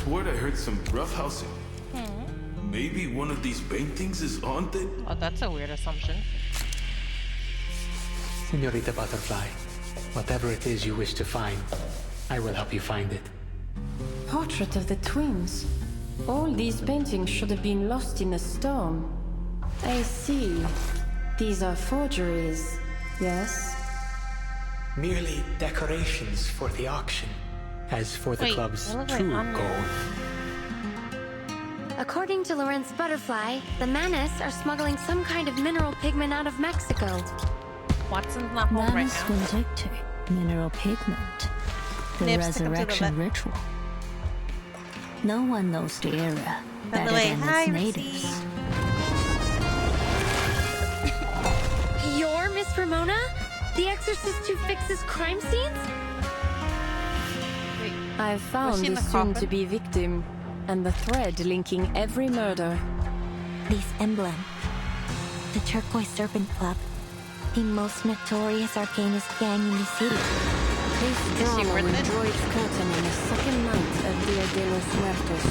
word I heard some roughhousing. Maybe one of these paintings is haunted? Oh, that's a weird assumption. Señorita Butterfly, whatever it is you wish to find, I will help you find it. Portrait of the twins. All these paintings should have been lost in a storm. I see. These are forgeries, yes? Merely decorations for the auction. As for the club's true goal. According to Lorenz Butterfly, the Manas are smuggling some kind of mineral pigment out of Mexico. Watson's not home right Manas now. will dictate mineral pigment. The Nips, resurrection ritual. No one knows the area By better the way, than hi, its natives. You're Miss Ramona? The exorcist who fixes crime scenes? Wait, I've found she in the the coffin? soon-to-be victim, and the thread linking every murder. This emblem, the Turquoise Serpent Club, the most notorious arcanist gang in the city. This she drama worth will it? draw its curtain on the second night of Dia de los Muertos,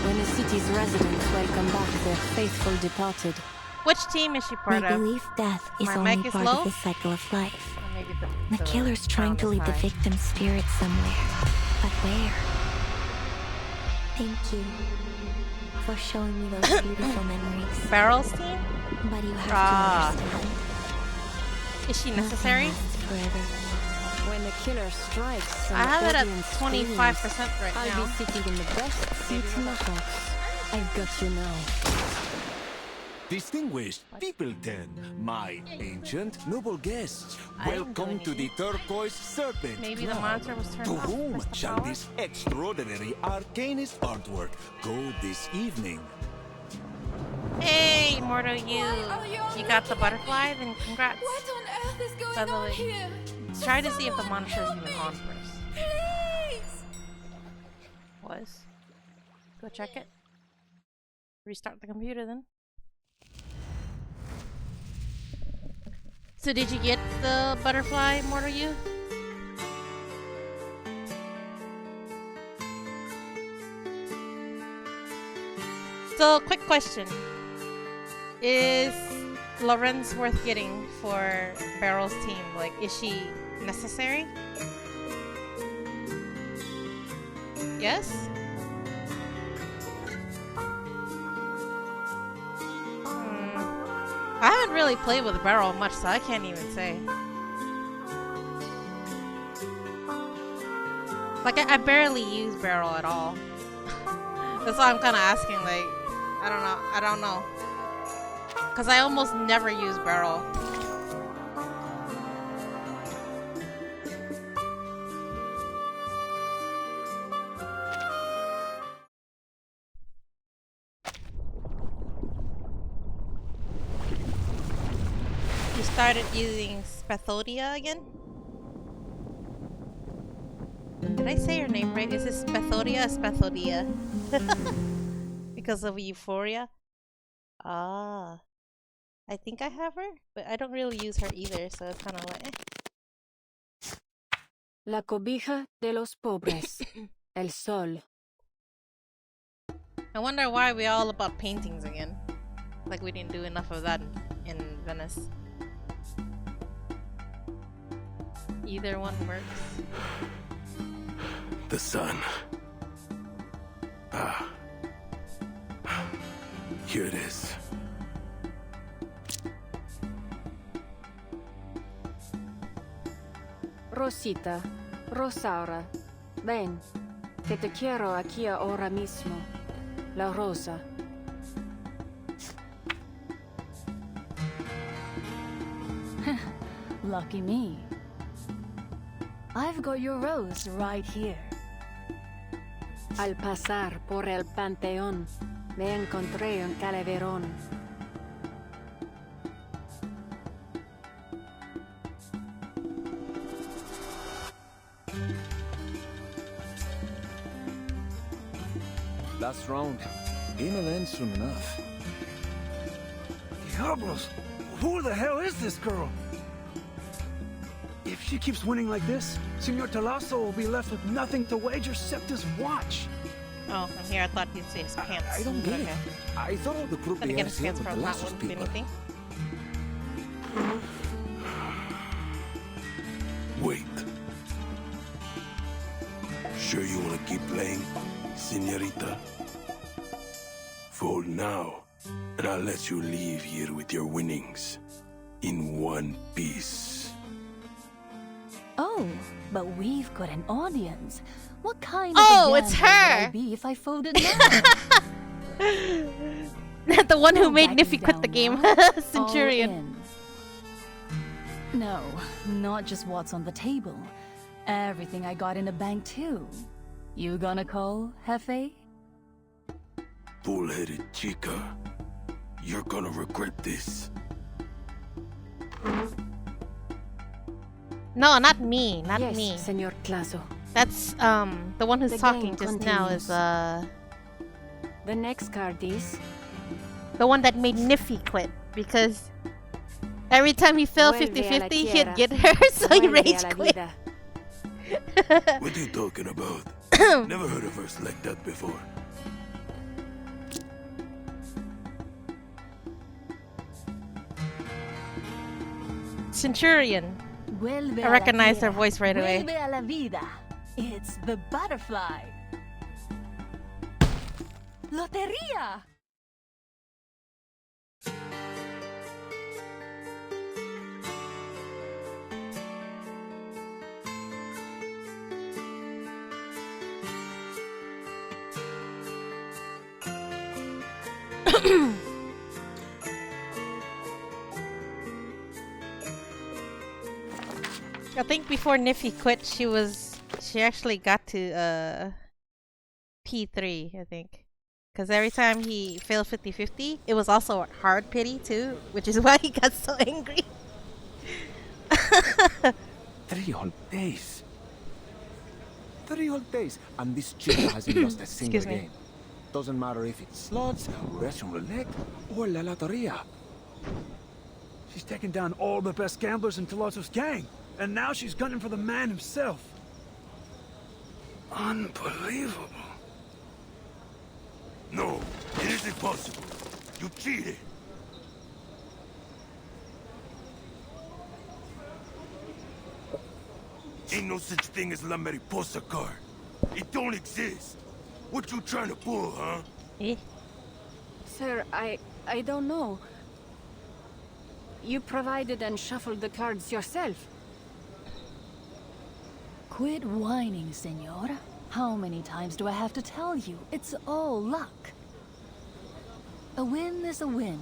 when the city's residents welcome back their faithful departed. which team is she We part of? believe death is My only mic is part low? of the cycle of life. Or maybe The killer's trying sound to is lead the high. victim's spirit somewhere. But where? Thank you for showing me those beautiful memories. Barrel's team? But you have Ah. to understand, Is she nothing necessary? lasts forever. When the killer strikes, I have it at audience 25% right screams, now. I'll be sitting in the best seat in the house. I've got you now. Distinguished Peopleton, my ancient noble guests, I didn't do welcome to the Turquoise Serpent. Maybe the Club. monitor was turned To off. whom Press the shall power. this extraordinary arcanist artwork go this evening? Hey, Morto, you got the butterfly? Then congrats. What on earth is By going the on way, here? try to see if the monitor is even on first. Please! Was. Go check it. Restart the computer then. So did you get the butterfly, Morto, you? So, quick question. Is Lorenz worth getting for Barrel's team? Like, is she necessary? Yes? I haven't really played with Barrel much, so I can't even say. Like, I barely use Barrel at all. That's why I'm kind of asking, like, I don't know. Because I almost never use Barrel. You started using Spathodia again? Did I say your name right? Is it Spathodia or Spathodia? Because of Euphoria? Ah. I think I have her, but I don't really use her either, so it's kind of like, eh. La cobija de los pobres. El sol. I wonder why we're all about paintings again. Like we didn't do enough of that in Venice. Either one works. The sun. Ah. Here it is. Rosita, Rosaura, ven, que te quiero aquí ahora mismo. La rosa. Lucky me. I've got your rose right here. Al pasar por el panteón, me encontré un calaverón. Last round. It'll end soon enough. Diablos! Who the hell is this girl? If she keeps winning like this, Senor Talasso will be left with nothing to wager except his watch. Oh, from here I thought you'd say his pants. I don't get it. I thought all the group Then they again, had his here pants with were the not Lassos worth people. anything. Wait. Sure you want to keep playing, señorita? For now, and I'll let you leave here with your winnings in one piece. Oh, but we've got an audience. What kind Oh, of a it's gambler would I her! be if I folded now? The one who No made backing Niffy quit the down game. now. Centurion. All in. No, not just what's on the table. Everything I got in the bank too. You gonna call, Jefe? Bull-headed chica. You're gonna regret this. No, not me. Not Yes, me. Senor Claso. That's the one who's The talking game just now is The next card is the one that made Niffy quit because every time he fell Vuelve a la 50-50, he'd tierra. get her, so he Vuelve a rage la quit. vida. What are you talking about? Never heard a verse like that before. Centurion. Vuelve I a la recognized her tierra. voice right away. Vuelve a la vida. It's the butterfly. Loteria! I think before Niffy quit, she actually got to P3, I think. Because every time he failed 50-50, it was also a hard pity too, which is why he got so angry. 3 whole days. 3 whole days, and this chica hasn't lost a single Excuse me. game. Doesn't matter if it's slots, Russian roulette, or La Loteria. She's taken down all the best gamblers in Tolosso's gang, and now she's gunning for the man himself. Unbelievable. No, it isn't possible. You cheated. Ain't no such thing as La Mariposa card. It don't exist. What you trying to pull, huh? Eh? Sir, I don't know. You provided and shuffled the cards yourself. Quit whining, senor. How many times do I have to tell you? It's all luck. A win is a win.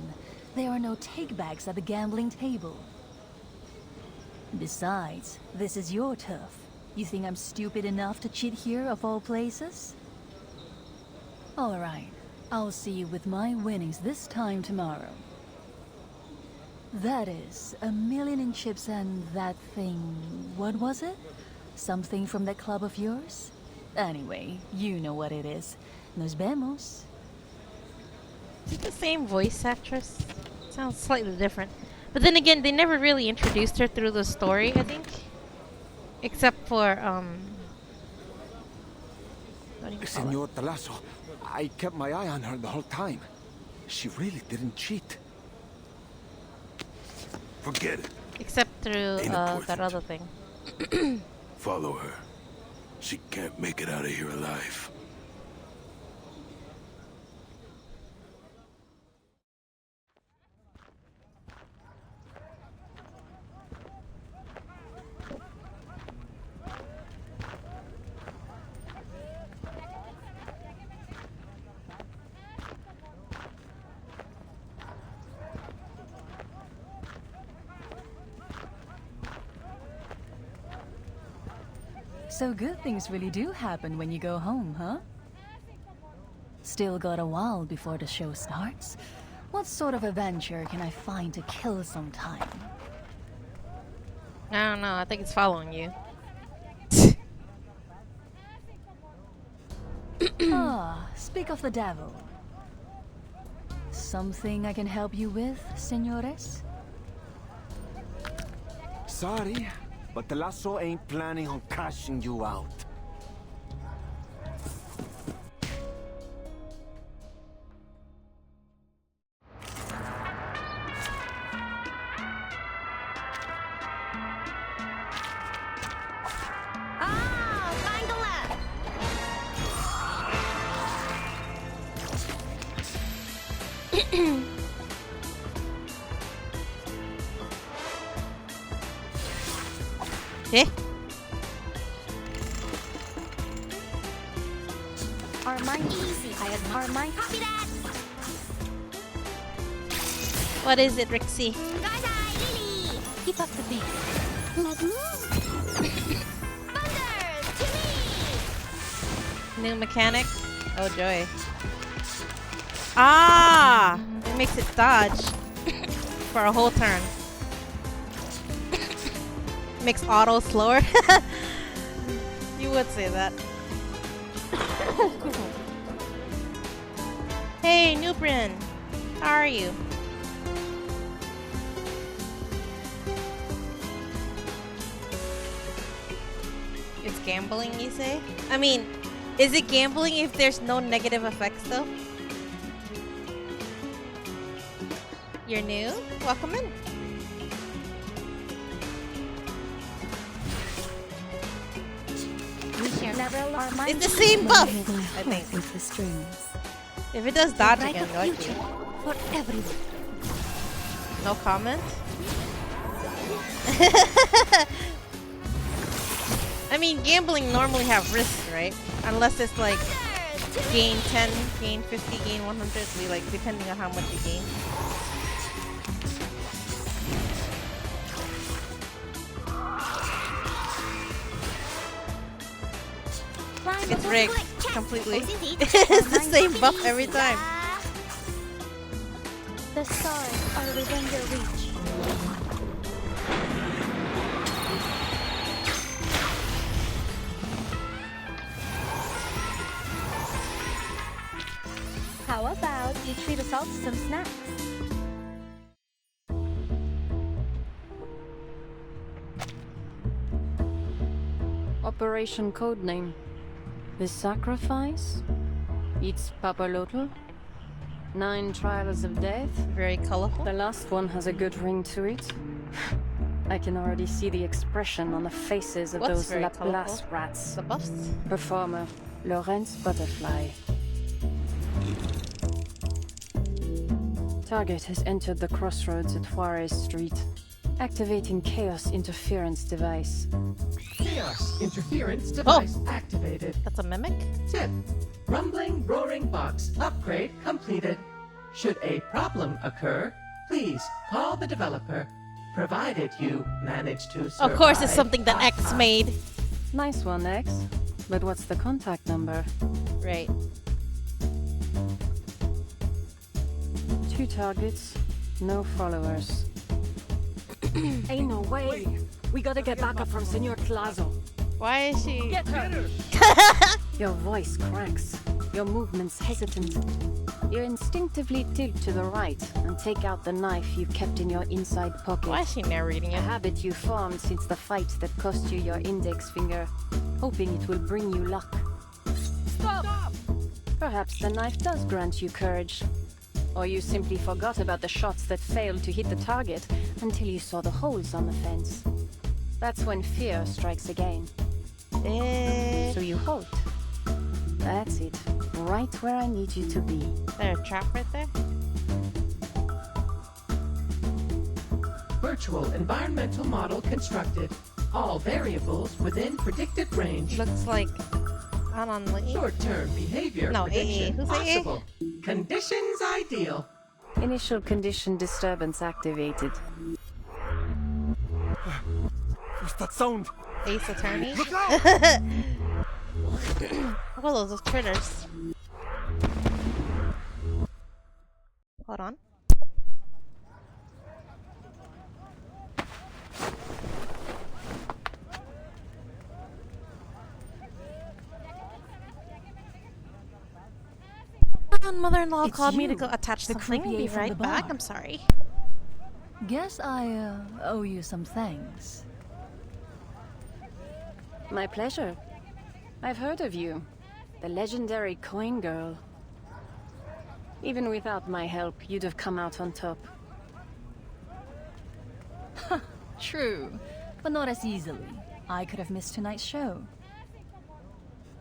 There are no takebacks at the gambling table. Besides, this is your turf. You think I'm stupid enough to cheat here of all places? All right. I'll see you with my winnings this time tomorrow. That is, 1,000,000 in chips and that thing... What was it? Something from that club of yours? Anyway, you know what it is. Nos vemos. Is it the same voice actress? Sounds slightly different. But then again, they never really introduced her through the story, I think. Except for, what do you call it? Senor Talasso, I kept my eye on her the whole time. She really didn't cheat. Forget it. Except through, Ain't that important. other thing. Follow her. She can't make it out of here alive. So good things really do happen when you go home, huh? Still got a while before the show starts. What sort of adventure can I find to kill some time? I don't know, I think it's following you. Ah, speak of the devil. Something I can help you with, senores? Sorry, but Talasso ain't planning on cashing you out. Eh? Easy. R9. Copy that. What is it, Rixie? Guys, Lily. Keep up the beat. Let's move. Thunder to me. New mechanic? Oh joy. Ah! It makes it dodge for a whole turn. Makes auto slower. You would say that. Hey, Nubrin! How are you? It's gambling, you say? I mean, is it gambling if there's no negative effects though? You're new? Welcome in. We share level R9. It's the same buff, I think. With the strings. If it does dodge Brighter again, go future for everyone. No comment? I mean, gambling normally have risks, right? Unless it's like gain 10, gain 50, gain 100, like depending on how much you gain. It's rigged completely. It's the same buff every time. The stars are within your reach. How about you treat us all to some snacks? Operation codename. The Sacrifice? It's Papalotl? 9 Trials of Death? Very colorful. The last one has a good ring to it. I can already see the expression on the faces of What's those very Laplace colorful? rats. The buffs? Performer, Lawrence Butterfly. Target has entered the crossroads at Juarez Street. Activating Chaos Interference Device. Chaos interference device activated. That's a mimic? Tip. Rumbling roaring box upgrade completed. Should a problem occur, please call the developer, provided you manage to survive. Of course, it's something that X made. Nice one, X. But what's the contact number? Right. 2 targets, no followers. Ain't no way. We gotta get backup from Senor Clazo. Why is she? Get her! Your voice cracks. Your movements hesitant. You instinctively tilt to the right and take out the knife you kept in your inside pocket. Why is she narrating A it? habit you formed since the fight that cost you your index finger, hoping it will bring you luck. Stop! Perhaps the knife does grant you courage. Or you simply forgot about the shots that failed to hit the target until you saw the holes on the fence. That's when fear strikes again. So you halt. That's it. Right where I need you to be. Is there a trap right there? Virtual environmental model constructed. All variables within predicted range. Looks like Anon. Short-term behavior No, prediction Who's possible. Conditions ideal. Initial condition disturbance activated. What's that sound? Ace Attorney? Look out! Look at those critters. Hold on. Mother-in-law It's called me to you, go attach the something. croupier Be from right the back. bar. I'm sorry. Guess I owe you some thanks. My pleasure. I've heard of you. The legendary coin girl. Even without my help, you'd have come out on top. True, but not as easily. I could have missed tonight's show.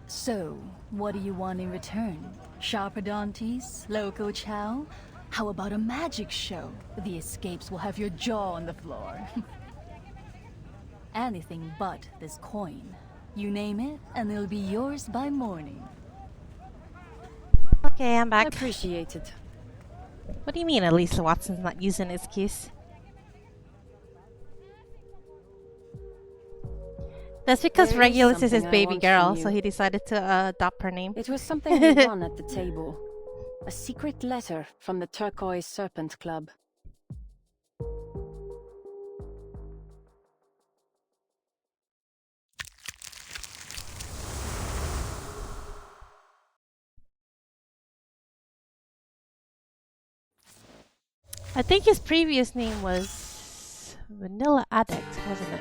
So, what do you want in return? Sharper Dantes? Loco Chow? How about a magic show? The escapes will have your jaw on the floor. Anything but this coin. You name it, and it'll be yours by morning. Okay, I'm back. Appreciated. What do you mean at least Watson's not using his keys? That's because Regulus is his baby girl, so he decided to adopt her name. It was something we won at the table. A secret letter from the Turquoise Serpent Club. I think his previous name was Vanilla Addict, wasn't it?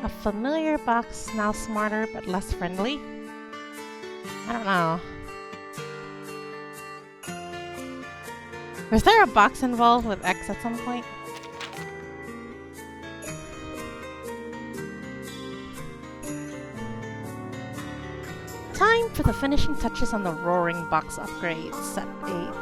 A familiar box, now smarter but less friendly? I don't know. Was there a box involved with X at some point? Time for the finishing touches on the Roaring Box upgrade. Set a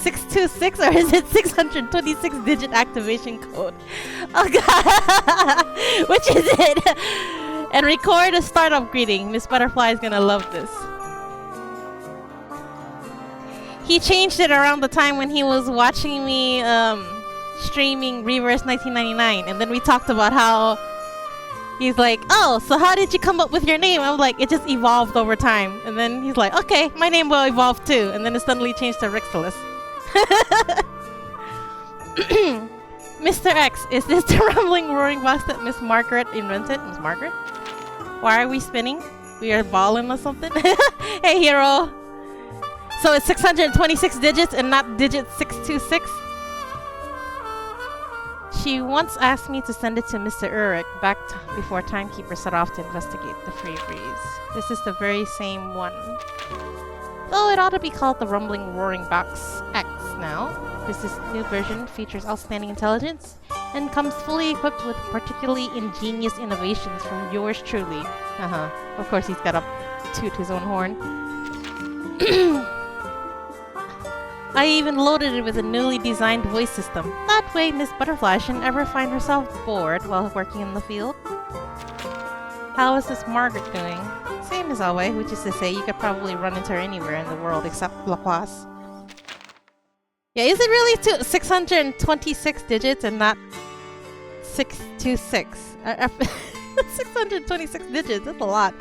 626, or is it 626 digit activation code? Oh god! Which is it? And record a startup greeting. Miss Butterfly is gonna love this. He changed it around the time when he was watching me streaming Reverse 1999, and then we talked about how he's like, oh, so how did you come up with your name? I'm like, it just evolved over time. And then he's like, okay, my name will evolve too. And then it suddenly changed to Rixilus. Mr. X, is this the rumbling roaring box that Miss Margaret invented? Miss Margaret? Why are we spinning? We are balling or something? Hey, hero. So it's 626 digits and not digit 626? She once asked me to send it to Mr. Urich back before Timekeeper set off to investigate the free breeze. This is the very same one. Though it ought to be called the Rumbling Roaring Box X now, because this new version features outstanding intelligence and comes fully equipped with particularly ingenious innovations from yours truly. Of course he's got to toot his own horn. I even loaded it with a newly designed voice system. That way Miss Butterfly shouldn't ever find herself bored while working in the field. How is this Margaret doing? Same as always, which is to say you could probably run into her anywhere in the world except Laplace. Yeah, is it really 626 digits and not 626? 626 digits, that's a lot.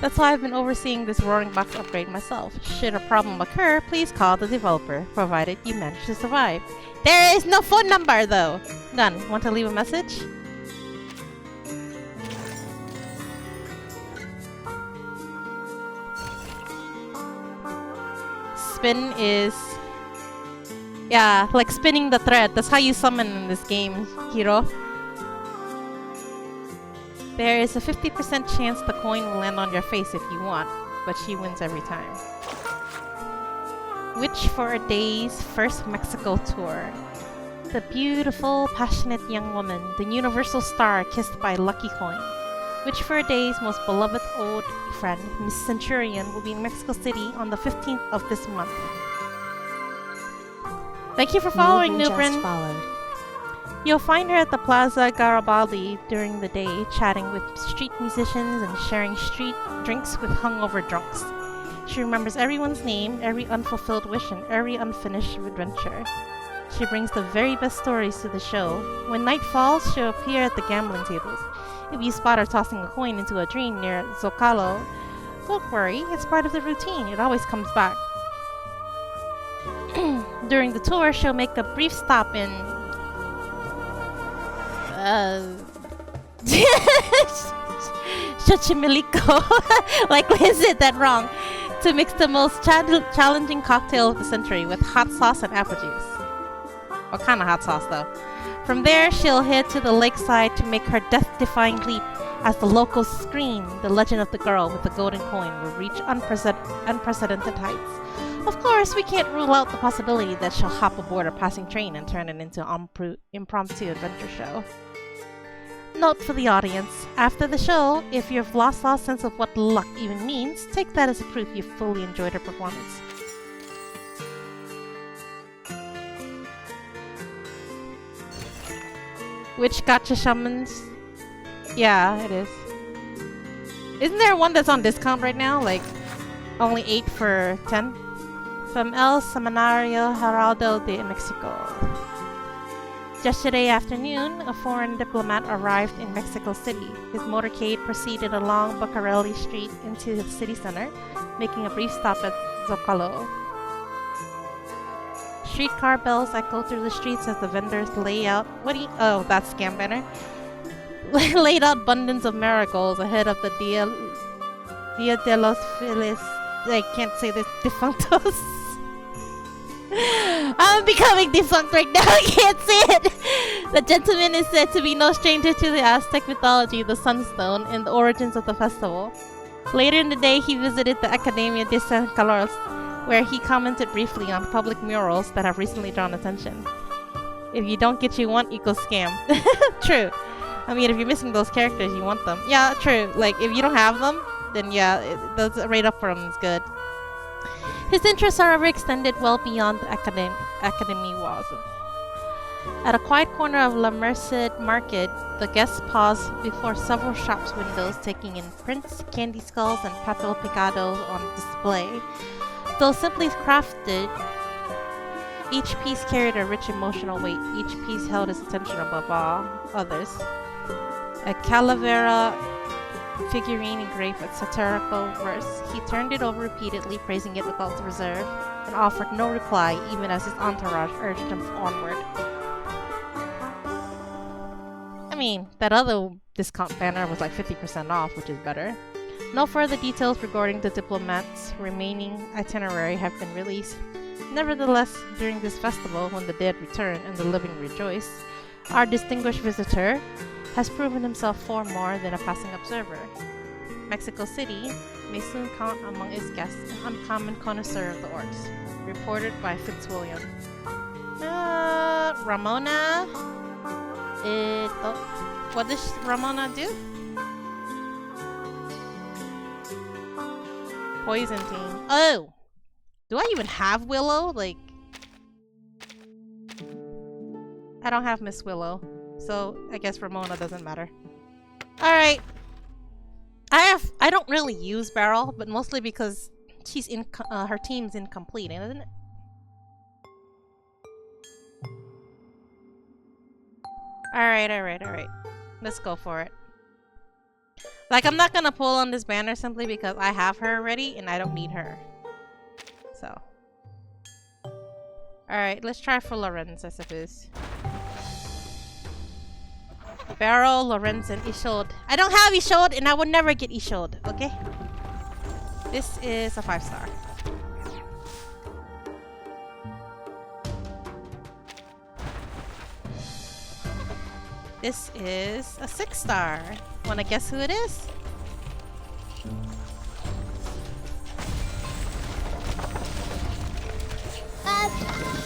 That's why I've been overseeing this Roaring Box upgrade myself. Should a problem occur, please call the developer, provided you manage to survive. There is no phone number, though! Done. Want to leave a message? Spin is... yeah, like spinning the thread. That's how you summon in this game, hero. There is a 50% chance the coin will land on your face if you want, but she wins every time. Witch for a Day's first Mexico tour. The beautiful, passionate young woman, the universal star kissed by Lucky Coin. Witch for a Day's most beloved old friend, Miss Centurion, will be in Mexico City on the 15th of this month. Thank you for following, Nubrin. You'll find her at the Plaza Garibaldi during the day, chatting with street musicians and sharing street drinks with hungover drunks. She remembers everyone's name, every unfulfilled wish, and every unfinished adventure. She brings the very best stories to the show. When night falls, she'll appear at the gambling tables. If you spot her tossing a coin into a dream near Zocalo, don't worry, it's part of the routine. It always comes back. During the tour, she'll make a brief stop in Xochimilco. Like, is it that wrong? To mix the most challenging cocktail of the century with hot sauce and apple juice. What kind of hot sauce, though? From there, she'll head to the lakeside to make her death-defying leap. As the locals scream, the legend of the girl with the golden coin will reach unprecedented heights. Of course, we can't rule out the possibility that she'll hop aboard a passing train and turn it into an impromptu adventure show. Note for the audience. After the show, if you've lost all sense of what luck even means, take that as a proof you fully enjoyed her performance. Which gacha shamans? Yeah, it is. Isn't there one that's on discount right now? Like, only 8 for 10? From El Seminario Heraldo de Mexico. Yesterday afternoon, a foreign diplomat arrived in Mexico City. His motorcade proceeded along Bucareli Street into the city center, making a brief stop at Zocalo. Streetcar bells echo through the streets as the vendors lay out... Oh, that's scam banner. Laid out abundance of marigolds ahead of the Dia de los Feliz... I can't say this. Defunctos. I'm becoming defunct right now. I can't say it. The gentleman is said to be no stranger to the Aztec mythology, the Sunstone, and the origins of the festival. Later in the day, he visited the Academia de San Carlos, where he commented briefly on public murals that have recently drawn attention. If you don't get you want equals scam. True. I mean, if you're missing those characters, you want them. Yeah, true. Like, if you don't have them, then yeah, the rate up for them is good. His interests, however, extended well beyond the academy walls. At a quiet corner of La Merced Market, the guests paused before several shops' windows, taking in prints, candy skulls, and papel picados on display. Though simply crafted, each piece carried a rich emotional weight. Each piece held his attention above all others. A calavera figurine engraved with satirical verse. He turned it over repeatedly, praising it without reserve, and offered no reply, even as his entourage urged him onward. I mean, that other discount banner was like 50% off, which is better. No further details regarding the diplomat's remaining itinerary have been released. Nevertheless, during this festival, when the dead return and the living rejoice, our distinguished visitor has proven himself far more than a passing observer. Mexico City may soon count among its guests an uncommon connoisseur of the arts. Reported by Fitzwilliam. Ramona? What does Ramona do? Poison team. Oh! Do I even have Willow? Like... I don't have Miss Willow. So, I guess Ramona doesn't matter. Alright. I don't really use Beryl, but mostly because she's her team's incomplete, isn't it? Alright. Let's go for it. Like, I'm not gonna pull on this banner simply because I have her already and I don't need her. So. Alright, let's try for Lorenz, I suppose. Beryl, Lorenz, and Isolde. I don't have Isolde and I would never get Isolde, okay? This is a 5-star. This is a 6-star. Wanna guess who it is?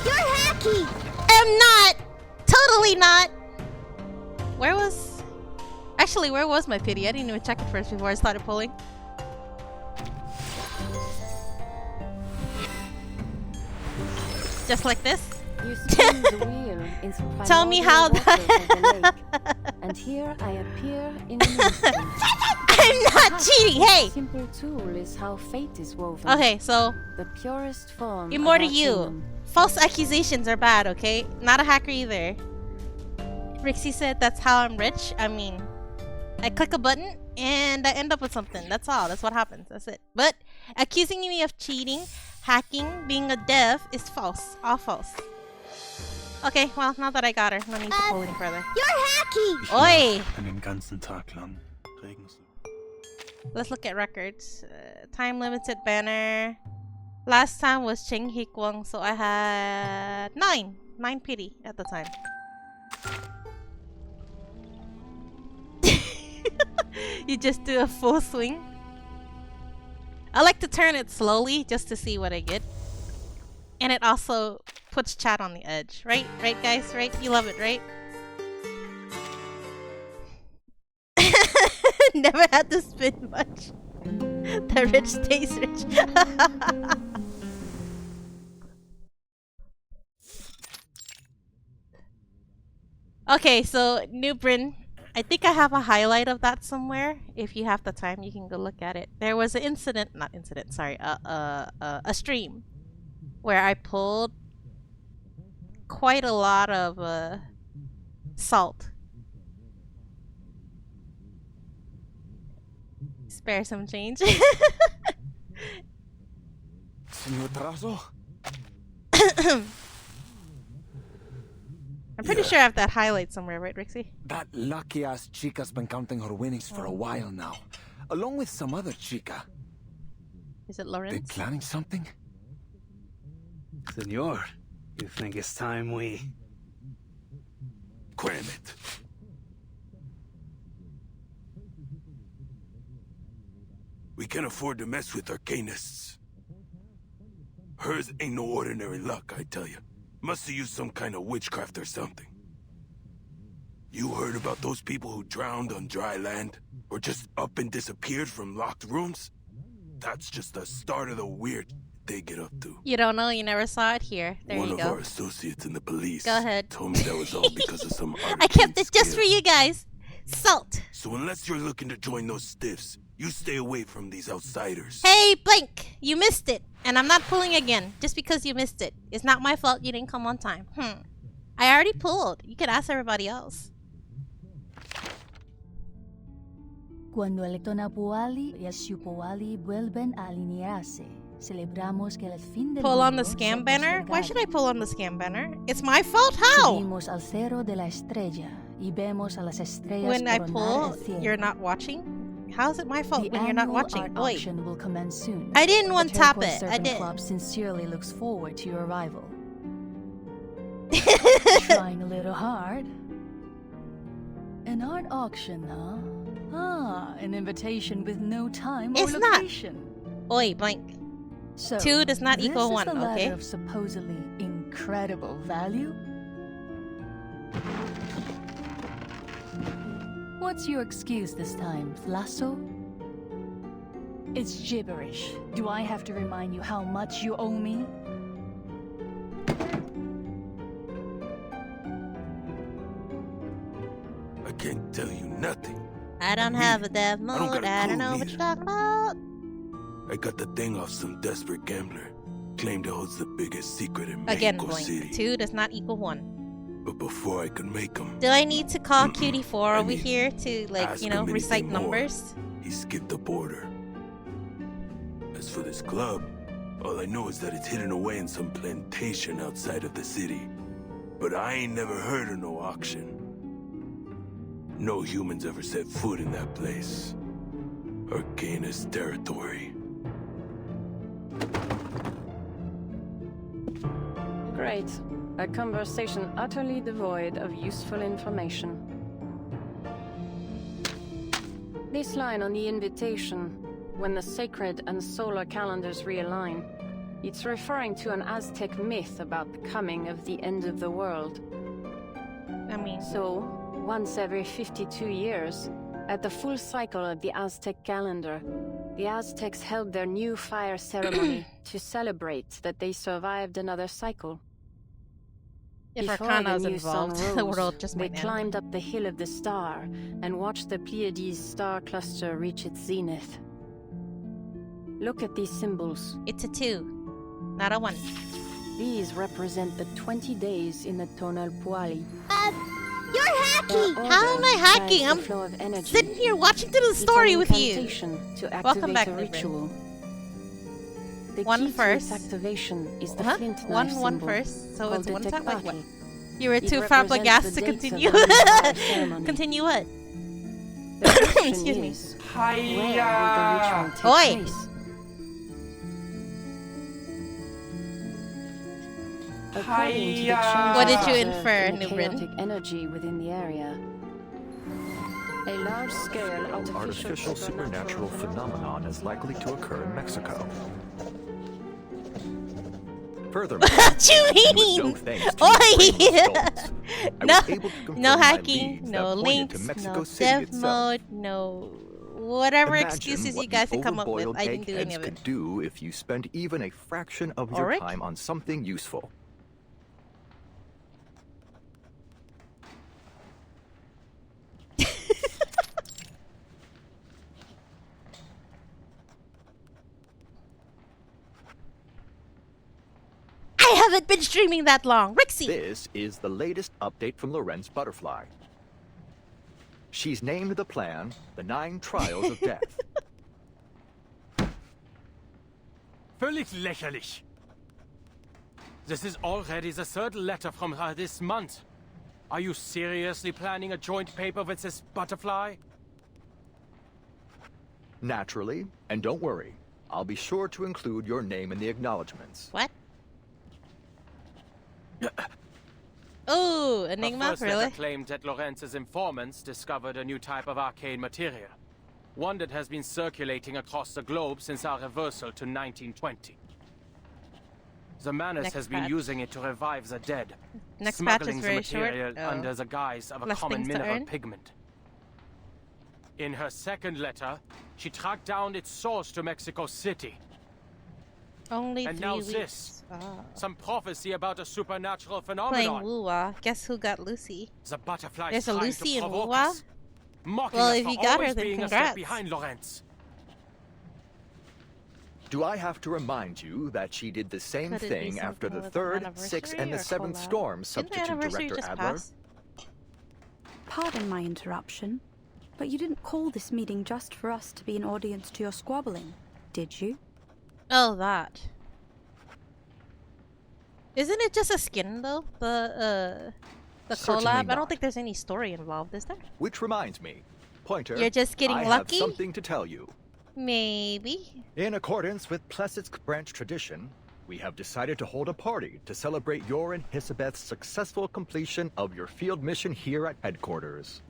You're hacky! I'm not! Totally not! Where was... Actually, where was my pity? I didn't even check it first before I started pulling. Just like this? You spin the wheel in tell me how that... And here I appear in an instant. I'm not cheating, hey! Simple tool is how fate is woven. Okay, so... The purest form more to you. False accusations are bad, okay? Not a hacker either. Rixie said that's how I'm rich. I mean, I click a button and I end up with something. That's all. That's what happens. That's it. But accusing me of cheating, hacking, being a dev is false. All false. Okay, well, now that I got her, no need to pull any further. You're hacky! Oi! Den ganzen Tag lang. Let's look at records. Time limited banner. Last time was Cheng Hikwang, so I had 9 pity at the time. You just do a full swing. I like to turn it slowly just to see what I get. And it also puts chat on the edge. Right? Right, guys? Right? You love it, right? Never had to spend much. The rich stays rich. Okay, so New Bryn, I think I have a highlight of that somewhere. If you have the time, you can go look at it. There was an incident, not incident, sorry, a stream where I pulled quite a lot of salt. Spare some change. Señor Trazo? I'm pretty sure I have that highlight somewhere, right, Rixie? That lucky-ass chica's been counting her winnings for a while now, along with some other chica. Is it Lorenz? They planning something? Senor, you think it's time we... Cram it. We can't afford to mess with arcanists. Hers ain't no ordinary luck, I tell you. Must have used some kind of witchcraft or something. You heard about those people who drowned on dry land? Or just up and disappeared from locked rooms? That's just the start of the weird they get up to. You don't know, you never saw it here. There you go. One of our associates in the police Go ahead. told me that was all because of some I kept it just for you guys. Salt. So unless you're looking to join those stiffs, you stay away from these outsiders. Hey, Blank, you missed it. And I'm not pulling again, just because you missed it. It's not my fault you didn't come on time. I already pulled. You could ask everybody else. Cuando el Tonapuali y el Xupuali vuelven a alinearse, celebramos que el fin del Pull on the mundo scam se banner? Why descarga. should I pull on the scam banner? It's my fault? How? Subimos al cerro de la estrella y vemos a las estrellas When I coronar pull, el cielo. you're not watching? How is it my fault The when you're not annual watching? art Wait. auction will commence soon. I didn't The one tap Turquoise it. I Serpent did. Club sincerely looks forward to your arrival. Trying a little hard. An art auction, huh? Ah, an invitation with no time or It's not. location. Oi, Blank. So, 2 does not equal 1, this is the okay? ladder of supposedly incredible value? What's your excuse this time, Flasso? It's gibberish. Do I have to remind you how much you owe me? I can't tell you nothing. I don't have a dev mode. got a I don't clue know what neither. you're talking about. I got the thing off some desperate gambler. Claimed it holds the biggest secret in Again, Mexico Blank. City. 2 does not equal 1. But before I could make him, Do I need to call Cutie 4 I over mean, here to, like, ask you know, him recite anything more. numbers? he skipped the border. As for this club, all I know is that it's hidden away in some plantation outside of the city. But I ain't never heard of no auction. No humans ever set foot in that place. Arcanist territory. Great. A conversation utterly devoid of useful information. This line on the invitation, when the sacred and solar calendars realign, it's referring to an Aztec myth about the coming of the end of the world. I mean, So, once every 52 years, at the full cycle of the Aztec calendar, the Aztecs held their new fire ceremony to celebrate that they survived another cycle. if Before Arcana the is new sun involved, the rose, world just they might end. climbed up the hill of the star and watched the Pleiades star cluster reach its zenith. Look at these symbols. It's a 2, not a 1. These represent the 20 days in the Tonal Puali. You're hacking! Their How am I order hacking? guides I'm the flow of energy. sitting here watching through the It's story an with you. incantation to Welcome activate back, a Ruben. ritual. The One key first. to its activation is the Huh? flint knife One symbol, first. So called it's the one tap like what? Tecpaki. You were It too represents flabbergasted the to dates of continue. the fire ceremony. Continue what? The question Excuse me. is, where will the ritual take Oi! place? According to the changes What did you observed infer, in the Nubrin? chaotic energy within the area, a large-scale Artificial supernatural phenomenon is likely to occur in Mexico. Furthermore, What you mean? no thanks to Oi! brainless I No, was able to confirm no my hacking, leads no that pointed links, to Mexico no City dev itself. mode, no Whatever Imagine excuses what you guys the can come up with, overboiled I didn't do any eggheads of it. could do if you spend even a fraction of your Ulrich? time on something useful. I haven't been streaming that long, Rixie. This is the latest update from Lorenz Butterfly. She's named the plan the 9 Trials of Death. Völlig lächerlich. This is already the 3rd letter from her this month. Are you seriously planning a joint paper with this butterfly? Naturally, and don't worry, I'll be sure to include your name in the acknowledgements. What? Oh, Enigma, The first really? letter claimed that Lorenz's informants discovered a new type of arcane material. One that has been circulating across the globe since our reversal to 1920. The Manus Next has been patch. using it to revive the dead, Next patch is smuggling the very short. material Oh. under the guise of a Less common things to mineral earn. pigment. In her 2nd letter, she tracked down its source to Mexico City. Only And 3 now weeks. this. Ah. Some prophecy about a supernatural Playing phenomenon. Woo-Wah. Guess who got Lucy? The butterfly There's a trying Lucy to in provoke Woo-Wah? us, mocking Well, us if for you got her, always then being a congrats. step behind Lorenz. Do I have to remind you that she did the same Could it be thing after something the with an 3rd, 6th, and the anniversary or 7th collab? storms Didn't the substitute anniversary Director just Adler? pass? Pardon my interruption, but you didn't call this meeting just for us to be an audience to your squabbling, did you? Oh, that. Isn't it just a skin though? The Certainly collab? I not. don't think there's any story involved, is there? Which reminds me, Pointer, You're just getting I lucky? have something to tell you. Maybe. In accordance with Plessetsk branch tradition, we have decided to hold a party to celebrate your and Hisabeth's successful completion of your field mission here at headquarters.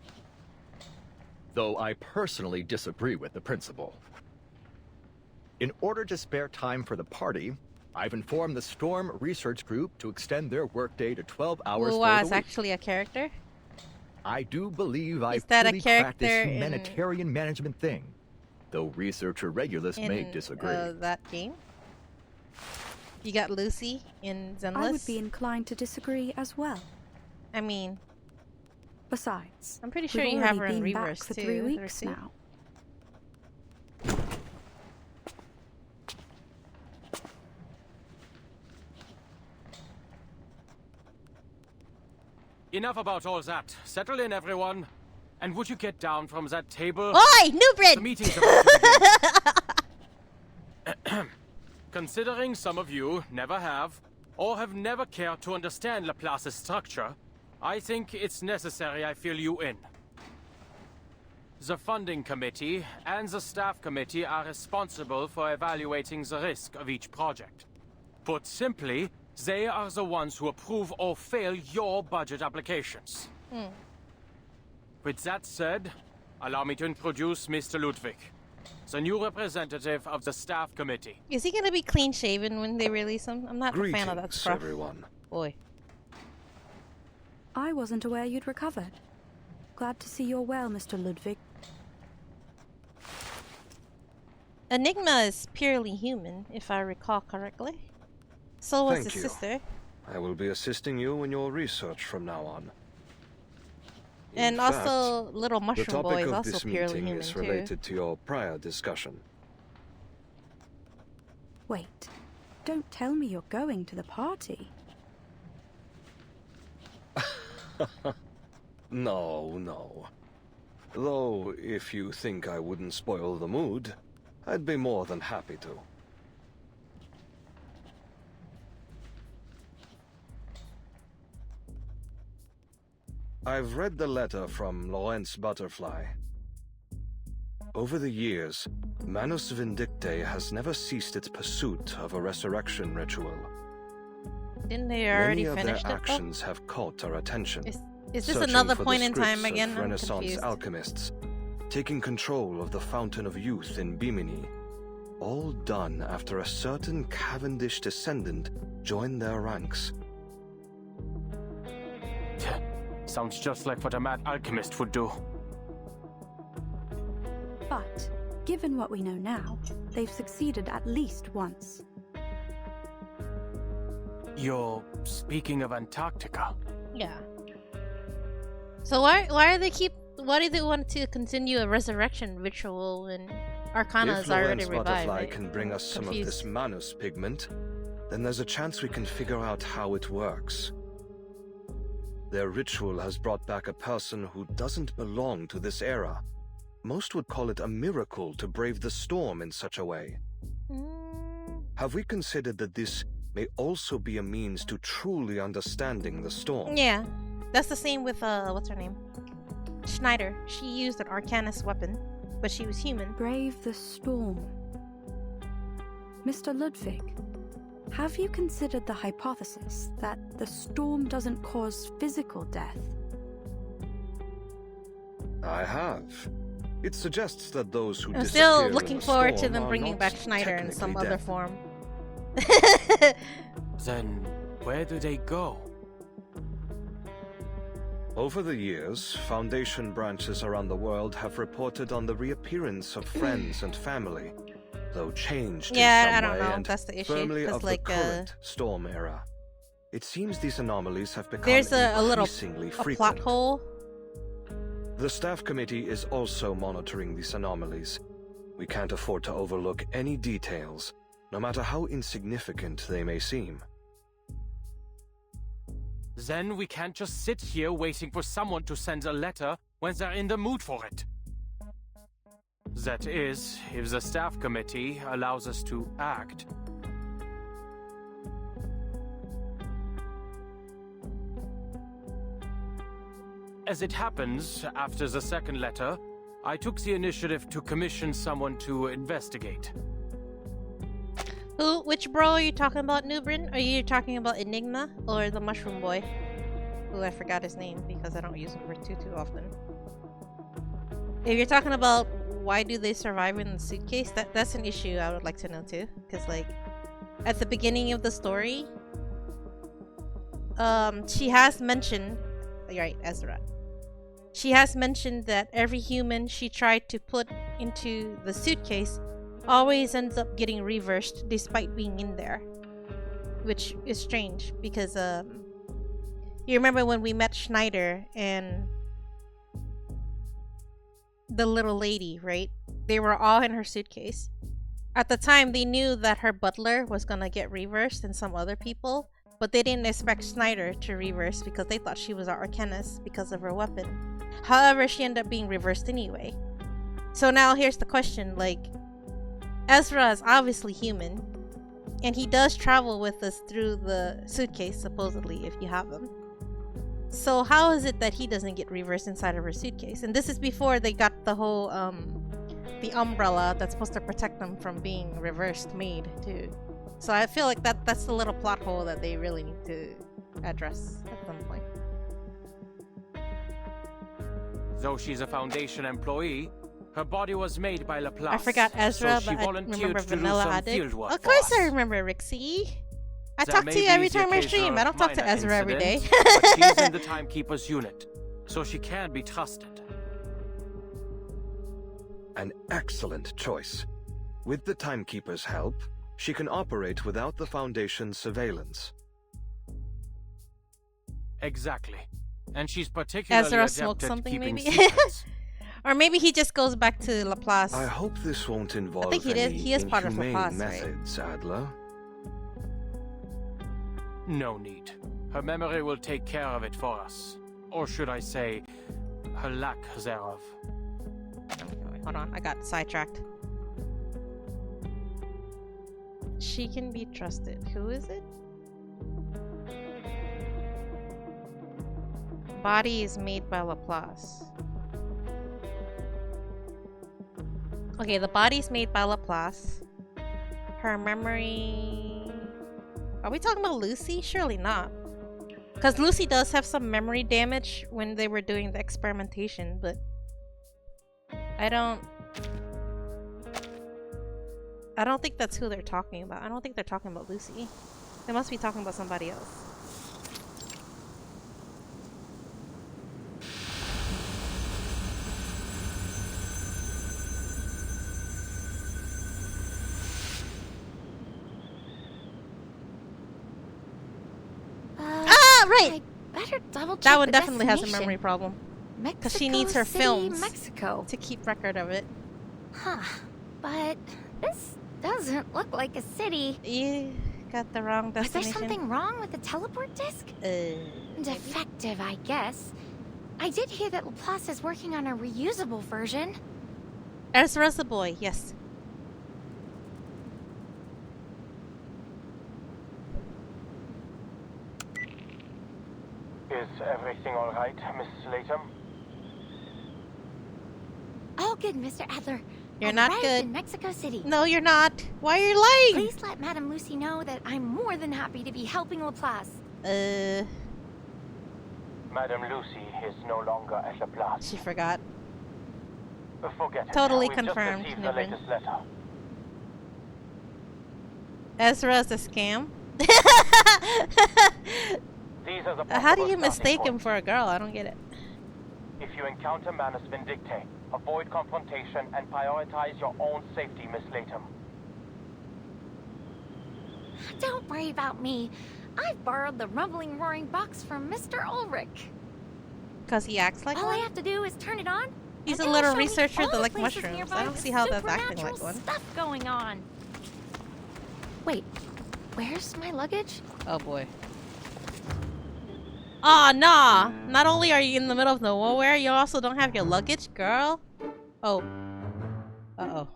Though I personally disagree with the principle. In order to spare time for the party, I've informed the Storm Research Group to extend their workday to 12 hours Woo-Wah for is the week. actually a character? I do believe I've that a fully cracked this character in- humanitarian management thing, though researcher Regulus may In disagree. that game? You got Lucy in Zenless? I would be inclined to disagree as well. I mean, Besides, I'm pretty sure we've you have already her in been back reverse for too. 3 weeks Lucy. now. Enough about all that. Settle in, everyone. And would you get down from that table? Oi, Newbrid! The meeting's about to begin. Considering some of you never have, or have never cared to understand Laplace's structure, I think it's necessary I fill you in. The funding committee and the staff committee are responsible for evaluating the risk of each project. Put simply, they are the ones who approve or fail your budget applications. With that said, allow me to introduce Mr. Ludwig, the new representative of the staff committee. Is he gonna be clean shaven when they release him? I'm not a fan of that Greetings, scruff. everyone. Boy. I wasn't aware you'd recovered. Glad to see you're well, Mr. Ludwig. Enigma is purely human, if I recall correctly. So was Thank his you. sister. I will be assisting you in your research from now on. And In also, fact, Little the Mushroom topic Boy is of also this purely meeting human is too. related to your prior discussion. Wait, don't tell me you're going to the party. No. Though, if you think I wouldn't spoil the mood, I'd be more than happy to. I've read the letter from Lorenz Butterfly. Over the years, Manus Vindictae has never ceased its pursuit of a resurrection ritual. Didn't they already Many of their finish it though? actions have caught our attention. Is this searching another for the point in scripts time of again? I'm Renaissance confused. alchemists, taking control of the Fountain of Youth in Bimini. All done after a certain Cavendish descendant joined their ranks. Sounds just like what a mad alchemist would do. But, given what we know now, they've succeeded at least once. You're speaking of Antarctica. Yeah. So why do they want to continue a resurrection ritual when Arcana is already If revived? Butterfly Right? can bring us some of this Manus pigment, then there's a chance we can figure out how it works. Their ritual has brought back a person who doesn't belong to this era. Most would call it a miracle to brave the storm in such a way. Have we considered that this may also be a means to truly understanding the storm? Yeah, that's the same with what's her name? Schneider. She used an Arcanist weapon, but she was human. Brave the storm. Mr. Ludwig, have you considered the hypothesis that the storm doesn't cause physical death? I have. It suggests that those who I'm disappear still in looking a forward to storm them are bringing not back Schneider in some technically other dead. form. Then where do they go? Over the years, Foundation branches around the world have reported on the reappearance of friends and family, though changed Yeah, in I some don't way know if and that's the issue, firmly 'cause, of like, the current storm era. It seems these anomalies have become There's a little increasingly a frequent. plot hole. The staff committee is also monitoring these anomalies. We can't afford to overlook any details, no matter how insignificant they may seem. Then we can't just sit here waiting for someone to send a letter when they're in the mood for it. That is, if the staff committee allows us to act. As it happens, after the second letter, I took the initiative to commission someone to investigate. Which bro are you talking about, Nubrin? Are you talking about Enigma or the Mushroom Boy? Ooh, I forgot his name because I don't use him too often. If you're talking about why do they survive in the suitcase, that's an issue I would like to know too. Because like, at the beginning of the story, she has mentioned, right, Ezra. She has mentioned that every human she tried to put into the suitcase always ends up getting reversed despite being in there, which is strange because you remember when we met Schneider and the little lady, right? They were all in her suitcase. At the time, they knew that her butler was gonna get reversed and some other people, but they didn't expect Schneider to reverse because they thought she was our Arcanist because of her weapon. However, she ended up being reversed anyway. So now here's the question, like, Ezra is obviously human, and he does travel with us through the suitcase, supposedly, if you have him. So how is it that he doesn't get reversed inside of her suitcase? And this is before they got the whole, the umbrella that's supposed to protect them from being reversed made, too. So I feel like that's the little plot hole that they really need to address at some point. Though she's a Foundation employee, her body was made by Laplace. I forgot Ezra, so she but I volunteered remember to do Vanilla some Addict. field work Of for course us. I remember Rixie. I There talk may to you be every the time I occasional stream. I don't talk to minor Ezra every day. incident, but she's in the Timekeeper's unit, so she can be trusted. An excellent choice. With the Timekeeper's help, she can operate without the Foundation's surveillance. Exactly. And she's particularly Ezra adept smoked at something, keeping maybe? secrets. Or maybe he just goes back to Laplace. I hope this won't involve he did. any He is part of inhumane Laplace, right? methods, Adler. No need. Her memory will take care of it for us. Or should I say, her lack thereof. Wait, hold on, I got sidetracked. She can be trusted. Who is it? Body is made by Laplace. Okay, the body's made by Laplace. Her memory... Are we talking about Lucy? Surely not. Because Lucy does have some memory damage when they were doing the experimentation, but... I don't think that's who they're talking about. I don't think they're talking about Lucy. They must be talking about somebody else. right. Better double check That one the definitely has a destination. memory problem. Because she Mexico needs her City, films Mexico. to keep record of it. Huh. But this doesn't look like a city. You got the wrong Was destination. there something wrong with the teleport disc? Defective, I guess. I did hear that Laplace is working on a reusable version. Ezra's the boy, yes. Is everything all right, Mrs. Latham? All good, Mr. Adler. You're I've not arrived good. in Mexico City. No, you're not. Why are you lying? Please let Madame Lucy know that I'm more than happy to be helping Laplace. Madame Lucy is no longer at Laplace. She forgot. Forget it. Totally We've confirmed, just received the Niven. latest letter. Ezra's a scam? These are the How do possible you mistake starting him for a girl? I don't get it. If you encounter Manus Vindicte, avoid confrontation and prioritize your own safety, Miss Latham. Don't worry about me. I've borrowed the rumbling roaring box from Mr. Ulrich. Because he acts like All one? I have to do is turn it on. He's a and little it'll show me researcher all that the likes places mushrooms. nearby I don't with see how that's acting like supernatural one. Stuff going on. Wait, where's my luggage? Oh boy. Aw, nah! Not only are you in the middle of nowhere, you also don't have your luggage, girl. Oh. Uh-oh.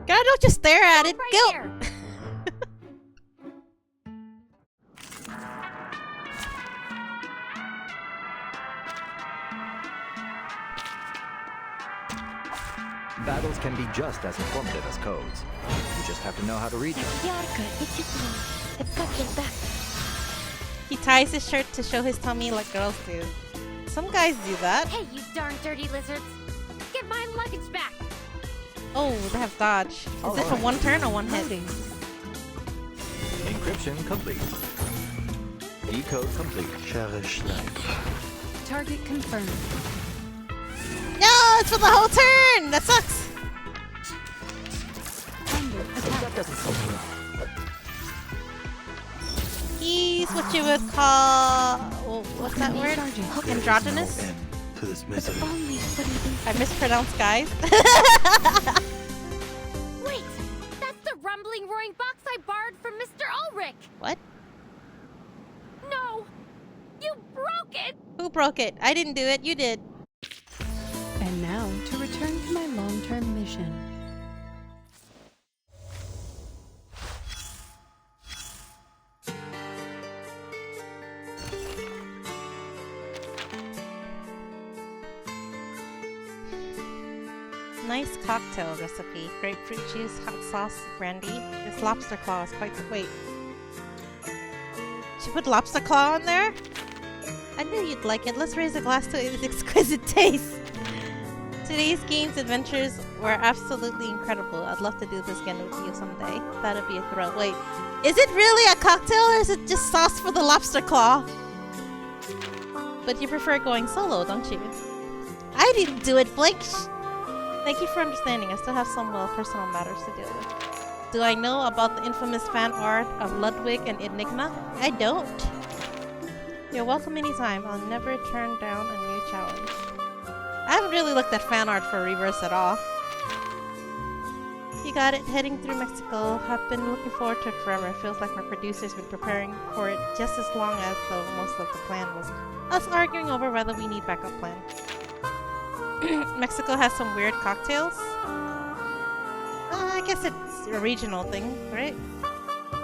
Girl, don't just stare at it. Go! Battles can be just as informative as codes. You just have to know how to read them. He ties his shirt to show his tummy like girls do. Some guys do that. Hey, you darn dirty lizards! Get my luggage back! Oh, they have dodge. Is it for one turn or one hit? Encryption complete. Decode complete. Cherish life. Target confirmed. No, it's for the whole turn! That sucks! That doesn't sound good. He's what you would call... what's that word? Androgynous? To this misery. I mispronounced guys. Wait! That's the rumbling roaring box I borrowed from Mr. Ulrich! What? No! You broke it! Who broke it? I didn't do it, you did. And now, to return to my long-term mission. Nice cocktail recipe. Grapefruit juice, hot sauce, brandy. This lobster claw is quite... Wait. She put lobster claw on there? I knew you'd like it. Let's raise a glass to its exquisite taste. Today's game's adventures were absolutely incredible. I'd love to do this again with you someday. That'd be a thrill. Wait, is it really a cocktail or is it just sauce for the lobster claw? But you prefer going solo, don't you? I didn't do it, Blake. Thank you for understanding. I still have some personal matters to deal with. Do I know about the infamous fan art of Ludwig and Enigma? I don't. You're welcome anytime. I'll never turn down a new challenge. I haven't really looked at fan art for Reverse at all. You got it. Heading through Mexico. I've been looking forward to it forever. Feels like my producer's been preparing for it just as long as though most of the plan was us arguing over whether we need backup plan. Mexico has some weird cocktails. I guess it's a regional thing, right?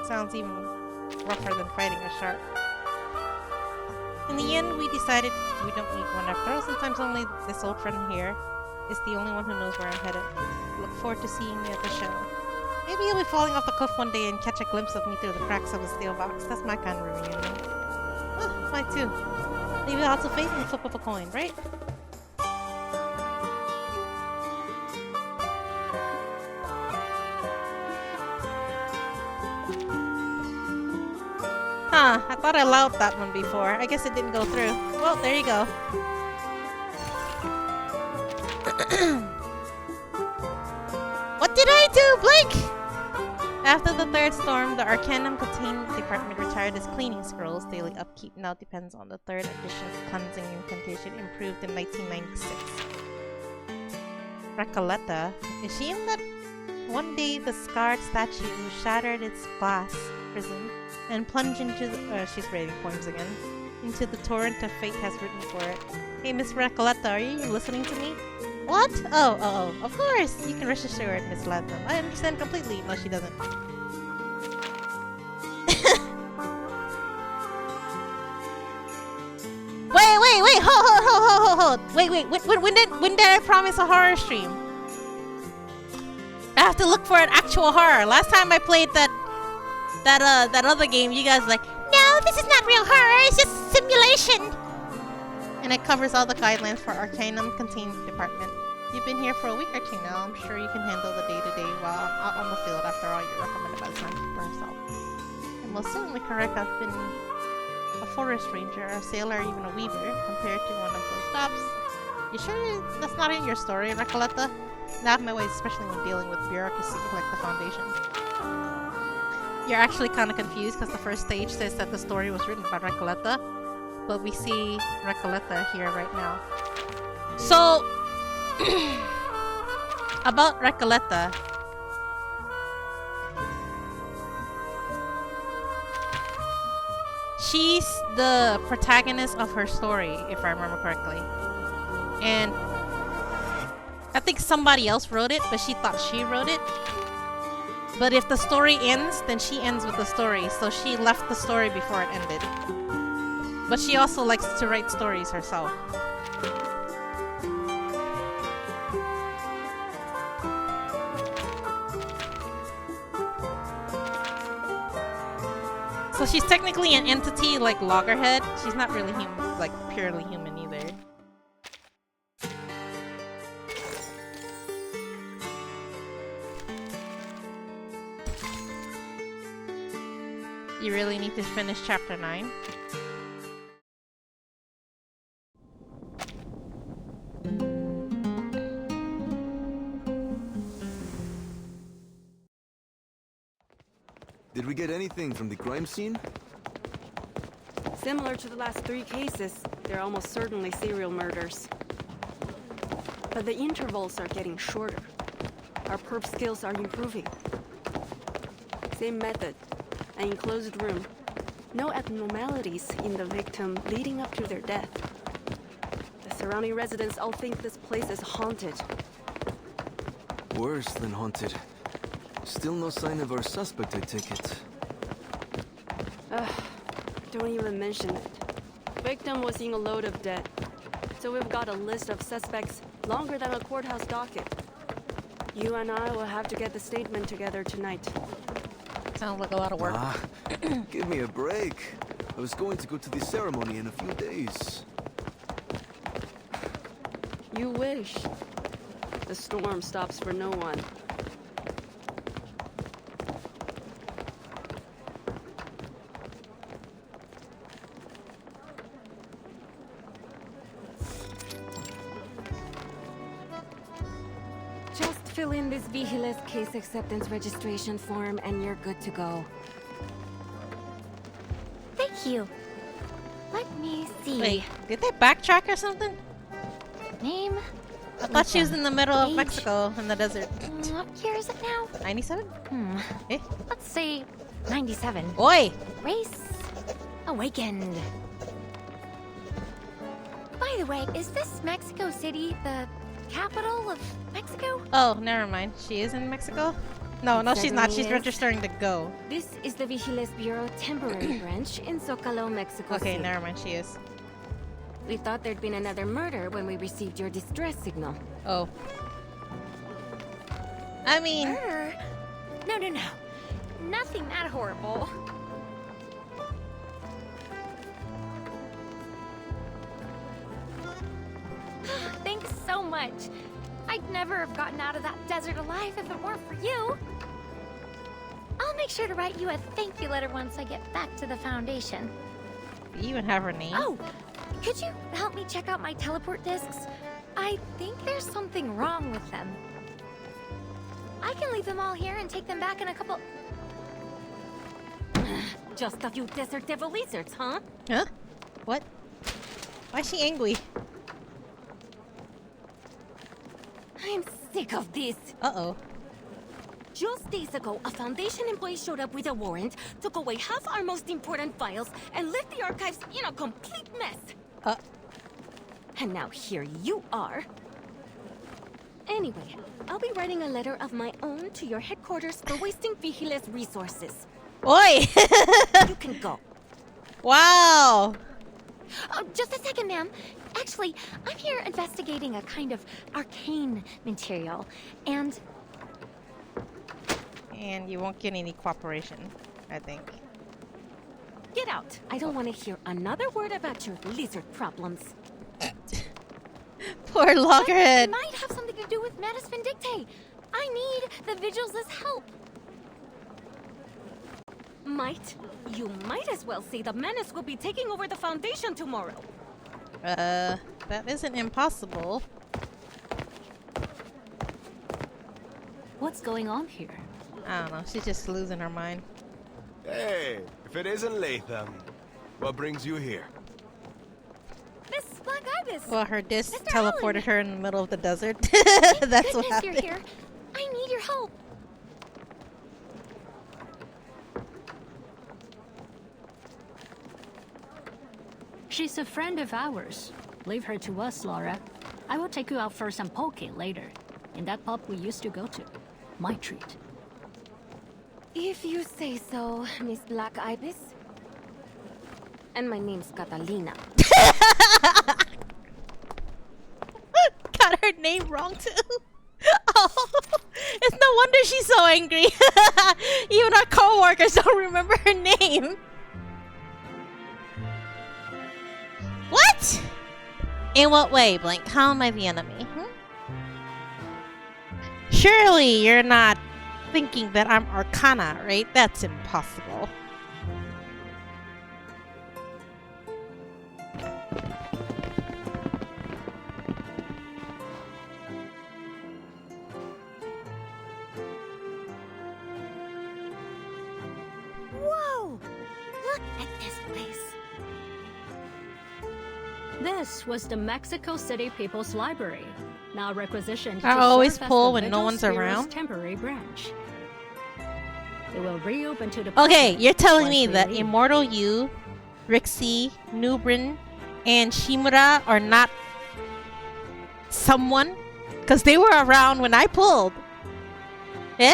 Sounds even rougher than fighting a shark. In the end, we decided we don't need one after all. Sometimes only this old friend here is the only one who knows where I'm headed. Look forward to seeing you at the show. Maybe you'll be falling off the cliff one day and catch a glimpse of me through the cracks of a steel box. That's my kind of reunion. Oh, mine too. Maybe lots of faith in the flip of a coin, right? Huh, I thought I allowed that one before. I guess it didn't go through. Well, there you go. What did I do, Blake? After the third storm, the Arcanum Containment Department retired its cleaning scrolls. Daily upkeep now depends on the third edition's cleansing incantation improved in 1996. Recoleta, is she in that? One day, the scarred statue shattered its glass prison and plunged into the... she's reading poems again. Into the torrent of fate has written for it. Hey, Miss Recoleta, are you listening to me? What? Oh, of course! You can rest assured, Miss Latham. I understand completely. No, she doesn't. Wait! Hold! Wait! When did I promise a horror stream? I have to look for an actual horror. Last time I played that other game, you guys were like, no, this is not real horror. It's just simulation. And it covers all the guidelines for Arcanum Containment Department. You've been here for a week or two now. I'm sure you can handle the day-to-day while I'm out on the field. After all, you're recommended by the timekeeper herself. I'm most certainly correct. I've been a forest ranger, a sailor, even a weaver, compared to one of those jobs. You sure that's not in your story, Recoleta? Not my ways, especially when dealing with bureaucracy like the Foundation. You're actually kind of confused because the first stage says that the story was written by Recoleta, but we see Recoleta here right now. So, about Recoleta. She's the protagonist of her story, if I remember correctly. And I think somebody else wrote it, but she thought she wrote it. But if the story ends, then she ends with the story. So she left the story before it ended. But she also likes to write stories herself. So she's technically an entity like Loggerhead. She's not really human, like purely human either. You really need to finish chapter 9. Did we get anything from the crime scene? Similar to the last 3 cases, they're almost certainly serial murders. But the intervals are getting shorter. Our perp skills are improving. Same method. An enclosed room. No abnormalities in the victim leading up to their death. The surrounding residents all think this place is haunted. Worse than haunted. Still no sign of our suspect, I take it. Don't even mention it. Victim was in a load of debt. So we've got a list of suspects longer than a courthouse docket. You and I will have to get the statement together tonight. Sounds like a lot of work. Give me a break. I was going to go to the ceremony in a few days. You wish. The storm stops for no one. Just fill in this Vigiles case acceptance registration form and you're good to go. Thank you. Let me see. Wait, did they backtrack or something? Name? I thought she was in the middle of Mexico in the desert. What year is it now? 97? Eh? Let's say 97. Oi! Race awakened. By the way, is this Mexico City the capital of Mexico? Oh, never mind. She is in Mexico? No, she's not. She's registering to go. This is the Vigiles Bureau temporary branch in Zocalo, Mexico Okay, City. never mind. She is. We thought there'd been another murder when we received your distress signal. Oh. I mean... Murder? No. Nothing that horrible. Thanks so much. I'd never have gotten out of that desert alive if it weren't for you. I'll make sure to write you a thank you letter once I get back to the Foundation. Do you even have her name? Oh, could you help me check out my teleport discs? I think there's something wrong with them. I can leave them all here and take them back in a couple... Just a few desert devil lizards, huh? Huh? What? Why is she angry? I'm sick of this. Uh-oh. Just days ago, a Foundation employee showed up with a warrant, took away half our most important files, and left the archives in a complete mess. And now here you are. Anyway, I'll be writing a letter of my own to your headquarters for wasting Vigile's resources. Oi! You can go. Wow! Just a second, ma'am. Actually, I'm here investigating a kind of arcane material, and you won't get any cooperation, I think. Get out. I don't want to hear another word about your lizard problems. Poor loggerhead. It might have something to do with Manus Vindicte. I need the Vigils' help. You might as well say the Manus will be taking over the Foundation tomorrow. That isn't impossible. What's going on here? I don't know, she's just losing her mind. Hey, if it isn't Latham, what brings you here? Miss Black Ibis. Well, her disc Mr. teleported Allen. her in the middle of the desert. Thank That's what goodness happened. you're here. I need your help. She's a friend of ours. Leave her to us, Laura. I will take you out for some poke later. In that pub we used to go to. My treat. If you say so, Miss Black Ibis. And my name's Catalina. Got her name wrong too. Oh, it's no wonder she's so angry. Even our co-workers don't remember her name. What? In what way, Blank? How am I the enemy? Surely you're not thinking that I'm Arcana, right? That's impossible. Whoa! Look at this place. This was the Mexico City People's Library, now requisitioned I to always serve as pull the when no Vigil one's Sphere's around. temporary branch. It will reopen to the Okay, public you're telling once me we that leave. Immortal You, Rixie, Nubrin, and Shimura are not someone? Because they were around when I pulled. Eh?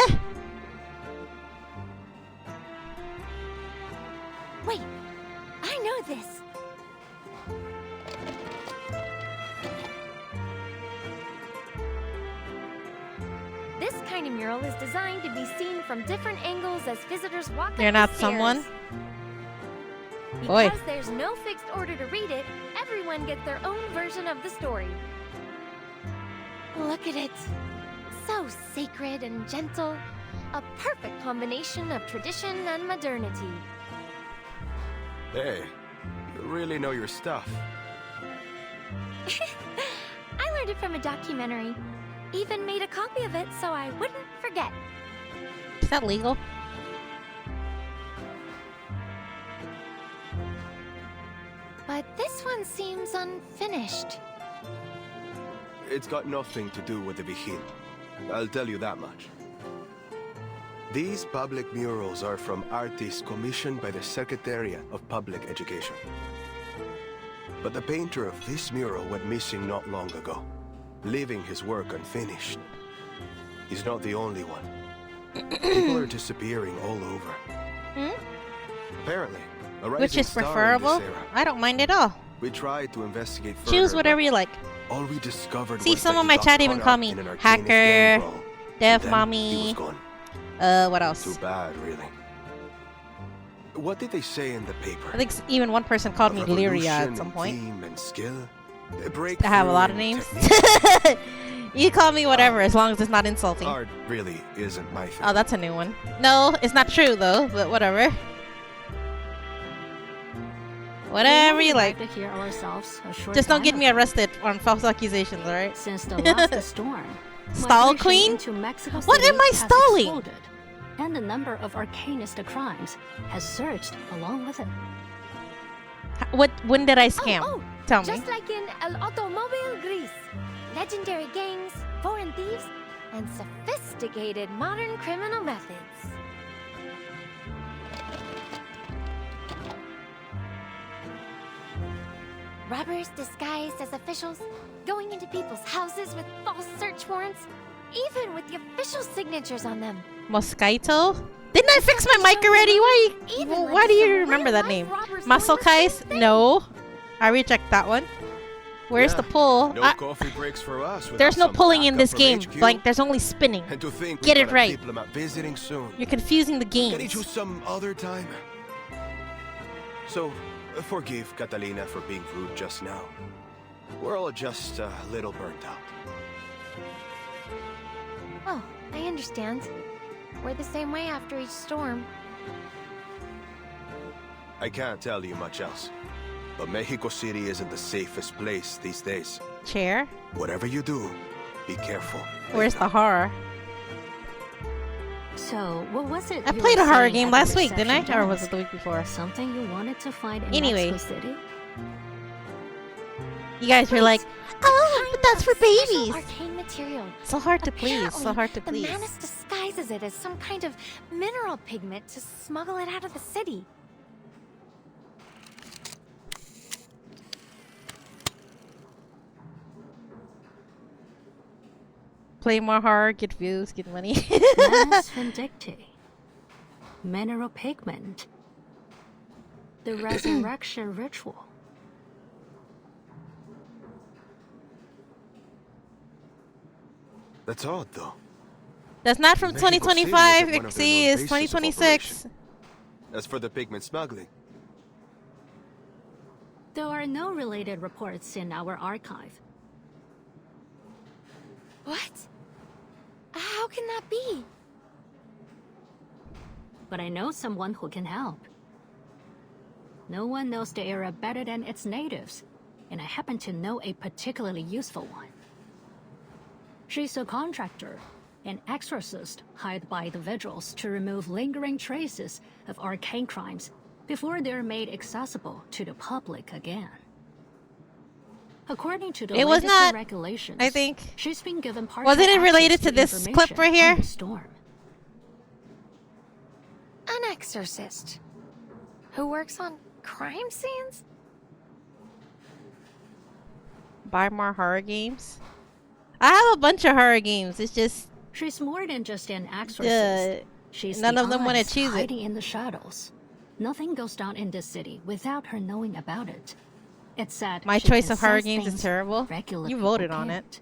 Wait, I know this. This kind of mural is designed to be seen from different angles as visitors walk up You're the not stairs. someone? Because Oi. there's no fixed order to read it, everyone gets their own version of the story. Look at it. So sacred and gentle. A perfect combination of tradition and modernity. Hey, you really know your stuff. I learned it from a documentary. Even made a copy of it so I wouldn't forget. Is that legal? But this one seems unfinished. It's got nothing to do with the Vigil. I'll tell you that much. These public murals are from artists commissioned by the Secretariat of Public Education. But the painter of this mural went missing not long ago, leaving his work unfinished. He's not the only one. People are disappearing all over. Apparently, a Which rising is star in preferable? this era. I don't mind at all. We tried to investigate further. Choose whatever you like. All we discovered See, was some that of he my got chat even caught call up me in an arcanist hacker, gang brawl. dev Then mommy. He was gone. What else? Too bad, really. What did they say in the paper? I think even one person called me Lyria at Revolution some in point. theme and skill. I have a lot of names. You call me whatever, as long as it's not insulting. Art really isn't my thing. Oh, that's a new one. No, it's not true though, but whatever. Whatever you like. To hear ourselves a short Just don't time get me ago. arrested on false accusations, alright? Since the last storm, Stall migration queen? into Mexico What City am I has stalling? exploded. and the number of arcanist crimes has surged along with it. When did I scam? Tell me. Just like in El Automobile Gris. Legendary gangs, foreign thieves, and sophisticated modern criminal methods. Robbers disguised as officials, going into people's houses with false search warrants, even with the official signatures on them. Mosquito? Didn't I fix my mic already? Why do you remember that name? Muscle Kais? No. I reject that one. Where's the pull? No coffee breaks for us. There's no pulling in this game. Like, there's only spinning. And to think Get it right. Visiting soon. You're confusing the games. Can you choose some other time? So, forgive Catalina for being rude just now. We're all just a little burnt out. Oh, I understand. We're the same way after each storm. I can't tell you much else. But Mexico City isn't the safest place these days. Chair? Whatever you do, be careful. Where's the horror? So, what was it? I played a horror game last week, didn't I? Or was it the week before? Something you wanted to find in Anyway. Mexico City? You guys were like, oh, but that's for babies. Arcane material. So hard to please. So hard to please. The Manus disguises it as some kind of mineral pigment to smuggle it out of the city. Play more horror, get views, get money. Manus Vindicti. Mineral pigment. The resurrection ritual. That's odd, though. That's not from Mexico City 2025. isn't one of their See, known it's bases of 2026. operation. As for the pigment smuggling, There are no related reports in our archive. What? How can that be? But I know someone who can help. No one knows the area better than its natives, and I happen to know a particularly useful one. She's a contractor, an exorcist hired by the vigils to remove lingering traces of arcane crimes before they're made accessible to the public again. According to the It was latest not, regulations, I think. she's been given partial Wasn't it related access to this information clip right here? on the storm. An exorcist. Who works on crime scenes? Buy more horror games. I have a bunch of horror games. It's just She's more than just an exorcist. She's none the of them want to eyes choose it. hiding in the shadows. Nothing goes down in this city without her knowing about it. It's sad. My she choice can of horror sense games is things terrible. regular You people voted on it. can't.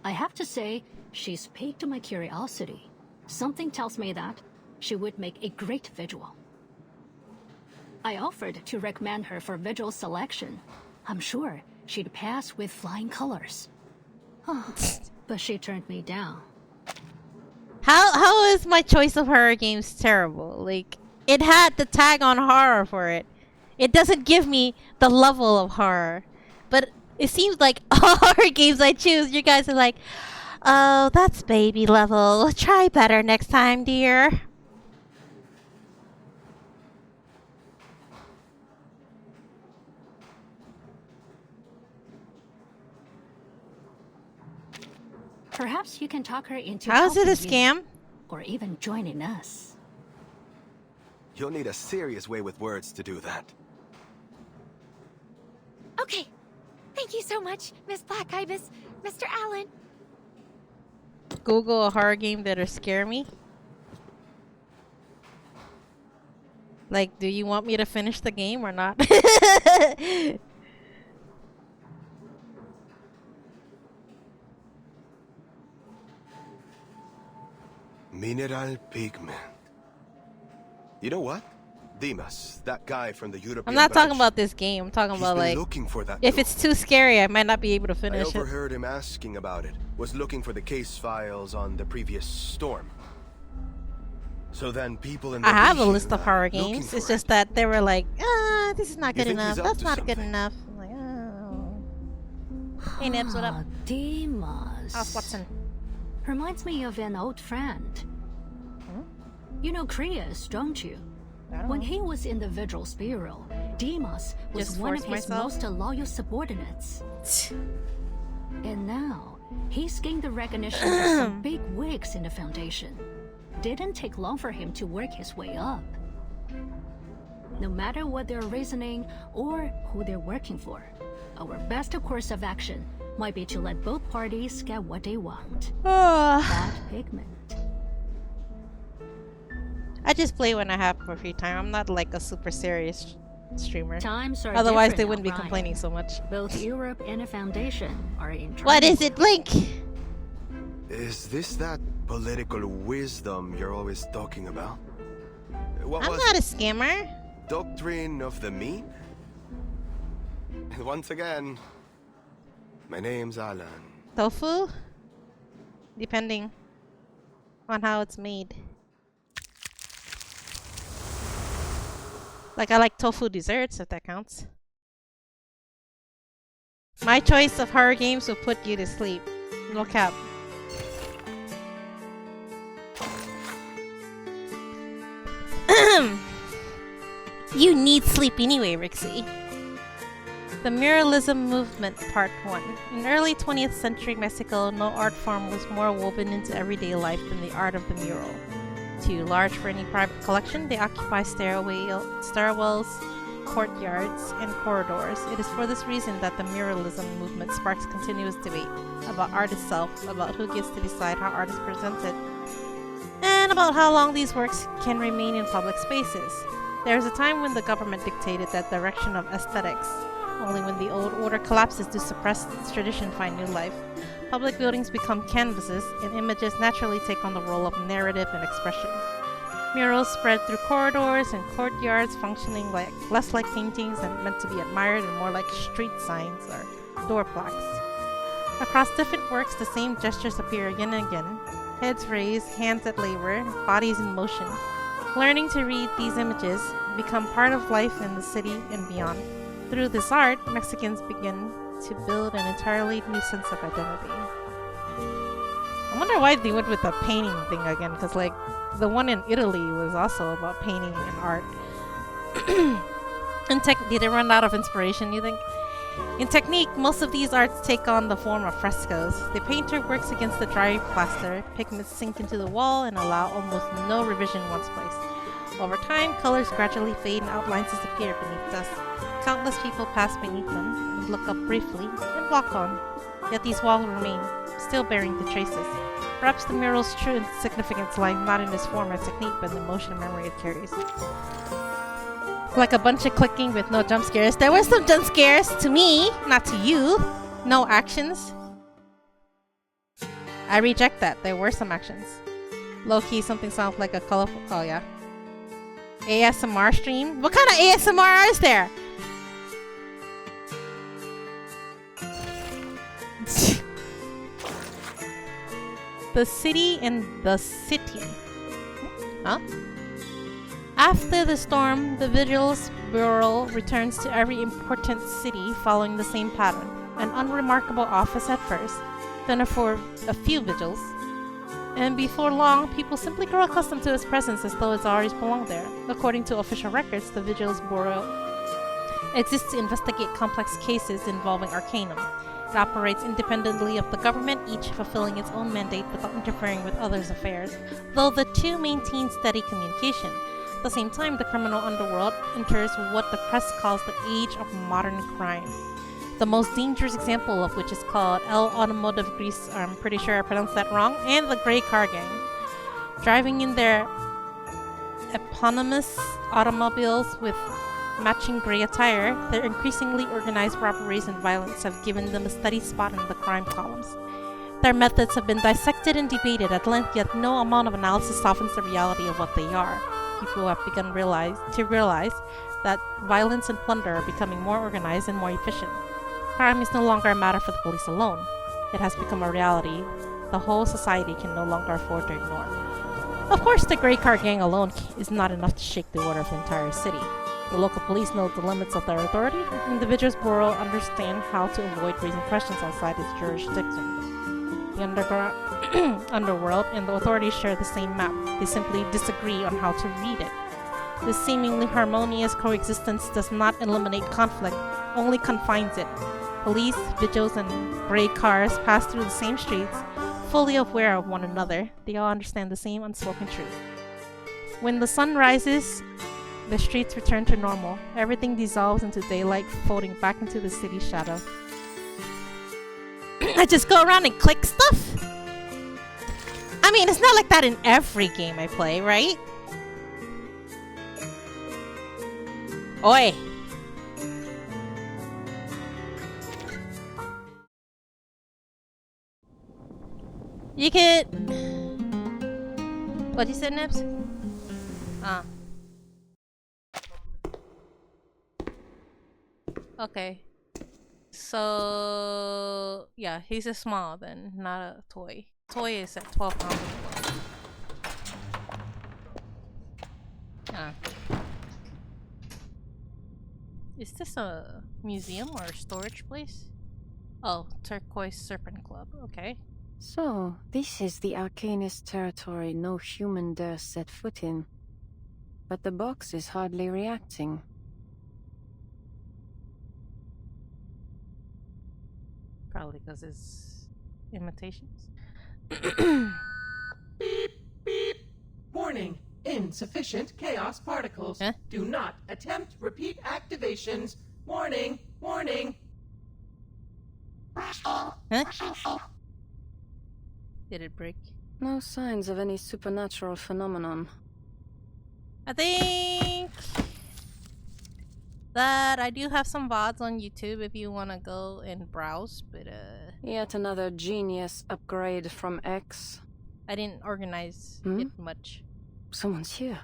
I have to say, she's piqued my curiosity. Something tells me that she would make a great vigil. I offered to recommend her for vigil selection. I'm sure she'd pass with flying colors. But she turned me down. How is my choice of horror games terrible? Like, it had the tag on horror for it. It doesn't give me the level of horror. But it seems like all horror games I choose, you guys are like, oh, that's baby level. Try better next time, dear. Perhaps you can talk her into How is it a helping you, scam? or even joining us. you'll need a serious way with words to do that. Okay. Thank you so much, Miss Black Ibis, Mr. Allen. Google a horror game that'll scare me. Like, do you want me to finish the game or not? Mineral pigment. You know what? Dimas, that guy from the European I'm not talking branch, about this game. I'm talking he's about been like looking for that if door. it's too scary, I might not be able to I finish it. overheard him asking about it. Was looking for the case files on the previous storm. So then people in the I have a region list of are horror looking games. for It's it. just that they were like, this is not You good think he's enough. up That's to not good something? enough. I'm like, oh. Hey, Nibs, what up? Dimas. How's Watson? Reminds me of an old friend. You know Krios, don't you? When he was in the Vigil's Bureau, Deimos was Just one of force his myself? most loyal subordinates. And now, he's gained the recognition of some big wigs in the Foundation. Didn't take long for him to work his way up. No matter what their reasoning or who they're working for, our best course of action might be to let both parties get what they want. That pigment. I just play when I have more free time. I'm not like a super serious streamer. Times are Otherwise, different they wouldn't now, be Ryan. complaining so much. Both Europe and the Foundation are in trouble. What is it, Blink? Is this that political wisdom you're always talking about? What I'm was not a it? scammer. Doctrine of the mean? And once again, my name's Alan. Tofu? Depending on how it's made. Like, I like tofu desserts, if that counts. My choice of horror games will put you to sleep. No cap. You need sleep anyway, Rixie. The Muralism Movement, Part 1. In early 20th century Mexico, no art form was more woven into everyday life than the art of the mural. Too large for any private collection, they occupy stairwells, courtyards, and corridors. It is for this reason that the Muralism movement sparks continuous debate about art itself, about who gets to decide how art is presented, and about how long these works can remain in public spaces. There is a time when the government dictated that direction of aesthetics. Only when the old order collapses do suppressed tradition find new life. Public buildings become canvases, and images naturally take on the role of narrative and expression. Murals spread through corridors and courtyards, functioning less like paintings and meant to be admired and more like street signs or door plaques. Across different works, the same gestures appear again and again. Heads raised, hands at labor, bodies in motion. Learning to read these images become part of life in the city and beyond. Through this art, Mexicans begin to build an entirely new sense of identity. I wonder why they went with the painting thing again, because like the one in Italy was also about painting and art. And did they run out of inspiration, you think? In technique, most of these arts take on the form of frescoes. The painter works against the dry plaster, pigments sink into the wall and allow almost no revision once placed. Over time, colors gradually fade and outlines disappear beneath dust. Countless people pass beneath them, and look up briefly, and walk on. Yet these walls remain, still bearing the traces. Perhaps the mural's true significance lies not in its form or technique, but in the motion and memory it carries. Like a bunch of clicking with no jump scares. There were some jump scares to me, not to you. No actions. I reject that. There were some actions. Low-key, something sounds like a colorful... Oh, yeah. ASMR stream? What kind of ASMR is there? The city and the city. Huh? After the storm, the Vigil's Bureau returns to every important city following the same pattern. An unremarkable office at first, then for a few vigils. And before long, people simply grow accustomed to its presence as though it's always belonged there. According to official records, the Vigil's Bureau exists to investigate complex cases involving Arcanum. It operates independently of the government, each fulfilling its own mandate without interfering with others' affairs, though the two maintain steady communication. At the same time, the criminal underworld enters what the press calls the age of modern crime. The most dangerous example of which is called El Automotive Gris, I'm pretty sure I pronounced that wrong, and the Grey Car Gang. Driving in their eponymous automobiles with matching grey attire, their increasingly organized robberies and violence have given them a steady spot in the crime columns. Their methods have been dissected and debated at length, yet no amount of analysis softens the reality of what they are. People have begun to realize that violence and plunder are becoming more organized and more efficient. Crime is no longer a matter for the police alone. It has become a reality the whole society can no longer afford to ignore. Of course, the Grey Car Gang alone is not enough to shake the order of the entire city. The local police know the limits of their authority, and the Vigil's Bureau understand how to avoid raising questions outside its jurisdiction. the underworld, and the authorities share the same map. They simply disagree on how to read it. This seemingly harmonious coexistence does not eliminate conflict, only confines it. Police, vigils, and gray cars pass through the same streets, fully aware of one another. They all understand the same unspoken truth. When the sun rises, the streets return to normal. Everything dissolves into daylight, folding back into the city's shadow. I just go around and click stuff? I mean, it's not like that in every game I play, right? Oi! You could... What'd you say, Nips? Okay. So... Yeah, he's a small then, not a toy. Toy is at 12 pounds. Is this a museum or a storage place? Oh, Turquoise Serpent Club. Okay. So, this is the Arcanist territory no human dares set foot in. But the box is hardly reacting. Probably because it's imitations. Beep, beep. Warning. Insufficient chaos particles. Huh? Do not attempt repeat activations. Warning, warning. Huh? Did it break? No signs of any supernatural phenomenon. I think that I do have some VODs on YouTube if you want to go and browse, but Yet another genius upgrade from X. I didn't organize it much. Someone's here.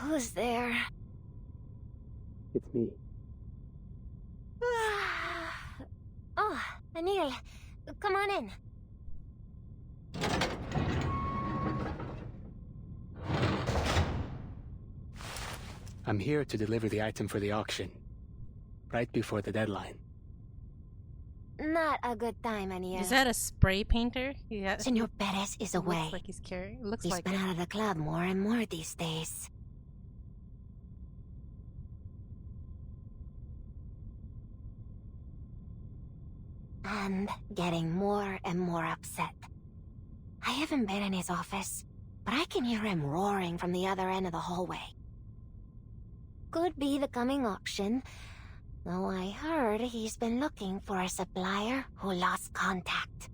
Who's there? It's me. Oh, Anil. Come on in. I'm here to deliver the item for the auction. Right before the deadline. Not a good time, Anil. Is that a spray painter? Yeah. Senor Perez is away. Looks like he's carrying. Looks He's like been out of the club more and more these days. And getting more and more upset. I haven't been in his office, but I can hear him roaring from the other end of the hallway. Could be the coming auction, though I heard he's been looking for a supplier who lost contact.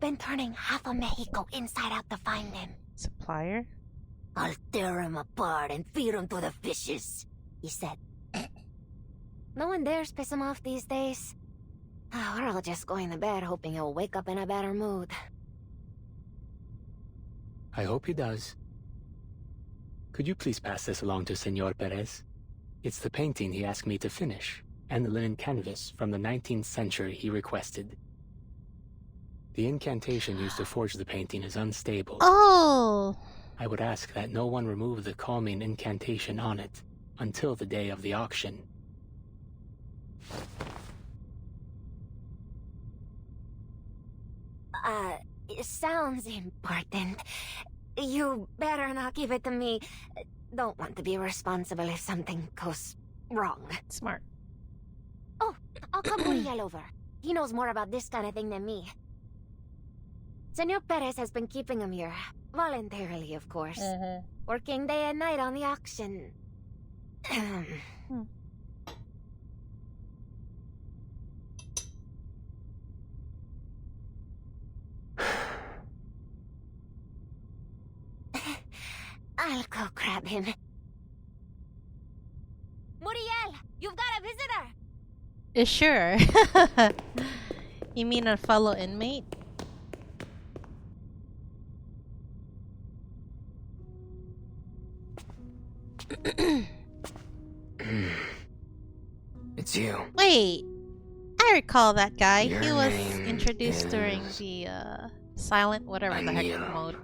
Been turning half of Mexico inside out to find him. Supplier? I'll tear him apart and feed him to the fishes, he said. No one dares piss him off these days. We're all just going to bed hoping he'll wake up in a better mood. I hope he does. Could you please pass this along to Senor Perez? It's the painting he asked me to finish, and the linen canvas from the 19th century he requested. The incantation used to forge the painting is unstable. Oh! I would ask that no one remove the calming incantation on it until the day of the auction. It sounds important. You better not give it to me. Don't want to be responsible if something goes wrong. Smart. Oh, I'll come Muriel over. He knows more about this kind of thing than me. Senor Perez has been keeping him here. Voluntarily, of course. Working day and night on the auction. I'll go grab him. Muriel, you've got a visitor! Sure. You mean a fellow inmate? It's you. Wait, I recall that guy. Your He was name introduced during the silent whatever the heck Anil. mode.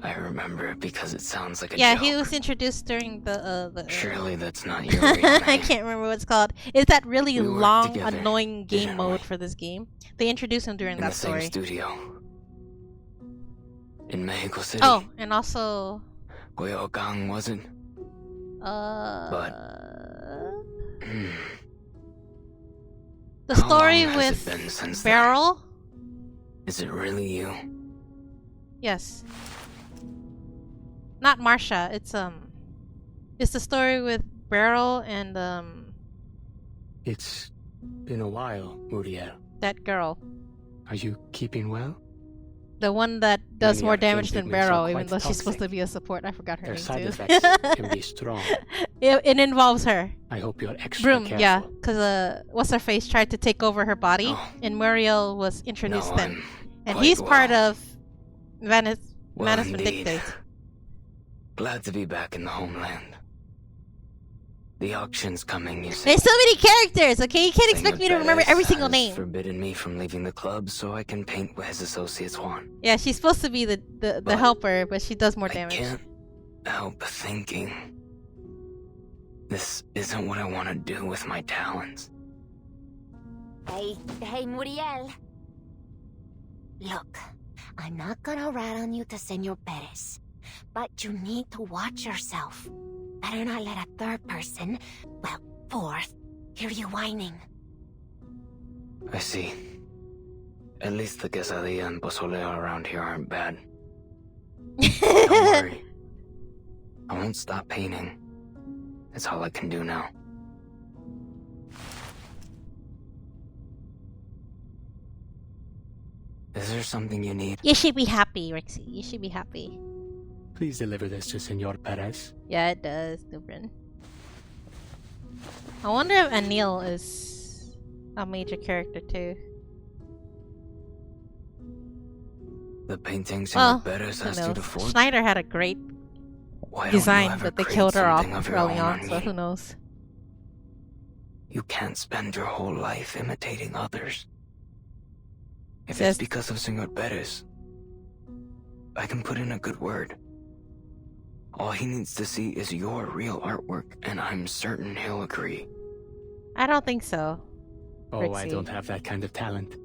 I remember it because it sounds like a Yeah, joke. he was introduced during the Surely that's not your real name. I can't remember what it's called. It's that really We worked long, together, annoying game didn't mode we? for this game. They introduced him during In that the same story. studio. In Mexico City. Oh, and also Coyoacán wasn't. But the how story long has it been with since Beryl. Is it really you? Yes. Not Marsha. It's the story with Beryl and It's been a while, Muriel. that girl. Are you keeping well? The one that does Many more arcane damage than pigments are Beryl, even quite though she's supposed toxic. to be a support. I forgot her Their name side too. effects can be strong. It involves her. I hope you're extra Broom, careful. yeah, because what's her face tried to take over her body, and Muriel was introduced No, then, and quite he's part well. of Manus Well, Vindictate. indeed. Glad to be back in the homeland. The auction's coming, you see. There's so many characters. Okay, you can't expect me to Senor remember Perez every single has name. forbidden me from leaving the club so I can paint what his associates want. Yeah, she's supposed to be the helper, but she does more damage. Can't help thinking. This isn't what I want to do with my talents. Hey, Muriel. Look, I'm not gonna rat on you to Senor Perez, but you need to watch yourself. Better not let a third person, well, fourth, hear you whining. I see. At least the quesadilla and pozole around here aren't bad. Don't worry. I won't stop painting. That's all I can do now. Is there something you need? You should be happy, Rixie. You should be happy. Please deliver this to Senor Perez. Yeah, it does, Dubrin. I wonder if Anil is a major character too. The painting Senor Well, Perez who asked you knows? to forge? Schneider had a great Why don't you design, ever but they create killed her off something of your early own, on, so Anil? who knows? You can't spend your whole life imitating others. If Yes. it's because of Senor Perez, I can put in a good word. All he needs to see is your real artwork, and I'm certain he'll agree. I don't think so. Oh, I Rixie. don't have that kind of talent.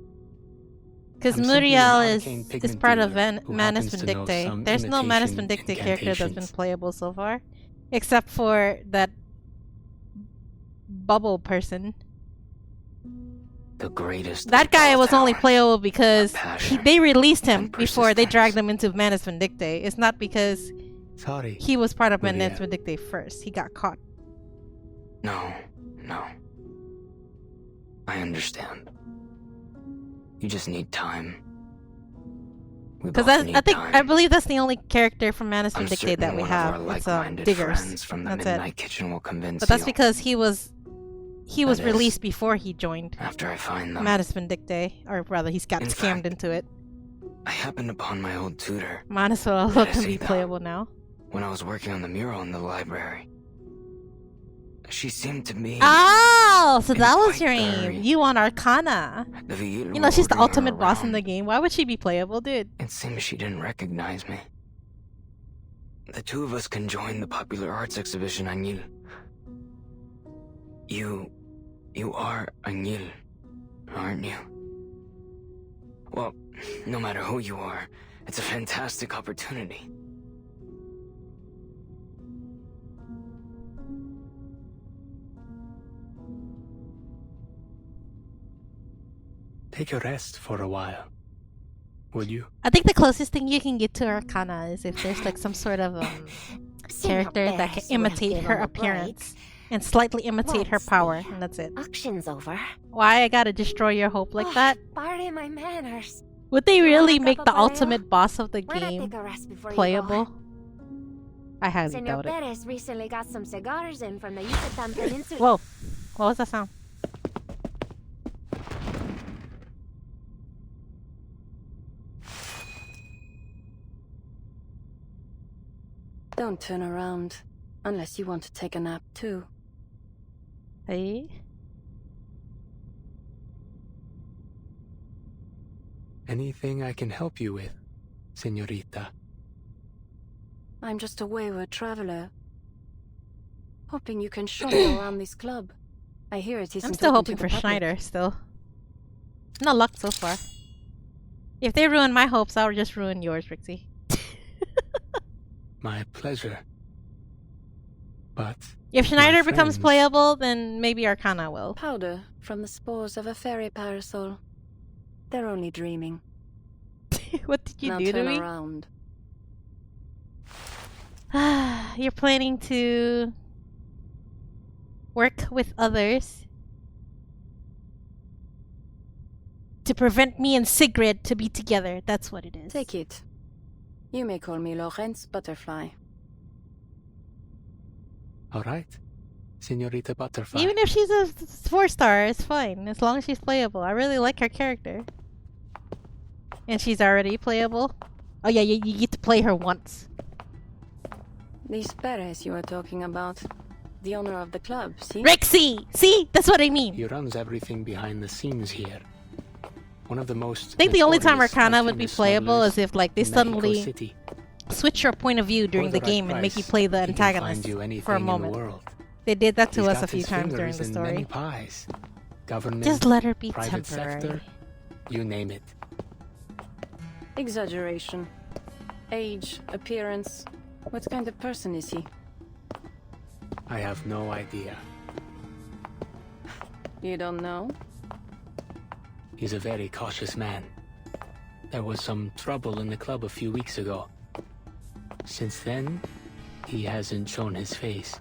Because I'm simply Muriel an is arcane pigment part of dealer who Manus happens to know Vindictate. some There's no Manus imitation Vindictate character that's been incantations. playable so far. Except for that bubble person. The greatest. That guy of was only talents. playable because they released him and before they dragged him into Manus Vindictate. It's not because Sorry. he was part of Manus Muriel. Vindictate first. He got caught. No. I understand. You just need time. We Because both need time. I believe that's the only character from Manus I'm Vindictate that certain we one of our have. It's like-minded Diggers. friends from the That's Midnight it. Kitchen will convince But that's you. because he was That is, released before he joined After I find them, Manus Vindictate, or rather, he's got In scammed fact, into it. I happened upon my old tutor Manus will also Yes, can be he does. playable now. when I was working on the mural in the library. She seemed to me Oh, so that was quite your very- aim. You want Arcana. the Vigil You know, she's the were ordering her ultimate boss in around. the game. Why would she be playable, dude? It seems she didn't recognize me. The two of us can join the popular arts exhibition, Añil. You are Añil, aren't you? Well, no matter who you are, it's a fantastic opportunity. Take a rest for a while, will you? I think the closest thing you can get to Arcana is if there's like some sort of character that can Perez will imitate give her him a break. appearance and slightly imitate her Once power, and that's it. Auction's over. Why I gotta destroy your hope like that? Pardon my manners. Would they really Wanna make cup the of paleo? ultimate boss of the Why not game take a rest before you go? playable? I highly Senor doubt it. Perez recently got some cigars in from the Yucatan Peninsula. Whoa, what was that sound? Don't turn around. Unless you want to take a nap too. Hey? Anything I can help you with, señorita? I'm just a wayward traveler. Hoping you can show me around this club. I hear it isn't I'm still open hoping to the for public. Schneider, still. No luck so far. If they ruin my hopes, I'll just ruin yours, Rixie. My pleasure. But if Schneider becomes friends- playable, then maybe Arcana will. Powder from the spores of a fairy parasol. They're only dreaming. What did you now do to turn me? around. You're planning to work with others to prevent me and Sigrid to be together. That's what it is. Take it. You may call me Lorenz Butterfly. All right, Senorita Butterfly. Even if she's a 4-star, it's fine. As long as she's playable. I really like her character. And she's already playable. Oh yeah, you get to play her once. This Perez you are talking about. The owner of the club, see? Rixie! See? That's what I mean. He runs everything behind the scenes here. One of the most. I think the only time notorious Arcana would be Arcanist playable smugglers is if like they in Mexico suddenly City. switch your point of view during For the the game right and make you price, play the he can antagonist find you anything for a in the moment. world. They did that to He's us a got few his times during fingers the in story. many pies. Government, Just let her be private temporary. sector, you name it. Exaggeration. Age, appearance. What kind of person is he? I have no idea. You don't know? He's a very cautious man. There was some trouble in the club a few weeks ago. Since then, he hasn't shown his face.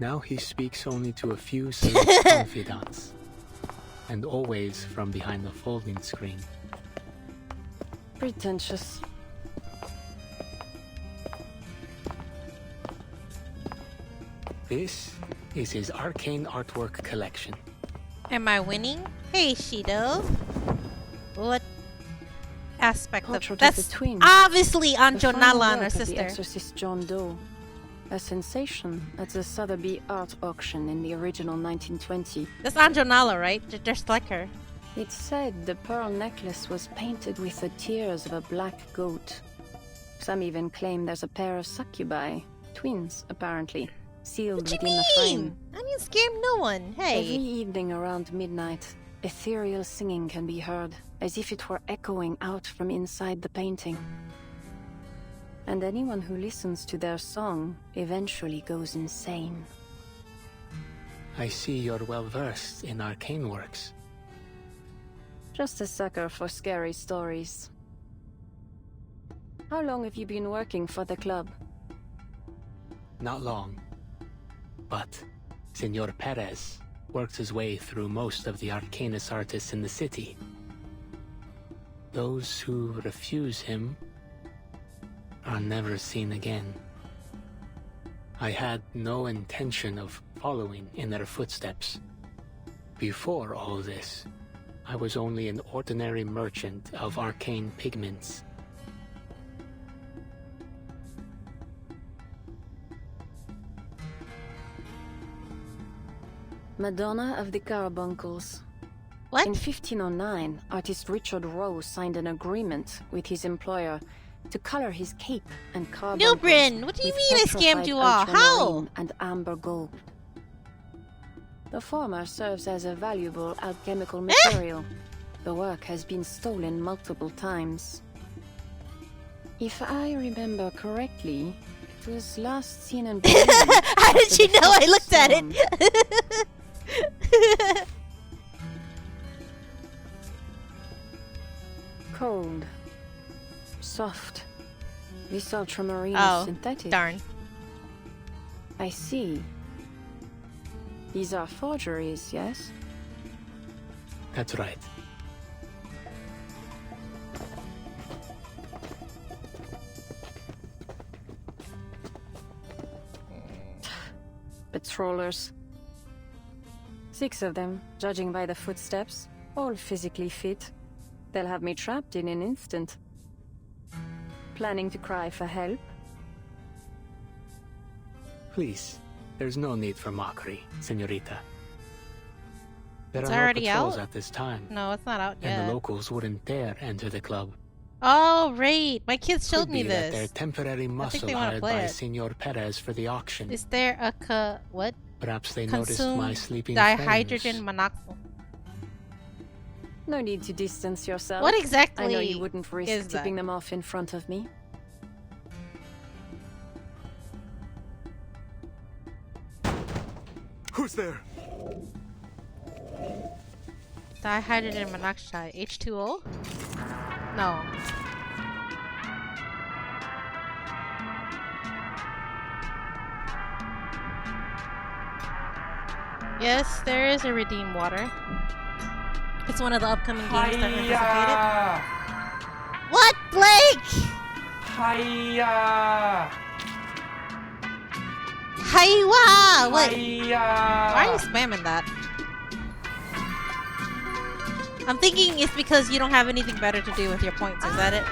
Now he speaks only to a few select confidants. And always from behind the folding screen. Pretentious. This is his arcane artwork collection. Am I winning? Hey, Shido. What aspect Portrait of of that's the twins. obviously The Anjo final Nala and her work of the sister. exorcist John Doe. A sensation at the Sotheby's art auction in the original 1920. That's Anjo Nala, right? Just like her. It's said the pearl necklace was painted with the tears of a black goat. Some even claim there's a pair of succubi, twins apparently, sealed within the frame. I didn't scam no one. Hey. Every evening around midnight, ethereal singing can be heard, as if it were echoing out from inside the painting. And anyone who listens to their song eventually goes insane. I see you're well versed in arcane works. Just a sucker for scary stories. How long have you been working for the club? Not long. But Senor Perez worked his way through most of the arcanist artists in the city. Those who refuse him are never seen again. I had no intention of following in their footsteps. Before all this, I was only an ordinary merchant of arcane pigments. Madonna of the Carbuncles. What? In 1509, artist Richard Rowe signed an agreement with his employer to color his cape and carbuncles Nilbrin, what do you with mean I scammed petrified you all? How? ultramarine and amber gold. The former serves as a valuable alchemical material. The work has been stolen multiple times. If I remember correctly, it was last seen in Berlin. How did after you the know I first looked at storm. it? Cold. Soft. This ultramarine Oh, is synthetic. darn. I see. These are forgeries, yes? That's right. Patrollers. 6 of them, judging by the footsteps, all physically fit. They'll have me trapped in an instant. Planning to cry for help? Please, there's no need for mockery, Senorita. There It's are no already patrols out? at this time, No, it's not out and the yet. locals wouldn't dare enter the club. Oh, right. My kids showed Could me be that they're this. temporary muscle they wanna hired play by it. Senor Perez for the auction. Is there a what? Perhaps they noticed my Consumed sleeping dihydrogen frames. monoxide. No need to distance yourself. What exactly I know you wouldn't is risk that? tipping them off in front of me. Who's there? Dihydrogen monoxide. H2O? No. Yes, there is a redeem water. It's one of the upcoming games that are anticipated. What, Blake? Hiya! Hiwa! What? Hiya! Why are you spamming that? I'm thinking it's because you don't have anything better to do with your points. Is that it?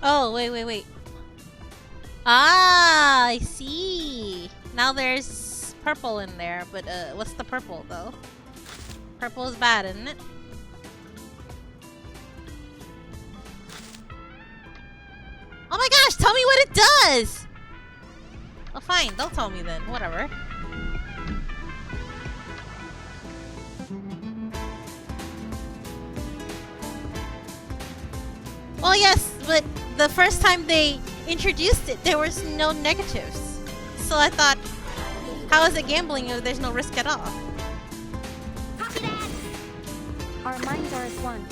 Oh, wait. Ah, I see. Now there's purple in there, but what's the purple though? Purple is bad, isn't it? Oh my gosh, tell me what it does! Oh fine, don't tell me then, whatever. Well yes, but the first time they introduced it, there was no negatives. So I thought, how is it gambling if there's no risk at all? Our minds are as one.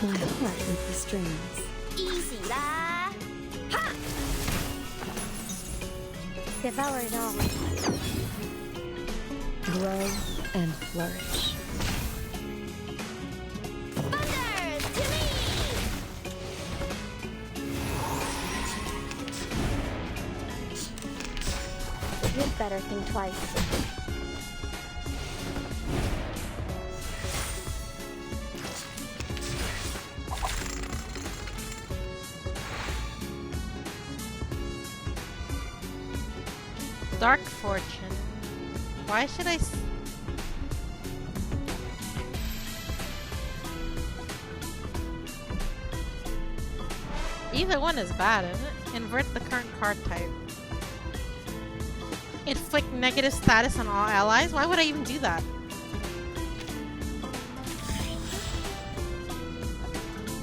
My heart with the strings. Easy lah. Ha! Devour it all. Grow and flourish. Thunder to me! You'd better think twice. Dark Fortune. Why should I Either one is bad, isn't it? Invert the current card type. Inflict negative status on all allies? Why would I even do that?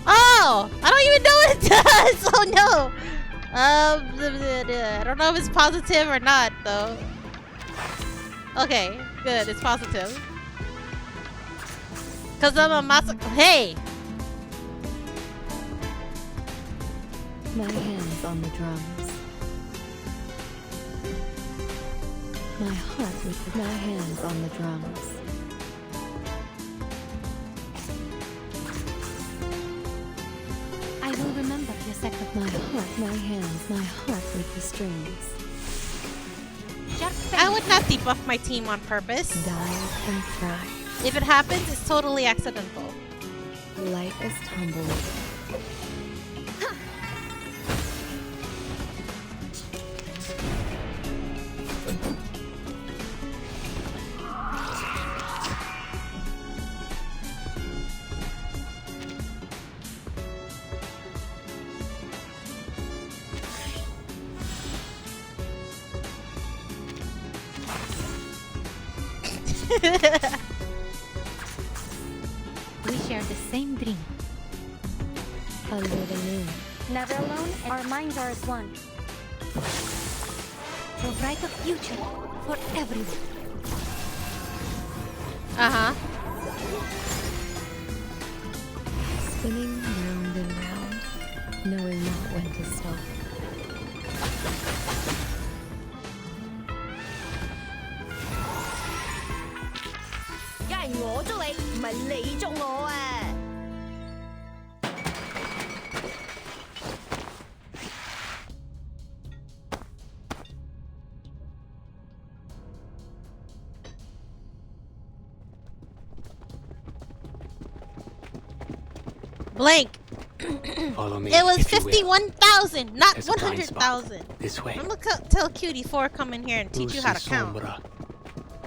Oh! I don't even know what it does! Oh no! I don't know if it's positive or not, though. Okay, good, it's positive. Cause I'm a massacre. Hey! My hands on the drums. My heart with my hands on the drums. I will remember your second. My heart, my hands, my heart with the strings. I would not debuff my team on purpose. Dive and thrive. If it happens, it's totally accidental. Light is tumbleweed. We share the same dream. Under the moon. Never alone, and Our minds are as one. a brighter future for everyone. Uh-huh. Spinning round and round, knowing not when to stop. Blank! Follow me. It was if you will. 51,000, not There's a blind spot. 100,000. This way. I'm gonna tell Cutie 4 come in here and teach you how to Lucy count. Sombra.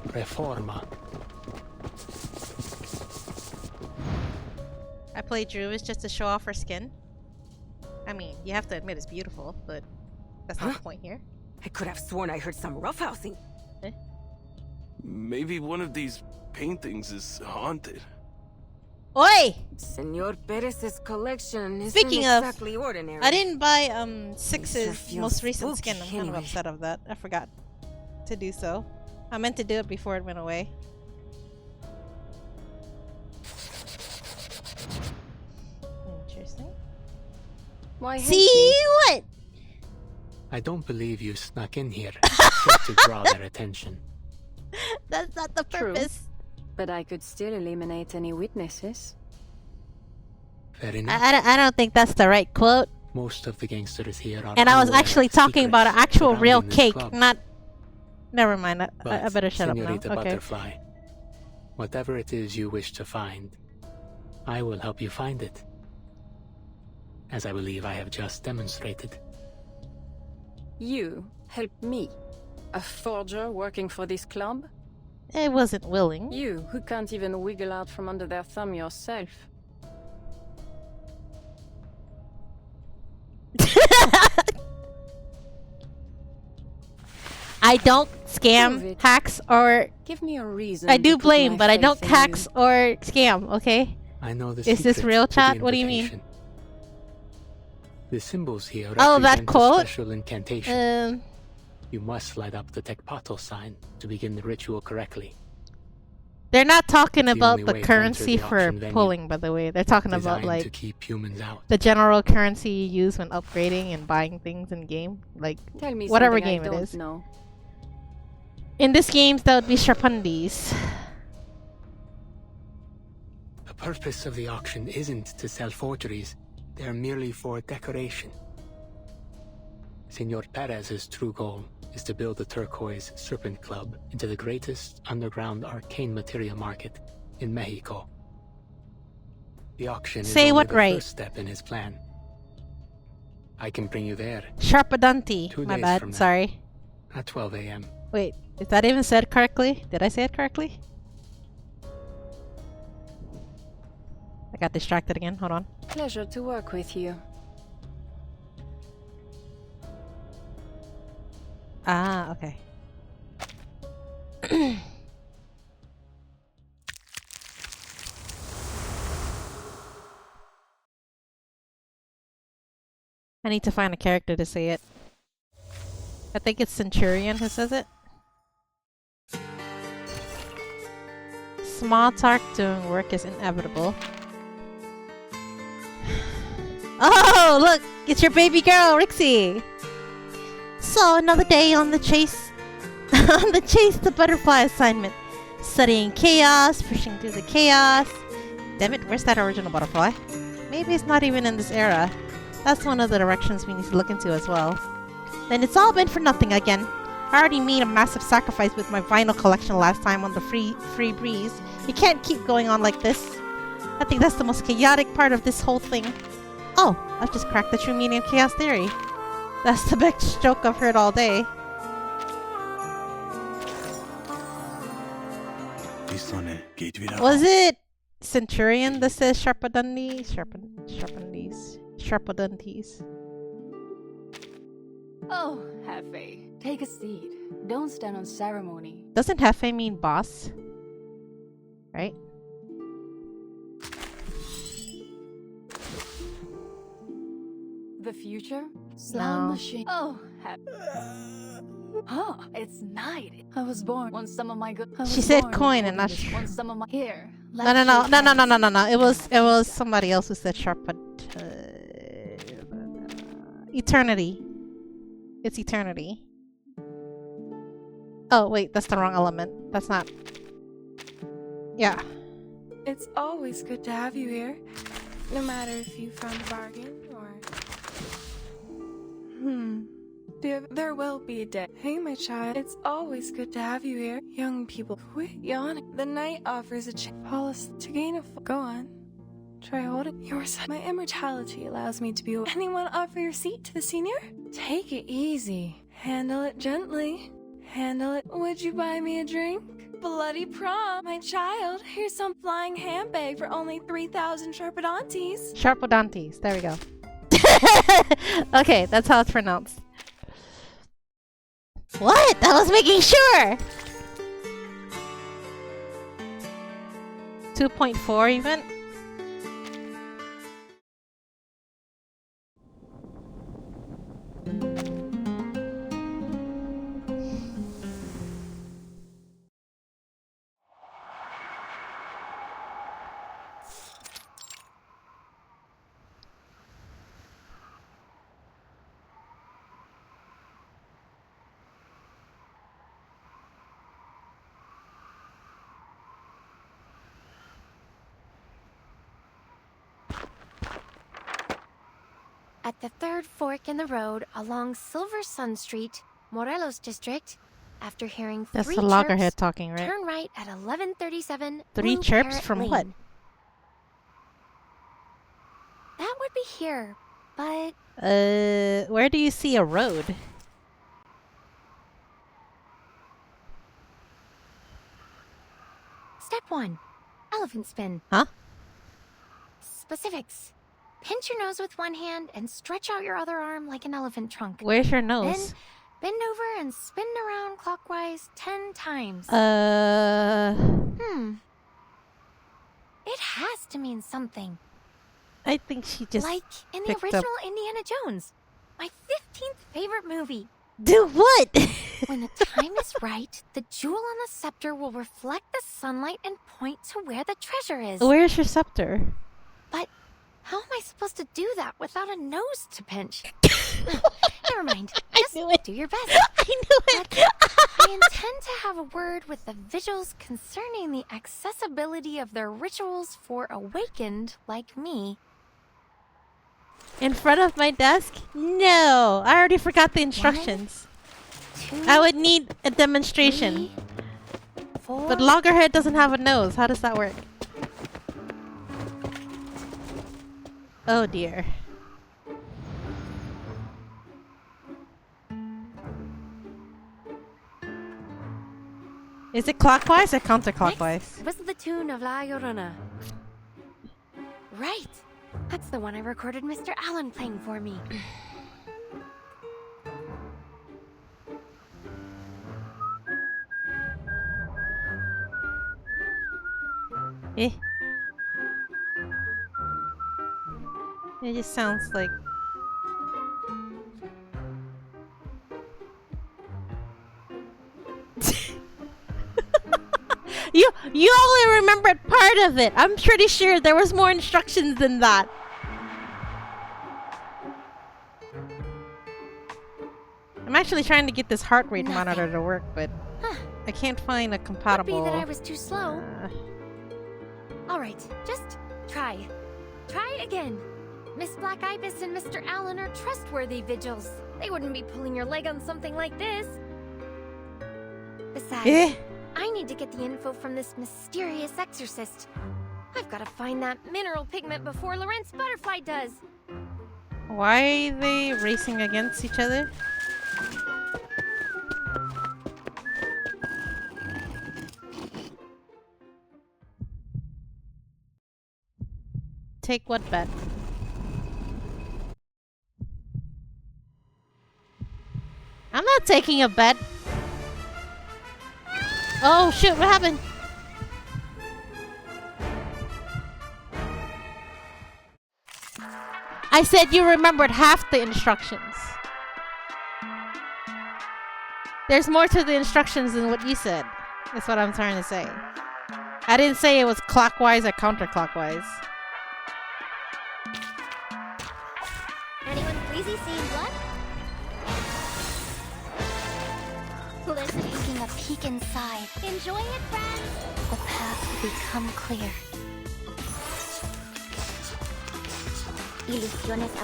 Reforma. I played Druid just to show off her skin. I mean, you have to admit it's beautiful, but that's not the point here. I could have sworn I heard some roughhousing. Maybe one of these paintings is haunted. Oi! Senor Perez's collection isn't Speaking of, exactly ordinary. I didn't buy Sure 6's feels most recent spooky skin. I'm kind of anyway. upset of that. I forgot to do so. I meant to do it before it went away. Interesting. Why See what? I don't believe you snuck in here just to draw their attention. That's not the True. purpose. But I could still eliminate any witnesses. Fair enough. I don't think that's the right quote. Most of the gangsters here are And I was unaware actually of talking about an secrets actual real surrounding this cake, club. not. Never mind. I But, better shut up now. Senorita Okay. Butterfly, whatever it is you wish to find, I will help you find it. As I believe I have just demonstrated. You help me? A forger working for this club? It wasn't willing. You, who can't even wiggle out from under their thumb yourself. I don't Prove scam, it. hacks, or Give me a reason. I to do put blame, my but I faith don't in hacks you. or scam. Okay. I know the Is this secret real to the chat? What do you mean? invitation. The symbols here Oh, that represent quote? a special incantation. You must light up the Tecpato sign to begin the ritual correctly. They're not talking It's the about only the way to currency enter the for auction venue. pulling, by the way. They're talking about Designed to like keep humans out. the general currency you use when upgrading and buying things in game, like Tell me whatever something game I it don't is. know. In this game, that would be Sharpundis. The purpose of the auction isn't to sell forgeries. They're merely for decoration. Senor Perez's true goal is to build the Turquoise Serpent Club into the greatest underground arcane material market in Mexico. The auction is Say only what the right? first step in his plan. I can bring you there Sharpadunti. 2 My days bad. from now. Sorry. at 12 a.m. Wait, is that even said correctly? Did I say it correctly? I got distracted again. Hold on. Pleasure to work with you. Ah, okay. I need to find a character to say it. I think it's Centurion who says it. Small talk doing work is inevitable. Oh, look! It's your baby girl, Rixie! So, another day on the chase. On the chase to butterfly assignment. Studying chaos, pushing through the chaos. Damn it, where's that original butterfly? Maybe it's not even in this era. That's one of the directions we need to look into as well. Then it's all been for nothing again. I already made a massive sacrifice with my vinyl collection last time on the free breeze. You can't keep going on like this. I think that's the most chaotic part of this whole thing. Oh, I've just cracked the true meaning of chaos theory. That's the best joke I've heard all day. Was it Centurion that says Sharpadunti? Sharpaduntis. Oh, Hefe, take a seat. Don't stand on ceremony. Doesn't Hefe mean boss? Right? The future? No. Slot machine. Oh, huh, it's night. I was born when some of my good. She said coin and not when some of my here. No. It was somebody else who said eternity. It's eternity. Oh wait, that's the wrong element. That's not. Yeah. It's always good to have you here, no matter if you found a bargain or. There will be a day. Hey, my child, it's always good to have you here. Young people, quit yawning. The night offers a policy to gain a. Go on. Try holding your side. My immortality allows me to be. Anyone offer your seat to the senior? Take it easy. Handle it gently. Handle it. Would you buy me a drink? Bloody prom, my child. Here's some flying handbag for only 3,000 Sharpodontes. Sharpodontes. There we go. Okay, that's how it's pronounced. What? I was making sure! 2.4 even? At the third fork in the road along Silver Sun Street, Morelos District, after hearing That's three the chirps, loggerhead talking, right? turn right at 1137 Three Blue chirps Parrot from Lane. what? That would be here, but where do you see a road? Step 1. Elephant spin. Huh? Specifics. Pinch your nose with one hand and stretch out your other arm like an elephant trunk. Where's your Then nose? bend over and spin around clockwise 10 times. It has to mean something. I think she just like in the picked original up. Indiana Jones. My 15th favorite movie. Do what? When the time is right, the jewel on the scepter will reflect the sunlight and point to where the treasure is. Where's your scepter? But how am I supposed to do that without a nose to pinch? Never mind. Just do your best. I knew it. I intend to have a word with the vigils concerning the accessibility of their rituals for awakened like me. In front of my desk? No, I already forgot the instructions. 1, 2, I would need a demonstration. 3, 4. But Loggerhead doesn't have a nose. How does that work? Oh dear. Is it clockwise or counterclockwise? Was the tune of La Llorona. Right. That's the one I recorded Mr. Allen playing for me. Eh. It just sounds like... You only remembered part of it. I'm pretty sure there was more instructions than that. I'm actually trying to get this heart rate monitor to work, but I can't find a compatible... Could be that I was too slow. Alright, just try. Try again. Miss Black Ibis and Mr. Allen are trustworthy vigils. They wouldn't be pulling your leg on something like this. Besides, I need to get the info from this mysterious exorcist. I've got to find that mineral pigment before Lorentz Butterfly does. Why are they racing against each other? Take what bet? I'm not taking a bet. Oh shoot, what happened? I said you remembered half the instructions. There's more to the instructions than what you said. That's what I'm trying to say. I didn't say it was clockwise or counterclockwise. Anyone queasy seeing blood? Taking a peek inside. Enjoying it, friends? The path will become clear.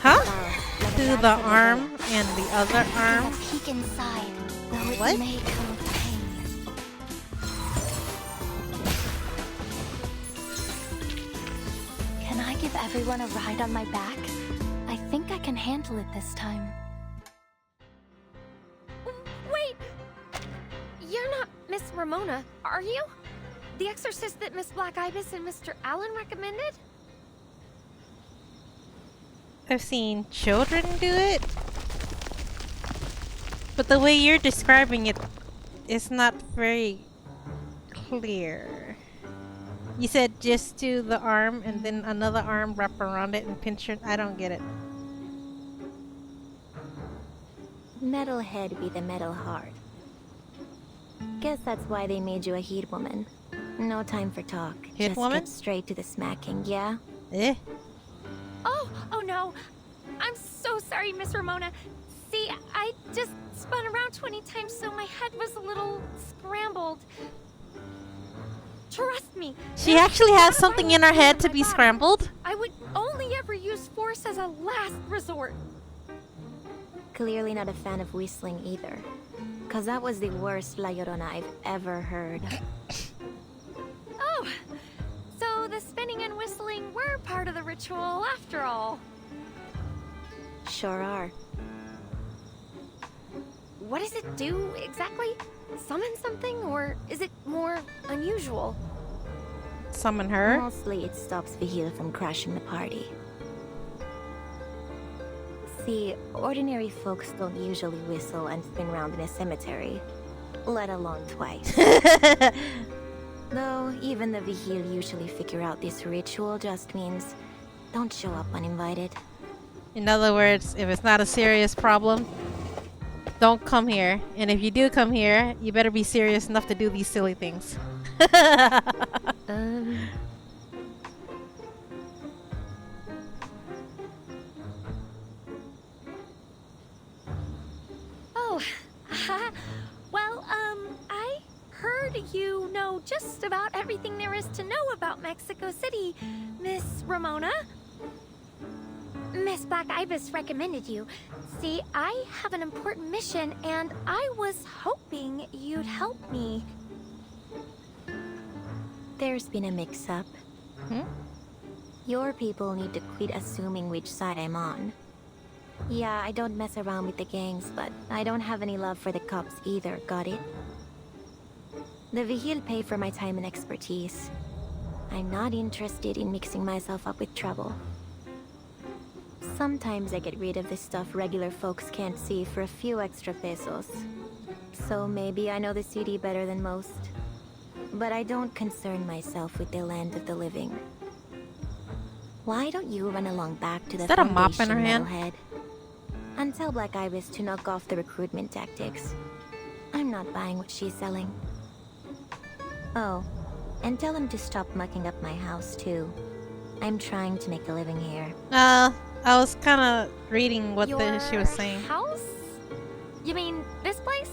Huh? To the arm and the other arm? Taking a peek inside, though it What? may come with pain. Can I give give everyone a ride on my back? I think I can handle it this time. Wait! You're not Miss Ramona, are you? The exorcist that Miss Black Ibis and Mr. Allen recommended? I've seen children do it. But the way you're describing it is not very clear. You said just do the arm and then another arm wrap around it and pinch it. I don't get it. Metal head be the metal heart. Guess that's why they made you a heat woman. No time for talk. Heat Just woman? get straight to the smacking, yeah? Eh? Oh no. I'm so sorry, Miss Ramona. See, I just spun around 20 times so my head was a little scrambled. Trust me. She actually has something in her head to be scrambled? I would only ever use force as a last resort. Clearly not a fan of whistling either. Cause that was the worst La Llorona I've ever heard. Oh, so the spinning and whistling were part of the ritual after all. Sure are. What does it do exactly? Summon something, or is it more unusual? Summon her? Mostly it stops Vigil from crashing the party. See, ordinary folks don't usually whistle and spin round in a cemetery, let alone twice. Though, even the Vigil usually figure out this ritual just means don't show up uninvited. In other words, if it's not a serious problem, don't come here. And if you do come here, you better be serious enough to do these silly things. Oh, well, I heard you know just about everything there is to know about Mexico City, Miss Ramona. Miss Black Ibis recommended you. See, I have an important mission, and I was hoping you'd help me. There's been a mix-up. Your people need to quit assuming which side I'm on. Yeah, I don't mess around with the gangs, but I don't have any love for the cops either, got it? The Vigil pay for my time and expertise. I'm not interested in mixing myself up with trouble. Sometimes I get rid of the stuff regular folks can't see for a few extra pesos. So maybe I know the city better than most. But I don't concern myself with the land of the living. Why don't you run along back to the Is that a mop in her Foundation, hand? Metalhead? And tell Black Ibis to knock off the recruitment tactics. I'm not buying what she's selling. Oh, and tell him to stop mucking up my house too. I'm trying to make a living here. I was kind of reading what she was saying. House? You mean this place?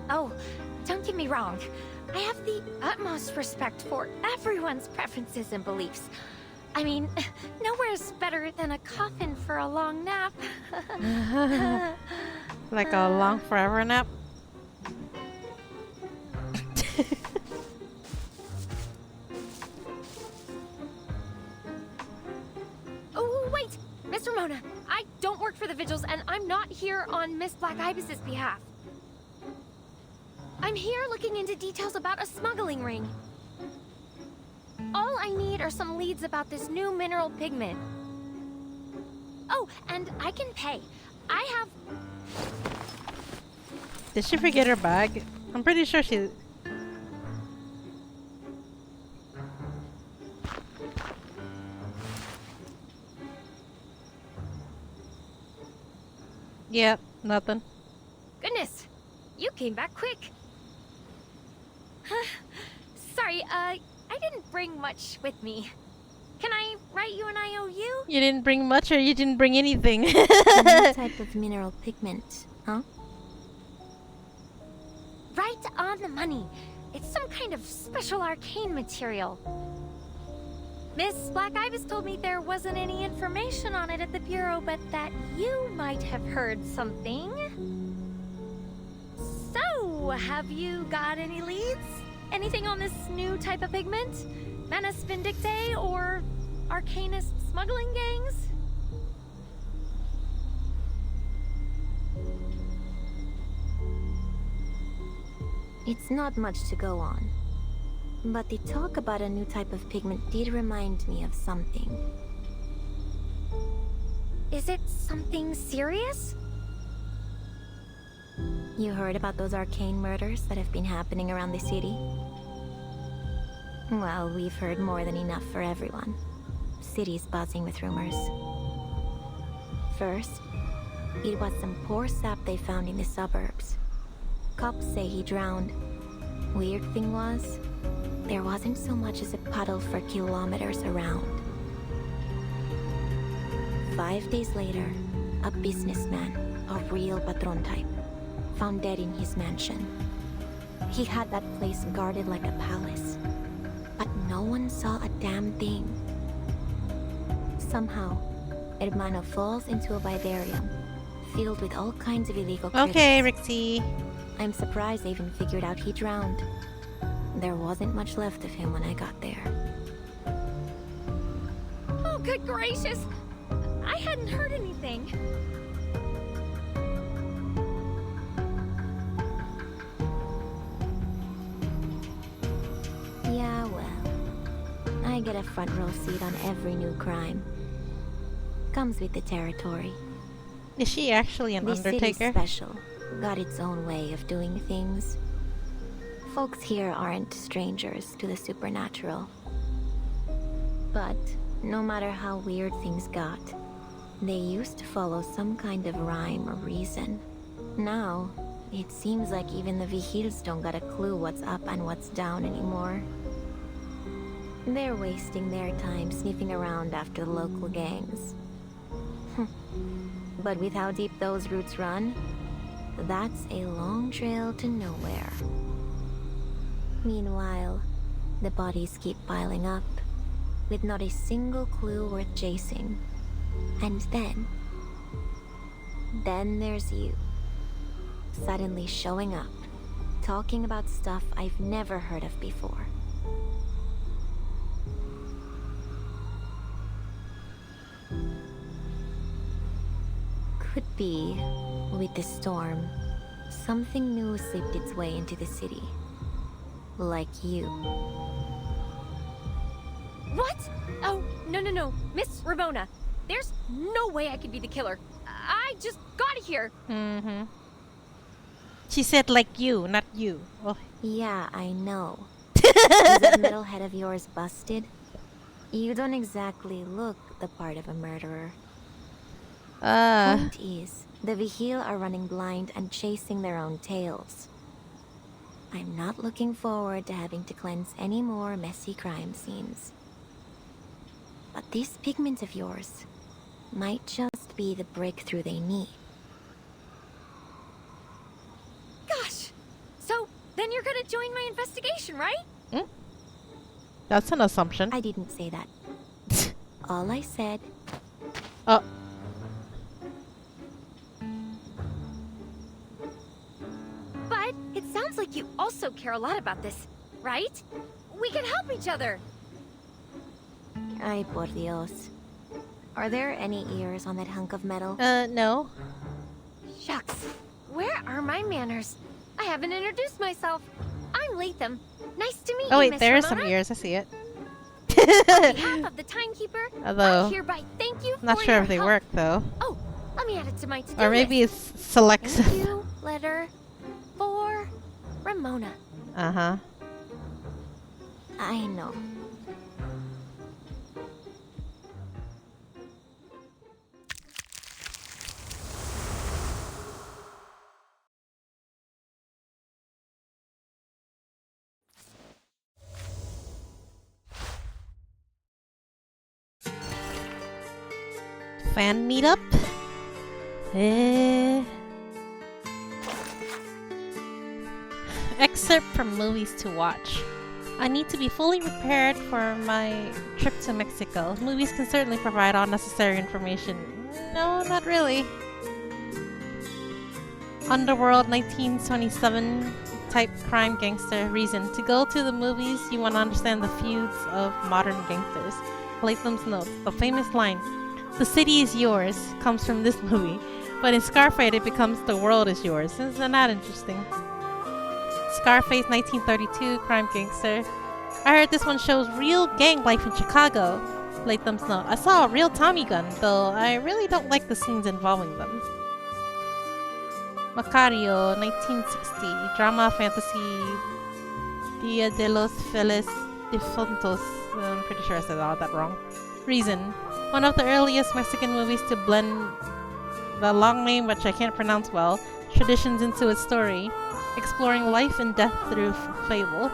Oh, don't get me wrong. I have the utmost respect for everyone's preferences and beliefs. I mean, nowhere's better than a coffin for a long nap. Like a long forever nap? Oh, wait! Miss Ramona, I don't work for the Vigils, and I'm not here on Miss Black Ibis's behalf. I'm here looking into details about a smuggling ring. All I need are some leads about this new mineral pigment. Oh, and I can pay. I have... Did she forget her bag? I'm pretty sure she... Yep, nothing. Goodness, you came back quick. Sorry, I didn't bring much with me. Can I write you an IOU? You didn't bring much or you didn't bring anything? A new type of mineral pigment, huh? Right on the money. It's some kind of special arcane material. Miss Black Ibis told me there wasn't any information on it at the Bureau, but that you might have heard something. So, have you got any leads? Anything on this new type of pigment? Manus Vindictae or arcanist smuggling gangs? It's not much to go on. But the talk about a new type of pigment did remind me of something. Is it something serious? You heard about those arcane murders that have been happening around the city? Well, we've heard more than enough for everyone. City's buzzing with rumors. First, it was some poor sap they found in the suburbs. Cops say he drowned. Weird thing was, there wasn't so much as a puddle for kilometers around. 5 days later, a businessman, a real patron type, found dead in his mansion. He had that place guarded like a palace, but no one saw a damn thing. Somehow, Hermano falls into a vivarium filled with all kinds of illegal critters. Okay, Rixie. I'm surprised they even figured out he drowned. There wasn't much left of him when I got there. Oh, good gracious! I hadn't heard anything. Yeah, well, I get a front row seat on every new crime. Comes with the territory. Is she actually an This Undertaker? city's special. Got its own way of doing things. Folks here aren't strangers to the supernatural. But no matter how weird things got, they used to follow some kind of rhyme or reason. Now, it seems like even the Vigils don't got a clue what's up and what's down anymore. They're wasting their time sniffing around after the local gangs. But with how deep those roots run, that's a long trail to nowhere. Meanwhile, the bodies keep piling up, with not a single clue worth chasing. And then there's you. Suddenly showing up, talking about stuff I've never heard of before. Could be, with the storm, something new slipped its way into the city. Like you. What? Oh, no. Miss Ramona, there's no way I could be the killer. I just got here. Mm-hmm. She said like you, not you. Oh. Yeah, I know. Is that middle head of yours busted? You don't exactly look the part of a murderer. Point is, the Vigil are running blind and chasing their own tails. I'm not looking forward to having to cleanse any more messy crime scenes. But this pigment of yours might just be the breakthrough they need. Gosh! So, then you're gonna join my investigation, right? That's an assumption. I didn't say that. All I said... Oh. But it sounds like you also care a lot about this, right? We can help each other. Ay, por Dios. Are there any ears on that hunk of metal? No. Shucks. Where are my manners? I haven't introduced myself. I'm Latham. Nice to meet you, wait, Miss there are Ramona. some ears. I see it. On behalf of the timekeeper, Although, I hereby thank you not for sure your if they help. work though. Oh, let me add it to my to-do Or maybe list. it's selective. Thank you, letter for Ramona. Uh-huh. I know. Fan meetup? Excerpt from movies to watch. I need to be fully prepared for my trip to Mexico. Movies can certainly provide all necessary information. No, not really. Underworld 1927 type crime gangster reason. To go to the movies, you want to understand the feuds of modern gangsters. Latham's note. The famous line, "The city is yours," comes from this movie. But in Scarface, it becomes "the world is yours." Isn't that interesting? Scarface 1932, Crime Gangster. I heard this one shows real gang life in Chicago. Latham's note. I saw a real Tommy gun, though I really don't like the scenes involving them. Macario, 1960. Drama, fantasy, Dia de los Feliz Difuntos. I'm pretty sure I said all that wrong. Reason. One of the earliest Mexican movies to blend the long name, which I can't pronounce well, traditions into its story, exploring life and death through fable.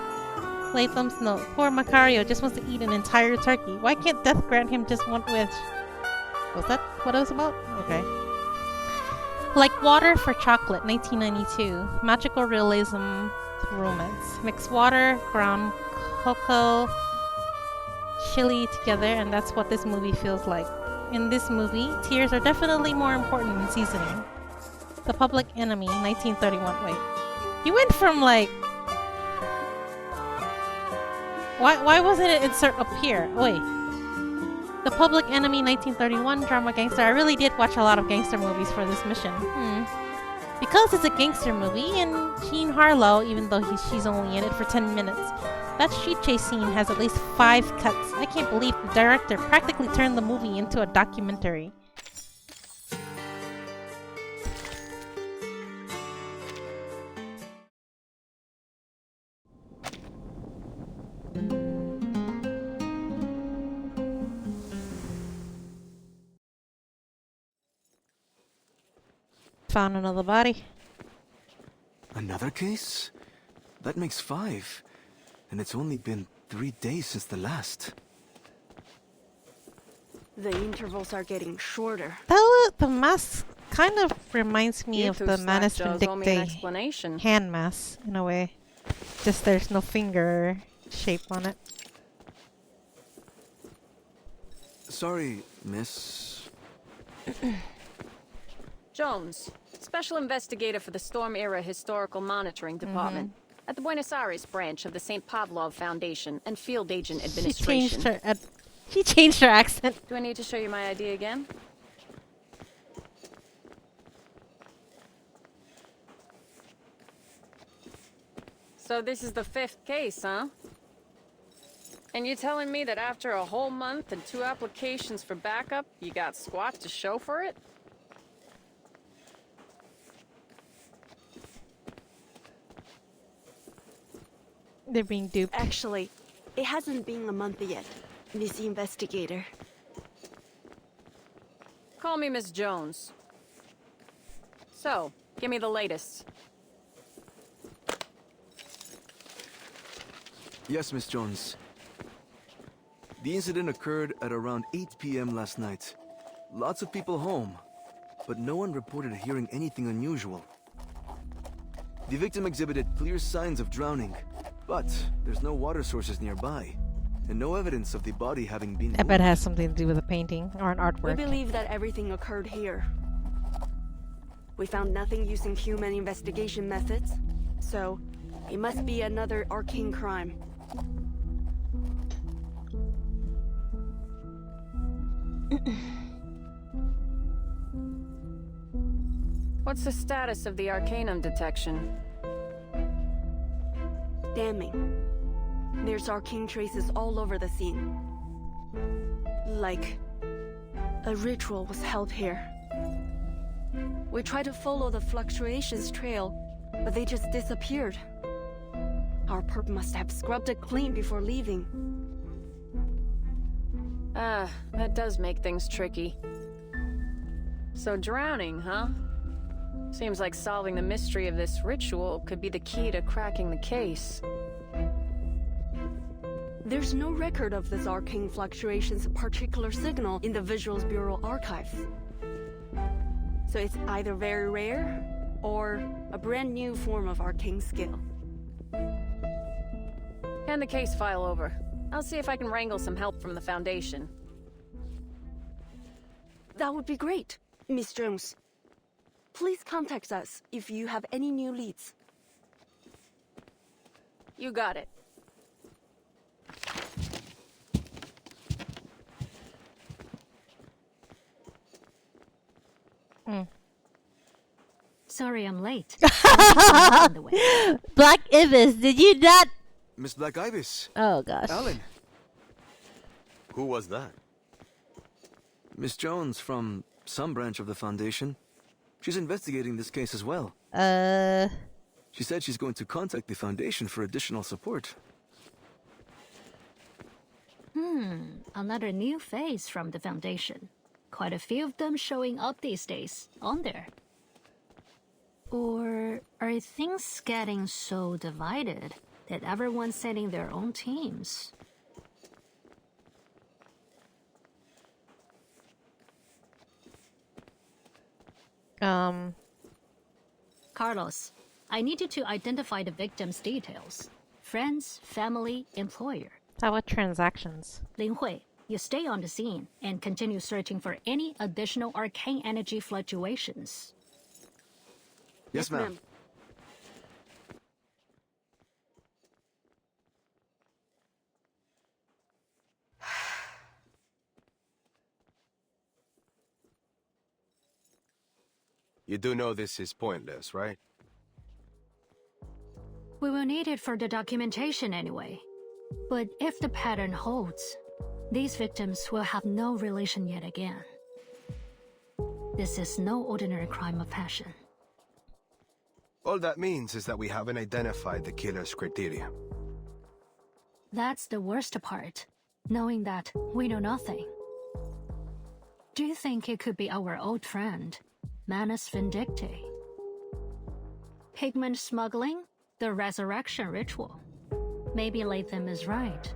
Latham's note. Poor Macario just wants to eat an entire turkey. Why can't death grant him just one wish? Was that what it was about? Okay. Like Water for Chocolate, 1992. Magical realism romance. Mix water, ground cocoa, chili together, and that's what this movie feels like. In this movie, tears are definitely more important than seasoning. The Public Enemy, 1931. Wait. You went from like... Why wasn't it insert up here? Wait. The Public Enemy, 1931, drama gangster. I really did watch a lot of gangster movies for this mission. Because it's a gangster movie, and Jean Harlow, even though she's only in it for 10 minutes, that street chase scene has at least 5 cuts. I can't believe the director practically turned the movie into a documentary. Found another body. Another case? That makes 5. And it's only been 3 days since the last. The intervals are getting shorter. The mask kind of reminds me of the Manus Vindictae hand mask, in a way. Just there's no finger shape on it. Sorry, miss. Jones, Special Investigator for the Storm-Era Historical Monitoring Department at the Buenos Aires branch of the St. Pavlov Foundation and Field Agent Administration. She changed her accent. Do I need to show you my ID again? So this is the 5th case, huh? And you're telling me that after a whole month and 2 applications for backup, you got squat to show for it? They're being duped. Actually, it hasn't been a month yet, Miss Investigator. Call me Miss Jones. So, give me the latest. Yes, Miss Jones. The incident occurred at around 8 p.m. last night. Lots of people home, but no one reported hearing anything unusual. The victim exhibited clear signs of drowning, but there's no water sources nearby, and no evidence of the body having been moved. I bet it has something to do with a painting or an artwork. We believe that everything occurred here. We found nothing using human investigation methods, so it must be another arcane crime. What's the status of the Arcanum detection? Damning. There's arcane traces all over the scene. Like a ritual was held here. We tried to follow the fluctuations trail, but they just disappeared. Our perp must have scrubbed it clean before leaving. Ah, that does make things tricky. So drowning, huh? Seems like solving the mystery of this ritual could be the key to cracking the case. There's no record of this arcane fluctuation's particular signal in the Visuals Bureau archives. So it's either very rare, or a brand new form of arcane skill. Hand the case file over. I'll see if I can wrangle some help from the Foundation. That would be great, Miss Jones. Please contact us if you have any new leads. You got it. Sorry I'm late. On the way. Black Ibis, did you not? Miss Black Ibis. Oh gosh. Alan. Who was that? Miss Jones from some branch of the Foundation. She's investigating this case as well. She said she's going to contact the Foundation for additional support. Another new face from the Foundation. Quite a few of them showing up these days, on there. Or are things getting so divided that everyone's setting their own teams? Carlos, I need you to identify the victim's details. Friends, family, employer. How about transactions? Lin Hui, you stay on the scene and continue searching for any additional arcane energy fluctuations. Yes, ma'am. You do know this is pointless, right? We will need it for the documentation anyway. But if the pattern holds, these victims will have no relation yet again. This is no ordinary crime of passion. All that means is that we haven't identified the killer's criteria. That's the worst part, knowing that we know nothing. Do you think it could be our old friend, Manus Vindicte? Pigment smuggling? The resurrection ritual? Maybe Latham is right.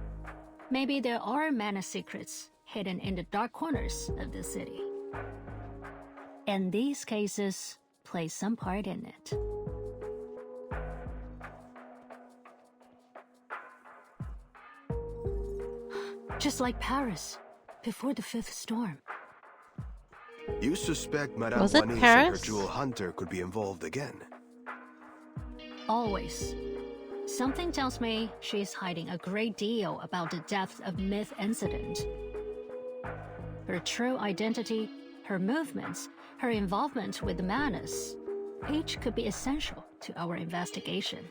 Maybe there are mana secrets hidden in the dark corners of the city. And these cases play some part in it. Just like Paris, before the fifth storm. You suspect Madame Was it Juanice and her Paris? jewel hunter could be involved again? Always. Something tells me she's hiding a great deal about the depth of Myth incident. Her true identity, her movements, her involvement with the Manus, each could be essential to our investigation.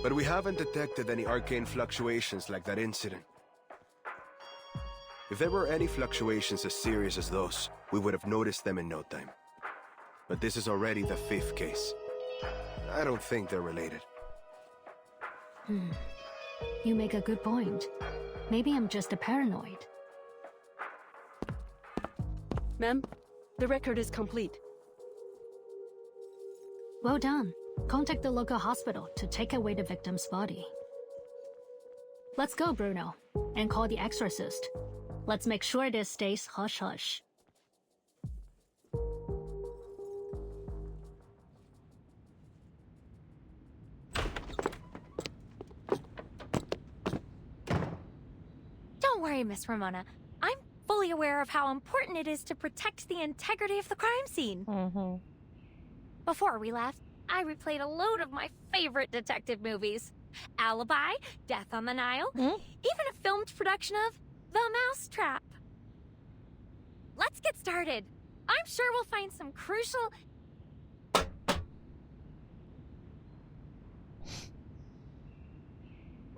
But we haven't detected any arcane fluctuations like that incident. If there were any fluctuations as serious as those, we would have noticed them in no time. But this is already the 5th case. I don't think they're related. You make a good point. Maybe I'm just a paranoid. Ma'am, the record is complete. Well done. Contact the local hospital to take away the victim's body. Let's go, Bruno, and call the exorcist. Let's make sure this stays hush-hush. Don't worry, Miss Ramona. I'm fully aware of how important it is to protect the integrity of the crime scene. Before we left, I replayed a load of my favorite detective movies. Alibi, Death on the Nile, even a filmed production of The Mousetrap. Let's get started. I'm sure we'll find some crucial...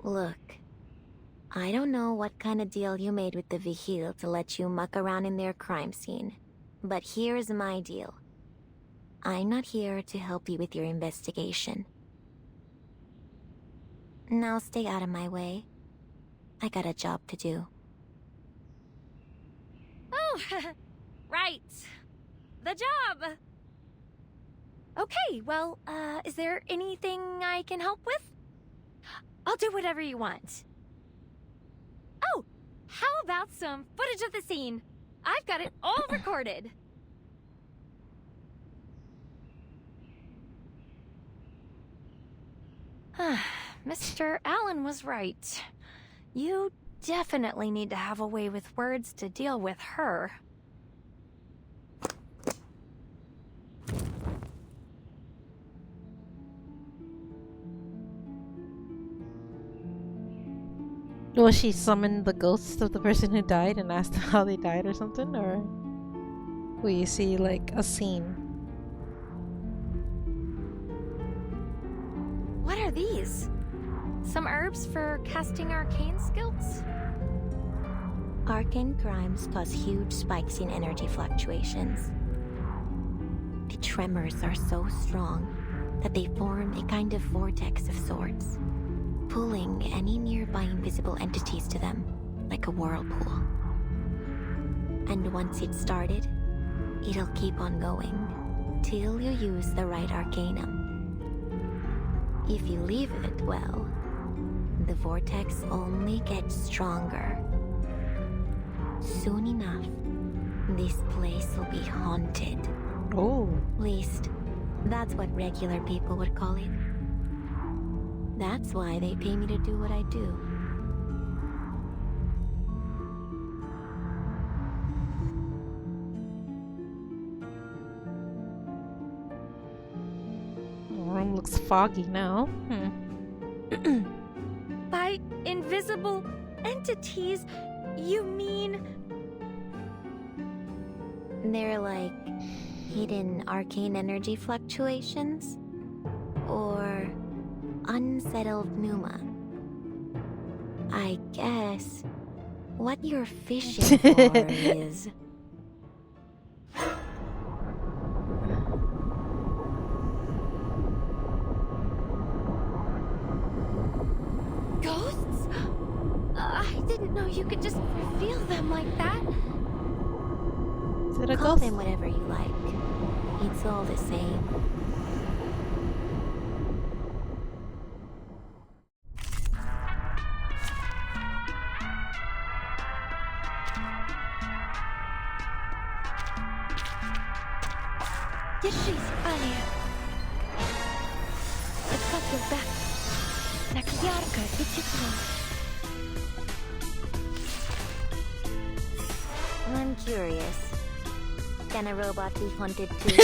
Look, I don't know what kind of deal you made with the Vigil to let you muck around in their crime scene, but here's my deal. I'm not here to help you with your investigation. Now stay out of my way. I got a job to do. Oh, right. The job. Okay, well, is there anything I can help with? I'll do whatever you want. Oh, how about some footage of the scene? I've got it all recorded. Mr. Allen was right. You definitely need to have a way with words to deal with her. Will she summon the ghost of the person who died and ask them how they died or something? Or will you see like a scene? Some herbs for casting arcane skills? Arcane crimes cause huge spikes in energy fluctuations. The tremors are so strong that they form a kind of vortex of sorts, pulling any nearby invisible entities to them like a whirlpool. And once it's started, it'll keep on going till you use the right arcanum. If you leave it, well, the vortex only gets stronger. Soon enough, this place will be haunted. Oh. At least, that's what regular people would call it. That's why they pay me to do what I do. The room looks foggy now. By invisible entities, you mean... They're like hidden arcane energy fluctuations? Or unsettled pneuma? I guess what you're fishing for is... Ghosts? I didn't know you could just reveal them like that. Is it a Call ghost? them whatever you like. It's all the same. Держись, Алия. Подставь back. Так ярко и тепло. I'm curious. Can a robot be haunted too?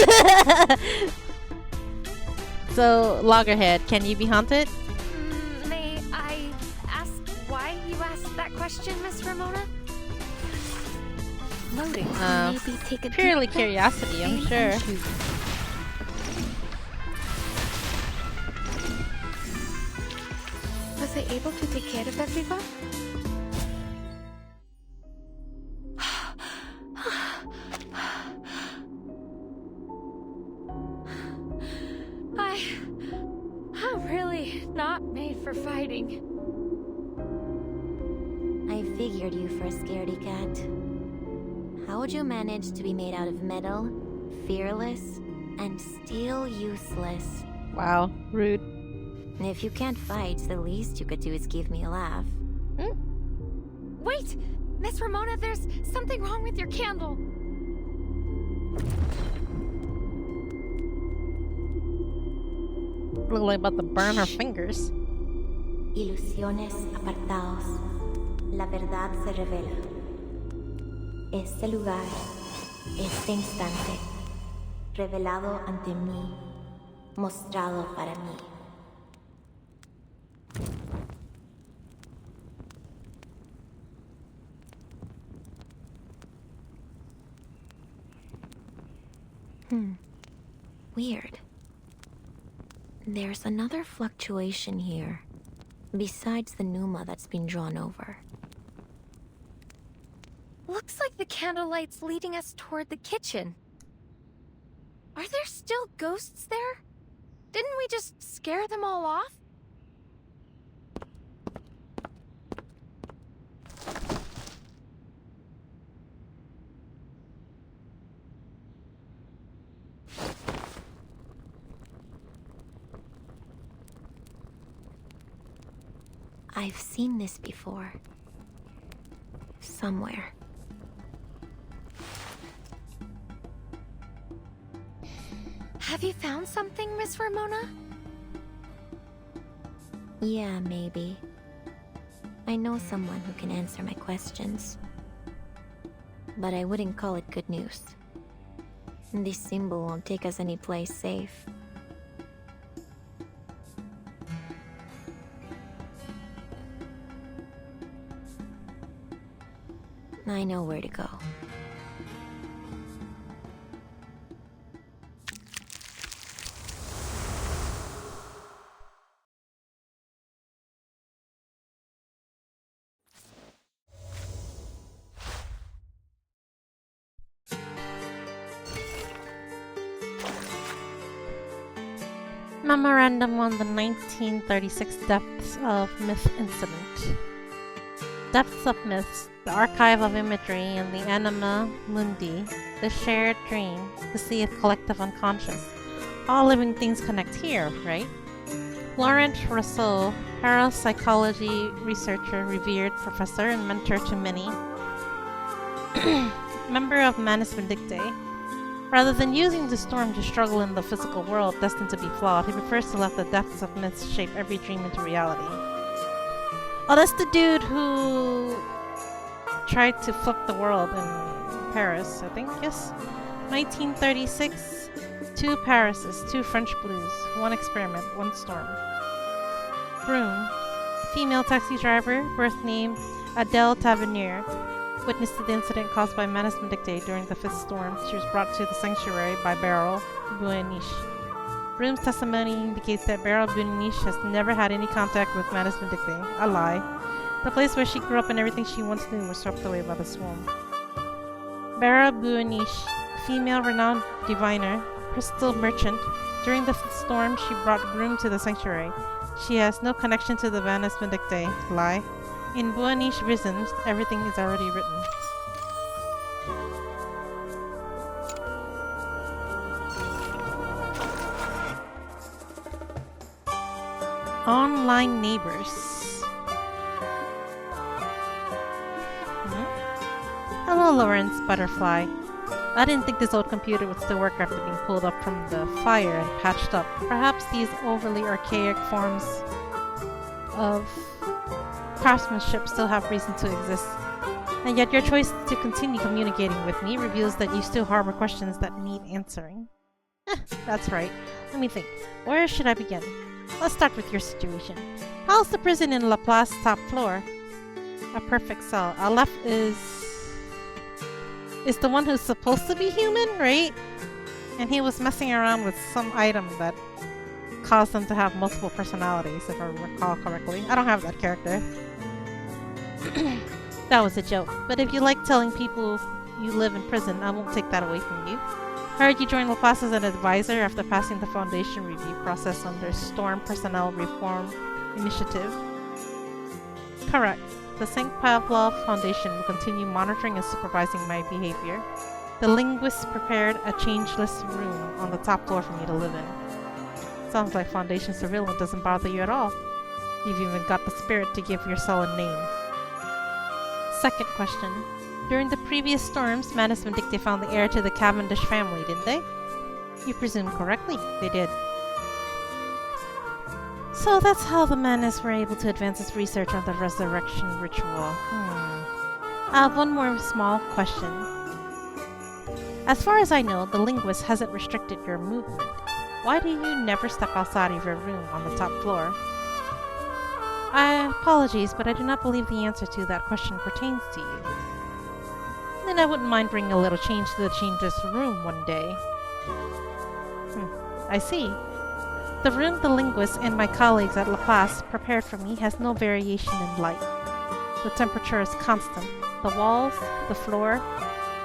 So, Loggerhead, can you be haunted? May I ask why you asked that question, Miss Ramona? Loading. Maybe take a Purely deep breath. curiosity, I'm sure. Was I able to take care of everyone? I'm really not made for fighting. I figured you for a scaredy cat. How would you manage to be made out of metal, fearless, and still useless? Wow, rude. If you can't fight, the least you could do is give me a laugh. Wait! Miss Ramona, there's something wrong with your candle. Look like about to burn her fingers. Ilusiones apartaos. La verdad se revela. Este lugar, este instante, revelado ante mí, mostrado para mí. Weird. There's another fluctuation here, besides the pneuma that's been drawn over. Looks like the candlelight's leading us toward the kitchen. Are there still ghosts there? Didn't we just scare them all off? I've seen this before. Somewhere. Have you found something, Miss Ramona? Yeah, maybe. I know someone who can answer my questions. But I wouldn't call it good news. This symbol won't take us anyplace safe. I know where to go. Memorandum on the 1936 Depths of Myth Incident. Depths of Myths, the archive of imagery and the anima mundi, the shared dream, the sea of collective unconscious. All living things connect here, right? Laurent Rousseau, parapsychology researcher, revered professor, and mentor to many, member of Manus Vindictae. Rather than using the storm to struggle in the physical world destined to be flawed, he prefers to let the depths of myths shape every dream into reality. Oh, that's the dude who tried to flip the world in Paris, I think, yes? 1936, 2 Parises, 2 French blues, 1 experiment, 1 storm. Broom, female taxi driver, birth name Adele Tavernier, witnessed to the incident caused by Manus Vindictae during the 5th storm. She was brought to the sanctuary by Beryl Bueniche. Broom's testimony indicates that Beryl Bueniche has never had any contact with Manus Vindictae. A lie. The place where she grew up and everything she once knew was swept away by the swarm. Beryl Bueniche, female renowned diviner, crystal merchant. During the 5th storm, she brought Broom to the sanctuary. She has no connection to the Manus Vindictae. Lie. In Bueniche Visions, everything is already written. Online neighbors. Hello, Lawrence Butterfly. I didn't think this old computer would still work after being pulled up from the fire and patched up. Perhaps these overly archaic forms of craftsmanship still have reason to exist. And yet your choice to continue communicating with me reveals that you still harbor questions that need answering. That's right. Let me think. Where should I begin? Let's start with your situation. How's the prison in La Place top floor? A perfect cell. Aleph is the one who's supposed to be human, right? And he was messing around with some item that caused them to have multiple personalities, if I recall correctly. I don't have that character. That was a joke. But if you like telling people you live in prison, I won't take that away from you. Heard you joined La Place as an advisor after passing the Foundation review process under Storm Personnel Reform Initiative. Correct. The St. Pavlov Foundation will continue monitoring and supervising my behavior. The linguist prepared a changeless room on the top floor for me to live in. Sounds like Foundation surveillance doesn't bother you at all. You've even got the spirit to give your cell a name. Second question. During the previous storms, Manus Vindictae found the heir to the Cavendish family, didn't they? You presume correctly. They did. So that's how the Manus were able to advance its research on the resurrection ritual. I have one more small question. As far as I know, the linguist hasn't restricted your movement. Why do you never step outside of your room on the top floor? Apologies, but I do not believe the answer to that question pertains to you. Then I wouldn't mind bringing a little change to the changeless room one day. I see. The room the linguist and my colleagues at La Place prepared for me has no variation in light. The temperature is constant. The walls, the floor,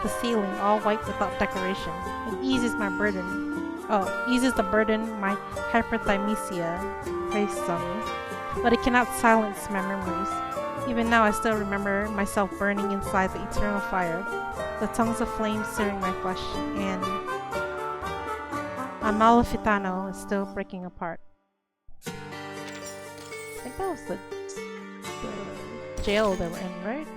the ceiling, all white without decoration. It eases my burden. Eases the burden my hyperthymesia places on me. But it cannot silence my memories. Even now I still remember myself burning inside the eternal fire, the tongues of flame searing my flesh, and Amalfitano is still breaking apart. I think that was the jail they were in, right?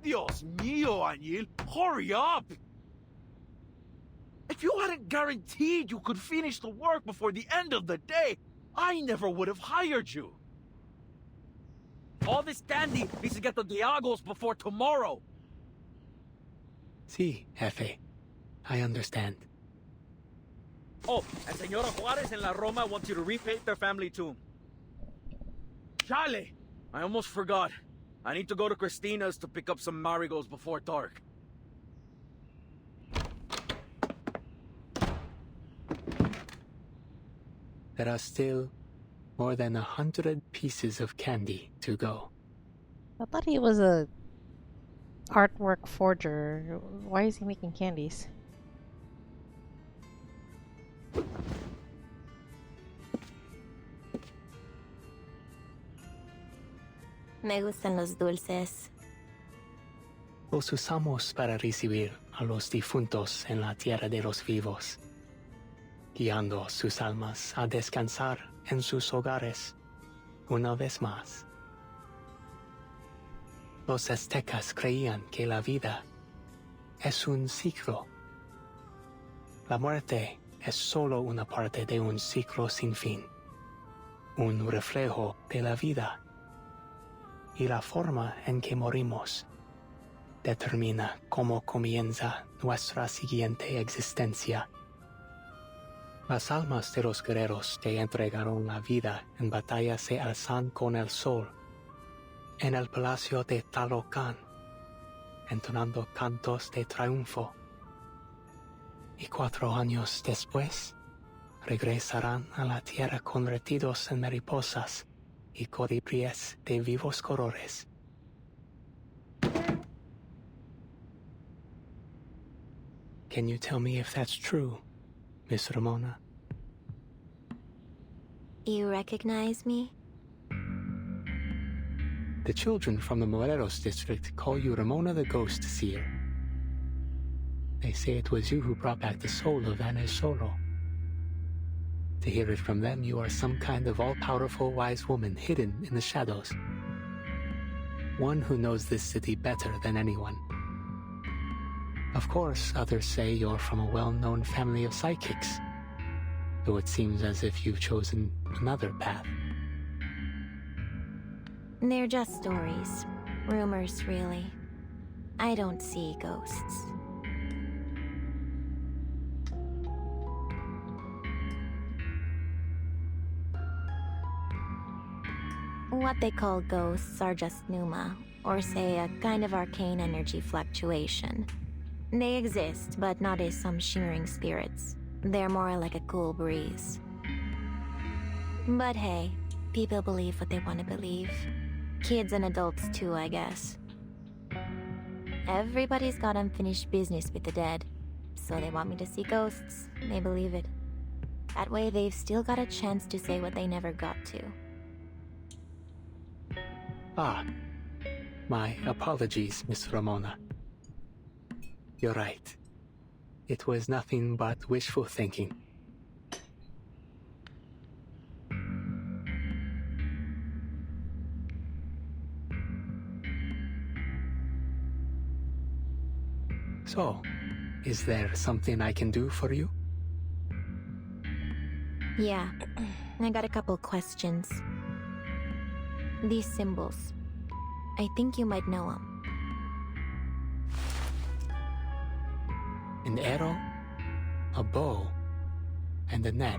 Dios mío, Añil! Hurry up! If you hadn't guaranteed you could finish the work before the end of the day, I never would have hired you. All this candy needs to get to Diago's before tomorrow. Sí, Jefe. I understand. Oh, and Senora Juarez and La Roma want you to repaint their family tomb. Charlie! I almost forgot. I need to go to Christina's to pick up some marigolds before dark. There are still more than 100 pieces of candy to go. I thought he was a artwork forger. Why is he making candies? Me gustan los dulces. Los usamos para recibir a los difuntos en la tierra de los vivos, guiando sus almas a descansar en sus hogares una vez más. Los aztecas creían que la vida es un ciclo. La muerte es solo una parte de un ciclo sin fin, un reflejo de la vida. Y la forma en que morimos determina cómo comienza nuestra siguiente existencia. Las almas de los guerreros que entregaron la vida en batalla se alzan con el sol en el palacio de Talocan, entonando cantos de triunfo. Y 4 años después, regresarán a la tierra convertidos en mariposas y colibríes de vivos colores. Can you tell me if that's true, Miss Ramona? You recognize me? The children from the Morelos district call you Ramona the Ghost Seer. They say it was you who brought back the soul of Anne Solo. To hear it from them, you are some kind of all-powerful wise woman hidden in the shadows. One who knows this city better than anyone. Of course, others say you're from a well-known family of psychics, though it seems as if you've chosen another path. They're just stories. Rumors, really. I don't see ghosts. What they call ghosts are just pneuma, or say a kind of arcane energy fluctuation. They exist, but not as some shimmering spirits. They're more like a cool breeze. But hey, people believe what they want to believe. Kids and adults too, I guess. Everybody's got unfinished business with the dead, so they want me to see ghosts. They believe it. That way they've still got a chance to say what they never got to. Ah, my apologies, Miss Ramona. You're right. It was nothing but wishful thinking. So, is there something I can do for you? Yeah, I got a couple questions. These symbols. I think you might know them. An arrow, a bow, and a net.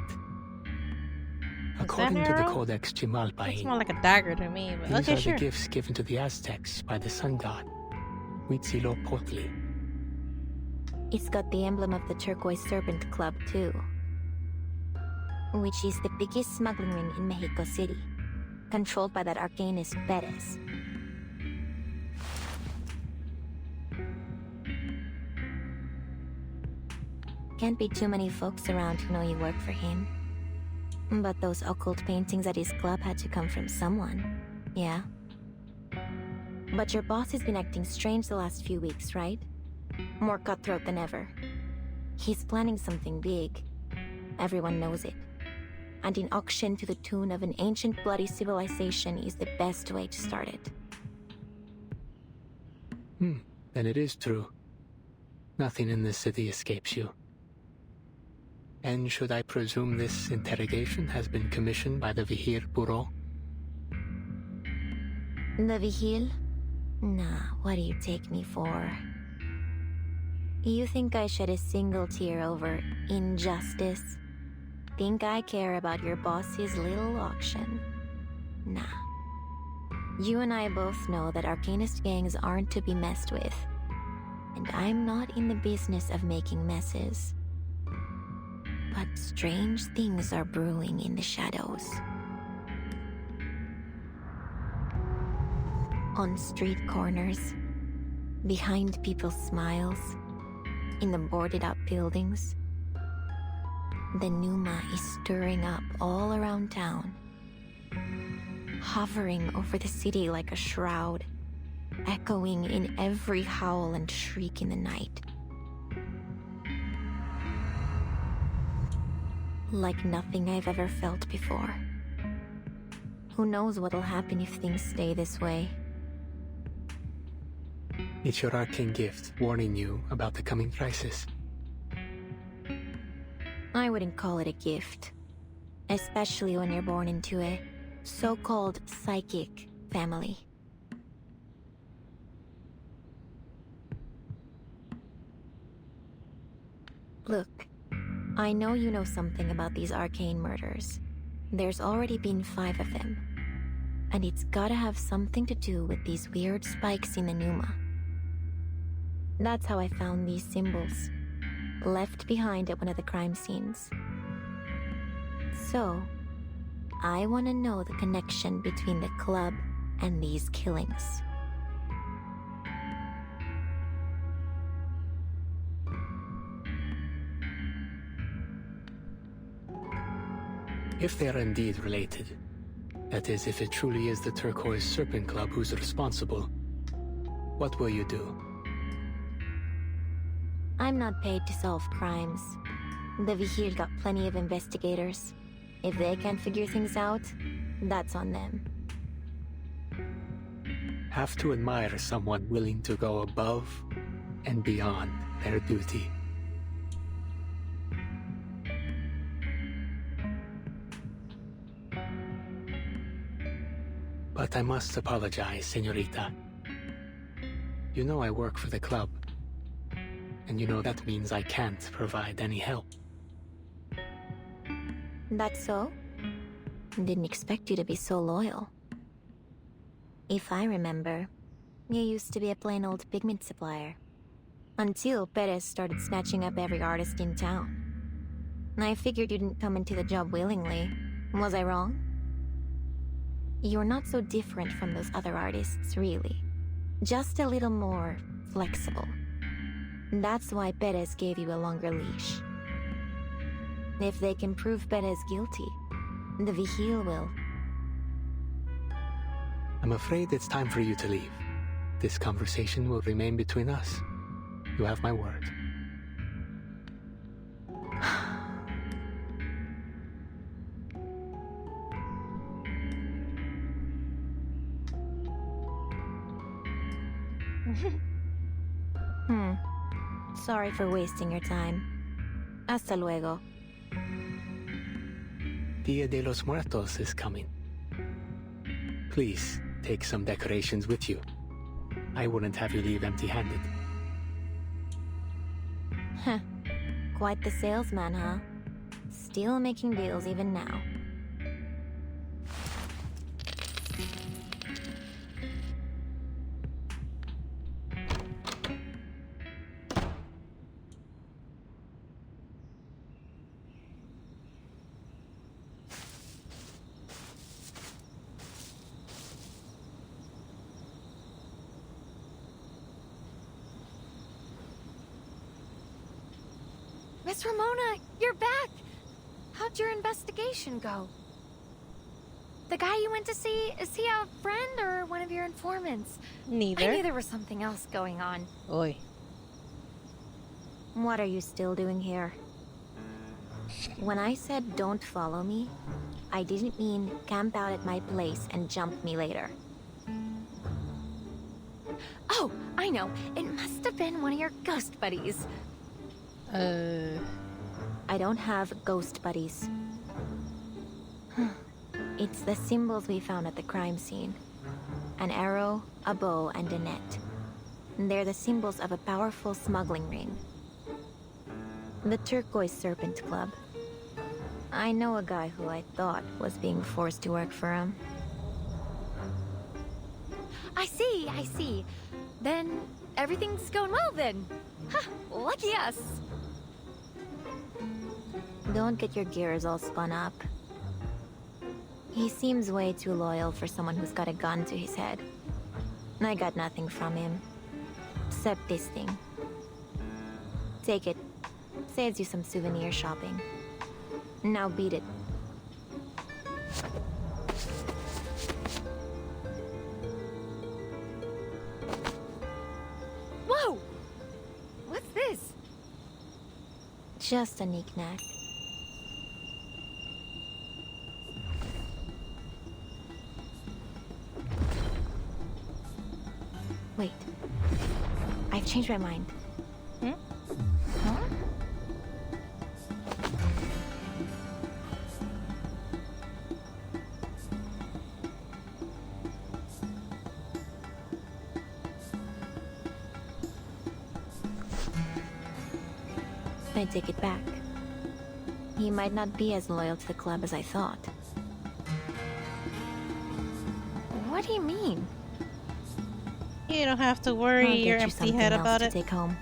According to the Codex Looks Chimalpain, more like a dagger to me, but these okay, are sure. the gifts given to the Aztecs by the sun god, Huitzilopochtli. It's got the emblem of the Turquoise Serpent Club, too. Which is the biggest smuggling ring in Mexico City. Controlled by that arcanist Perez. Can't be too many folks around who know you work for him. But those occult paintings at his club had to come from someone. Yeah? But your boss has been acting strange the last few weeks, right? More cutthroat than ever. He's planning something big. Everyone knows it. And an auction to the tune of an ancient bloody civilization is the best way to start it. Then it is true. Nothing in this city escapes you. And should I presume this interrogation has been commissioned by the Vihir Bureau? The Vigil? Nah, what do you take me for? You think I shed a single tear over injustice? Think I care about your boss's little auction? Nah. You and I both know that Arcanist gangs aren't to be messed with. And I'm not in the business of making messes. But strange things are brewing in the shadows. On street corners, behind people's smiles, in the boarded up buildings. The Numa is stirring up all around town, hovering over the city like a shroud, echoing in every howl and shriek in the night. Like nothing I've ever felt before. Who knows what'll happen if things stay this way? It's your arcane gift warning you about the coming crisis. I wouldn't call it a gift. Especially when you're born into a so-called psychic family. Look, I know you know something about these arcane murders. There's already been 5 of them. And it's gotta have something to do with these weird spikes in the Numa. That's how I found these symbols, left behind at one of the crime scenes. So, I want to know the connection between the club and these killings. If they are indeed related, that is, if it truly is the Turquoise Serpent Club who's responsible, what will you do? I'm not paid to solve crimes. The Vigil got plenty of investigators. If they can't figure things out, that's on them. Have to admire someone willing to go above and beyond their duty. But I must apologize, señorita. You know I work for the club. And you know that means I can't provide any help. That's so? Didn't expect you to be so loyal. If I remember, you used to be a plain old pigment supplier. Until Perez started snatching up every artist in town. I figured you didn't come into the job willingly. Was I wrong? You're not so different from those other artists, really. Just a little more flexible. That's why Perez gave you a longer leash. If they can prove Perez guilty, the Vigil will. I'm afraid it's time for you to leave. This conversation will remain between us. You have my word. Sorry for wasting your time. Hasta luego. Dia de los Muertos is coming. Please, take some decorations with you. I wouldn't have you leave empty-handed. Heh. Quite the salesman, huh? Still making deals even now. Miss Ramona, you're back! How'd your investigation go? The guy you went to see, is he a friend or one of your informants? Neither. I knew there was something else going on. Oi. What are you still doing here? When I said don't follow me, I didn't mean camp out at my place and jump me later. Oh, I know. It must have been one of your ghost buddies. I don't have ghost buddies. It's the symbols we found at the crime scene. An arrow, a bow, and a net. They're the symbols of a powerful smuggling ring. The Turquoise Serpent Club. I know a guy who I thought was being forced to work for him. I see. Then everything's going well then. Ha! Lucky us. Don't get your gears all spun up. He seems way too loyal for someone who's got a gun to his head. I got nothing from him. Except this thing. Take it. Saves you some souvenir shopping. Now beat it. Whoa! What's this? Just a knick-knack. Wait. I've changed my mind. Huh? I take it back. He might not be as loyal to the club as I thought. What do you mean? You don't have to worry your empty head about it. Take home.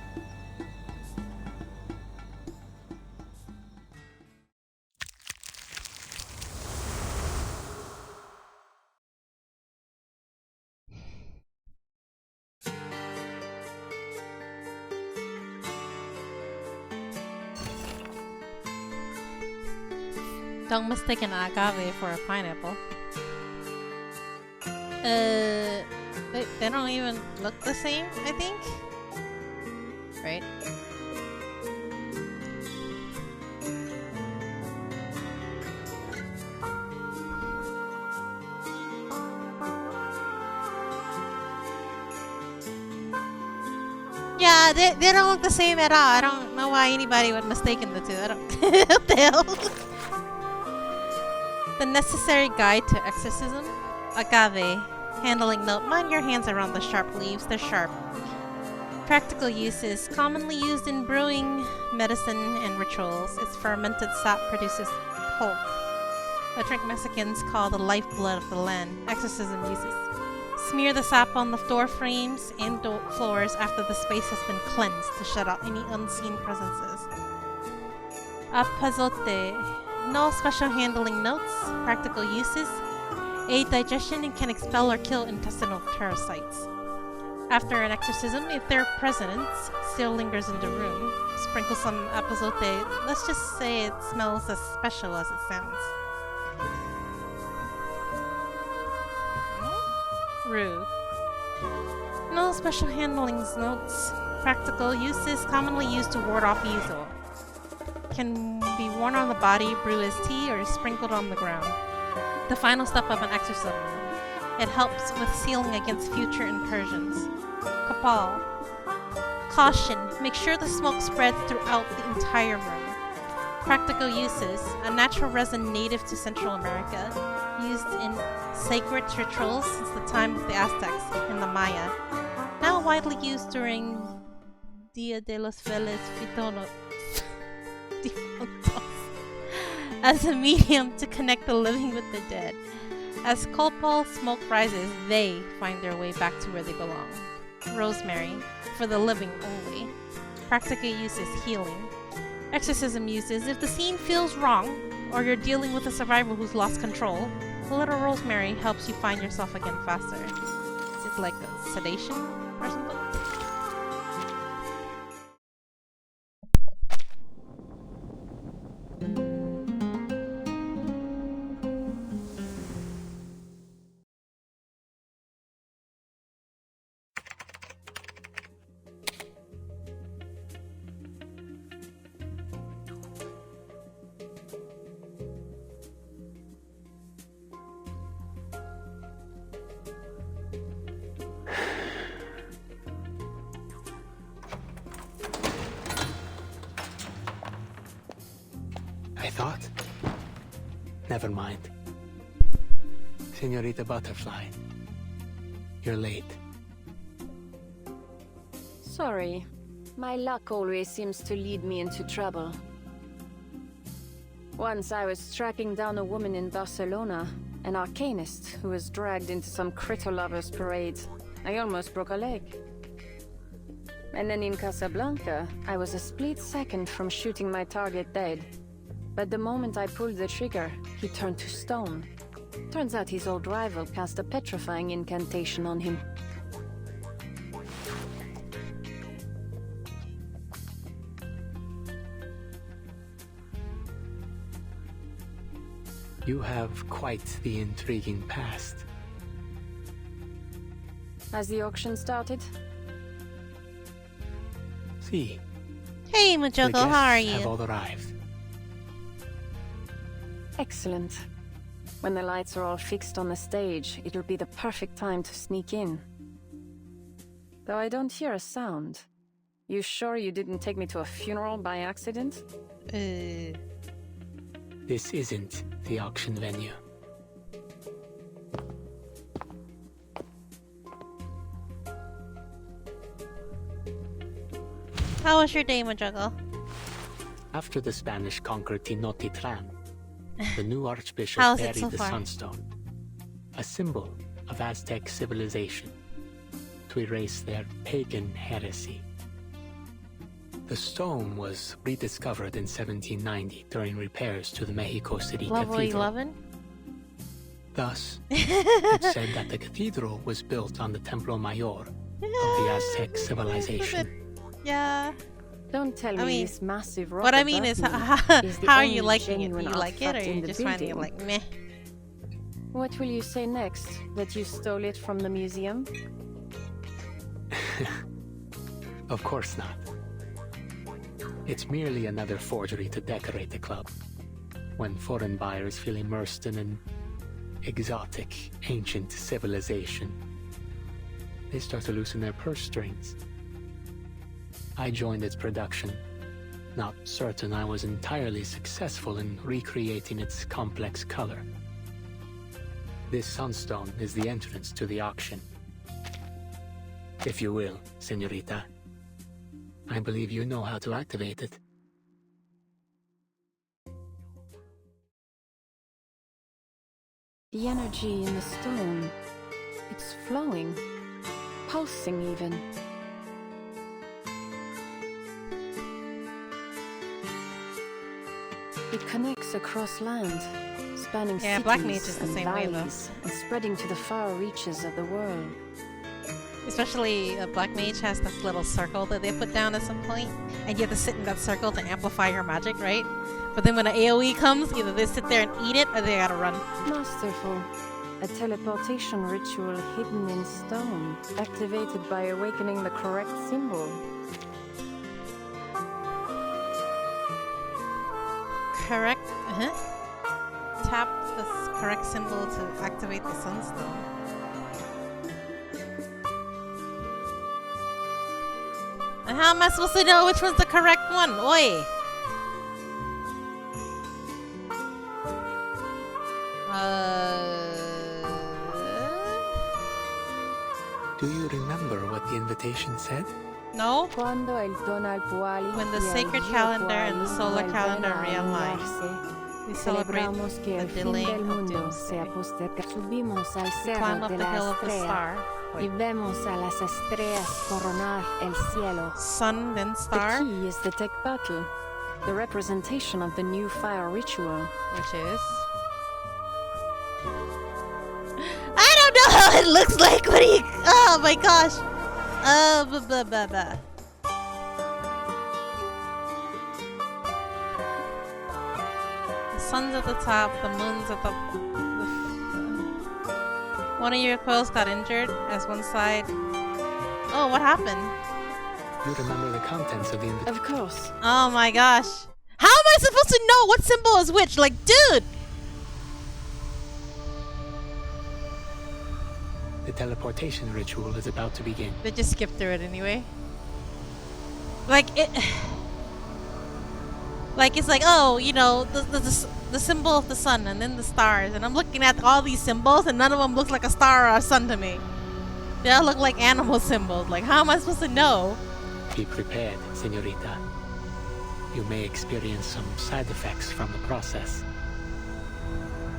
Don't mistake an agave for a pineapple. They don't even look the same, I think. Right? Yeah, they don't look the same at all. I don't know why anybody would mistaken the two. I don't. What the hell? The necessary guide to exorcism. Agave. Handling note. Mind your hands around the sharp leaves. They're sharp. Practical uses. Commonly used in brewing, medicine, and rituals. Its fermented sap produces pulque, a drink Mexicans call the lifeblood of the land. Exorcism uses. Smear the sap on the door frames and floors after the space has been cleansed to shut out any unseen presences. Apazote. No special handling notes. Practical uses. Aid digestion and can expel or kill intestinal parasites. After an exorcism, if their presence still lingers in the room, sprinkle some apazote. Let's just say it smells as special as it sounds. Rude. No special handlings notes. Practical uses commonly used to ward off evil. Can be worn on the body, brew as tea, or sprinkled on the ground. The final step of an exorcism. It helps with sealing against future incursions. Kapal. Caution. Make sure the smoke spreads throughout the entire room. Practical uses. A natural resin native to Central America. Used in sacred rituals since the time of the Aztecs and the Maya. Now widely used during Dia de los Fieles Difuntos as a medium to connect the living with the dead. As copal smoke rises, they find their way back to where they belong. Rosemary, for the living only. Practical uses healing. Exorcism uses if the scene feels wrong, or you're dealing with a survivor who's lost control, a little rosemary helps you find yourself again faster. Is it like a sedation or something? I thought. Never mind. Señorita Butterfly. You're late. Sorry. My luck always seems to lead me into trouble. Once I was tracking down a woman in Barcelona, an arcanist who was dragged into some critter lovers parade. I almost broke a leg. And then in Casablanca, I was a split second from shooting my target dead. But the moment I pulled the trigger, he turned to stone. Turns out his old rival cast a petrifying incantation on him. You have quite the intriguing past. Has the auction started? See. Hey, The Majoko, guests how are have you? all arrived. Excellent. When the lights are all fixed on the stage, it'll be the perfect time to sneak in. Though I don't hear a sound. You sure you didn't take me to a funeral by accident? This isn't the auction venue. How was your day, Majoko? After the Spanish conquered Tenochtitlan, the new archbishop How's it buried so the far? sunstone, a symbol of Aztec civilization, to erase their pagan heresy. The stone was rediscovered in 1790 during repairs to the Mexico City Level Cathedral. 11? Thus, it's said that the cathedral was built on the Templo Mayor of the Aztec civilization. Yeah. Don't tell me this massive rock what I mean is, above me is the how are only you liking it? Do genuine you like it, or artifact in you the just finding it building. like meh? What will you say next? That you stole it from the museum? Of course not. It's merely another forgery to decorate the club, when foreign buyers feel immersed in an exotic, ancient civilization. They start to loosen their purse strings. I joined its production, not certain I was entirely successful in recreating its complex color. This sunstone is the entrance to the auction. If you will, señorita. I believe you know how to activate it. The energy in the stone, it's flowing, pulsing even. It connects across land, spanning Yeah, cities Black Mage is the and same way, though. valleys, and spreading to the far reaches of the world. Especially Black Mage has this little circle that they put down at some point, and you have to sit in that circle to amplify your magic, right? But then when an AoE comes, either they sit there and eat it, or they gotta run. Masterful. A teleportation ritual hidden in stone, activated by awakening the correct symbol. Correct? Tap the correct symbol to activate the sunstone. And how am I supposed to know which one's the correct one? Oi! Do you remember what the invitation said? No? When the sacred calendar and the solar calendar realign, we celebrate the delaying of doomsday. Subimos al We cerro climb up de the la hill of the estrella star. y vemos a las estrellas coronar el cielo. Sun, then star? The key is the tech battle, the representation of the new fire ritual. Which is? I don't know how it looks like, but oh my gosh! Blah, blah, blah, blah. The sun's at the top, the moon's at the... One of your quills got injured as one side... Oh, what happened? You remember the contents of the invitation? Of course. Oh my gosh. How am I supposed to know what symbol is which? Like, dude! The teleportation ritual is about to begin. They just skip through it anyway. Like, it... Like, it's like, oh, you know, the symbol of the sun and then the stars. And I'm looking at all these symbols and none of them look like a star or a sun to me. They all look like animal symbols. Like, how am I supposed to know? Be prepared, señorita. You may experience some side effects from the process.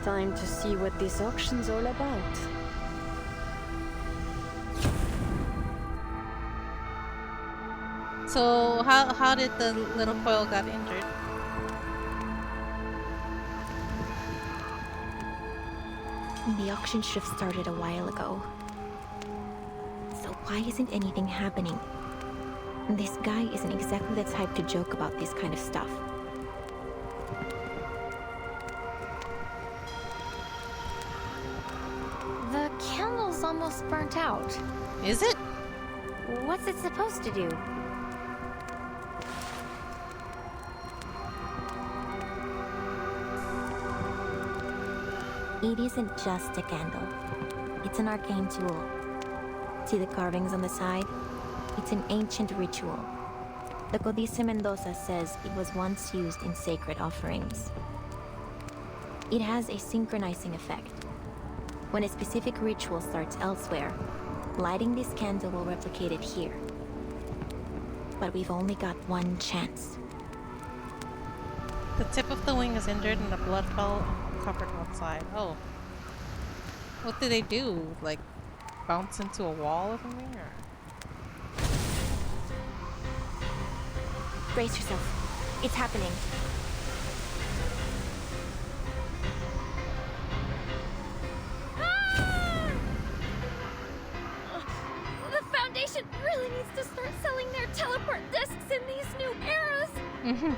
Time to see what this auction's all about. So how did the little foil got injured? The auction should have started a while ago. So why isn't anything happening? This guy isn't exactly the type to joke about this kind of stuff. The candle's almost burnt out. Is it? What's it supposed to do? It isn't just a candle. It's an arcane tool. See the carvings on the side? It's an ancient ritual. The Codice Mendoza says it was once used in sacred offerings. It has a synchronizing effect. When a specific ritual starts elsewhere, lighting this candle will replicate it here. But we've only got one chance. The tip of the wing is injured and the blood fell covered one side. Oh. What did they do? Like, bounce into a wall or something? Or? Brace yourself. It's happening. The Foundation really needs to start selling their teleport discs in these new eras. Mm-hmm.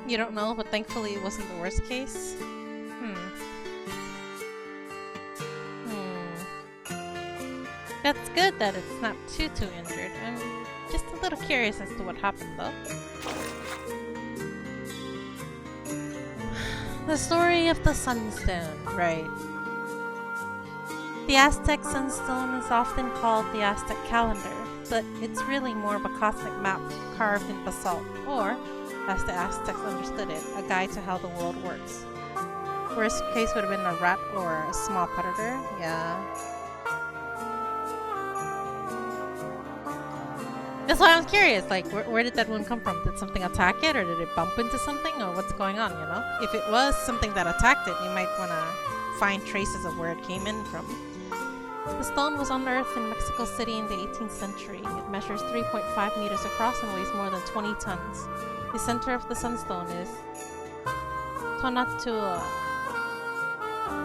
You don't know, but thankfully it wasn't the worst case. That's good that it's not too injured. I'm just a little curious as to what happened though. The story of the Sunstone, right. The Aztec Sunstone is often called the Aztec Calendar, but it's really more of a cosmic map carved in basalt, or, as the Aztecs understood it, a guide to how the world works. Worst case would have been a rat or a small predator, yeah. That's why I was curious, like, where did that wound come from? Did something attack it, or did it bump into something, or what's going on, you know? If it was something that attacked it, you might want to find traces of where it came in from. The stone was unearthed in Mexico City in the 18th century. It measures 3.5 meters across and weighs more than 20 tons. The center of the sunstone is Tonatiuh,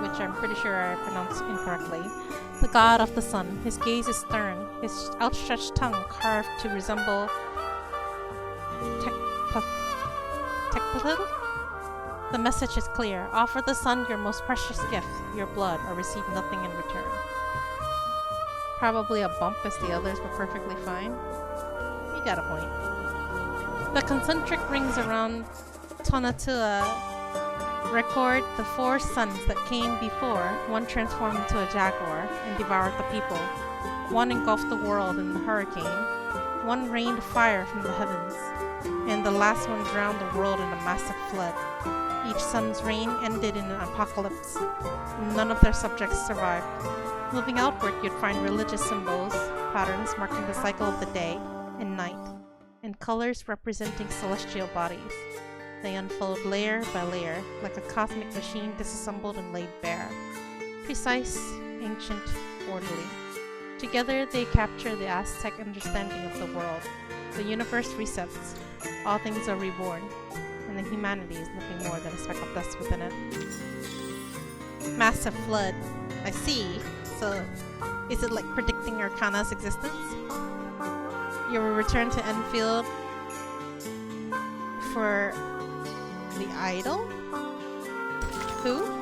which I'm pretty sure I pronounced incorrectly, the god of the sun. His gaze is stern, his outstretched tongue carved to resemble Tecpotl. The message is clear. Offer the sun your most precious gift, your blood, or receive nothing in return. Probably a bump as the others were perfectly fine. You got a point. The concentric rings around Tonatiuh record the 4 suns that came before. One transformed into a jaguar and devoured the people. One engulfed the world in the hurricane. One rained fire from the heavens. And the last one drowned the world in a massive flood. Each sun's reign ended in an apocalypse. None of their subjects survived. Moving outward, you'd find religious symbols, patterns marking the cycle of the day and night, and colors representing celestial bodies. They unfold layer by layer, like a cosmic machine disassembled and laid bare. Precise, ancient, orderly. Together, they capture the Aztec understanding of the world. The universe resets, all things are reborn, and the humanity is nothing more than a speck of dust within it. Massive flood. I see. So, is it like predicting Arcana's existence? You will return to Enfield for the idol? Who?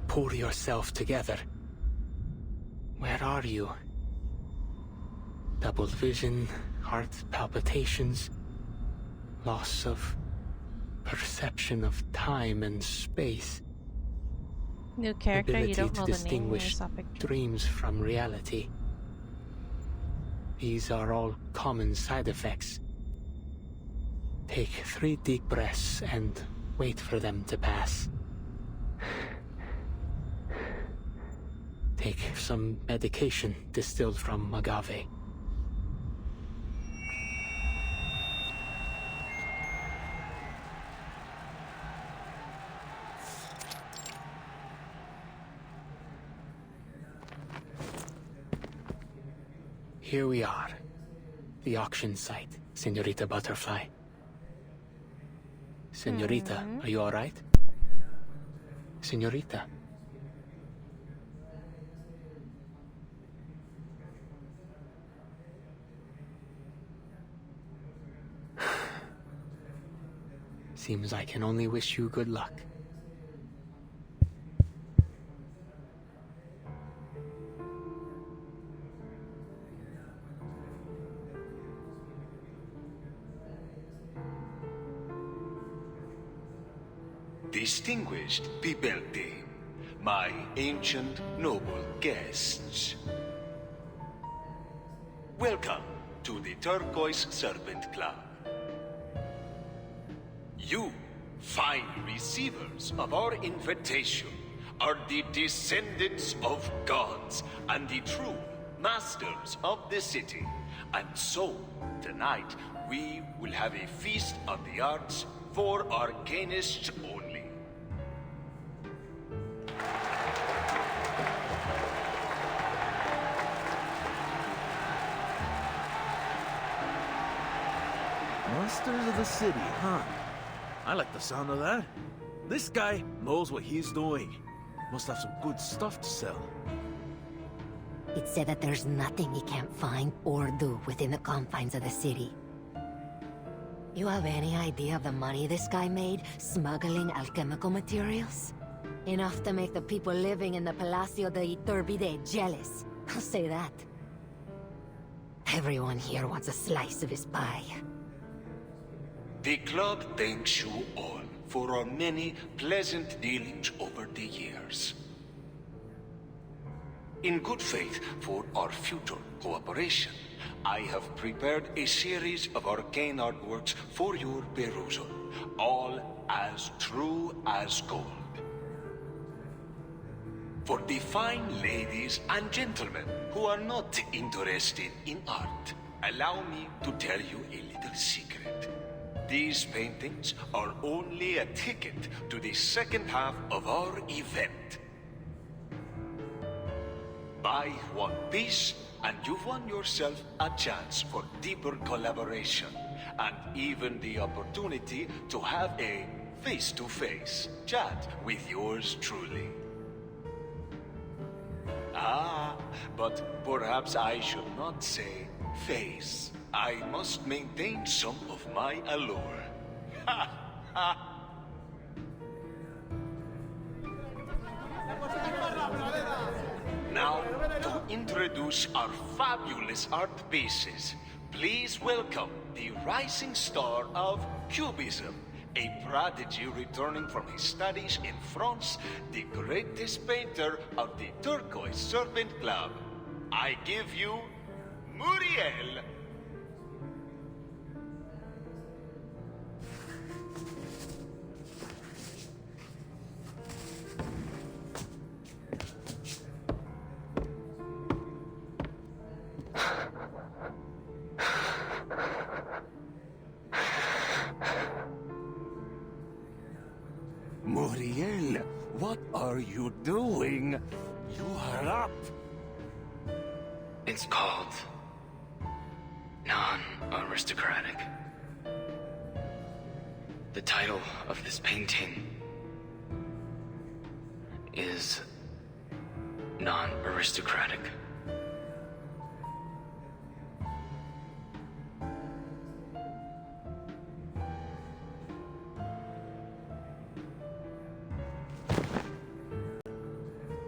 Pull yourself together. Where are you? Double vision, heart palpitations, loss of perception of time and space. New character, you Ability don't to know the name. distinguish dreams from reality. These are all common side effects. Take 3 deep breaths and wait for them to pass. Take some medication distilled from agave. Here we are. The auction site, Senorita Butterfly. Senorita, are you all right? Senorita. Seems I can only wish you good luck. Distinguished Pibelti, my ancient noble guests. Welcome to the Turquoise Serpent Club. You, fine receivers of our invitation, are the descendants of gods and the true masters of the city. And so, tonight, we will have a feast of the arts for arcanists only. Monsters of the city, huh? I like the sound of that. This guy knows what he's doing. Must have some good stuff to sell. It's said that there's nothing he can't find or do within the confines of the city. You have any idea of the money this guy made smuggling alchemical materials? Enough to make the people living in the Palacio de Iturbide jealous. I'll say that. Everyone here wants a slice of his pie. The club thanks you all for our many pleasant dealings over the years. In good faith for our future cooperation, I have prepared a series of arcane artworks for your perusal, all as true as gold. For the fine ladies and gentlemen who are not interested in art, allow me to tell you a little secret. These paintings are only a ticket to the second half of our event. Buy one piece, and you've won yourself a chance for deeper collaboration, and even the opportunity to have a face-to-face chat with yours truly. Ah, but perhaps I should not say face. I must maintain some of my allure. Ha ha! Now, to introduce our fabulous art pieces, please welcome the rising star of Cubism, a prodigy returning from his studies in France, the greatest painter of the Turquoise Serpent Club. I give you Muriel. Muriel, what are you doing? You are up. It's called non-aristocratic. The title of this painting is non-aristocratic.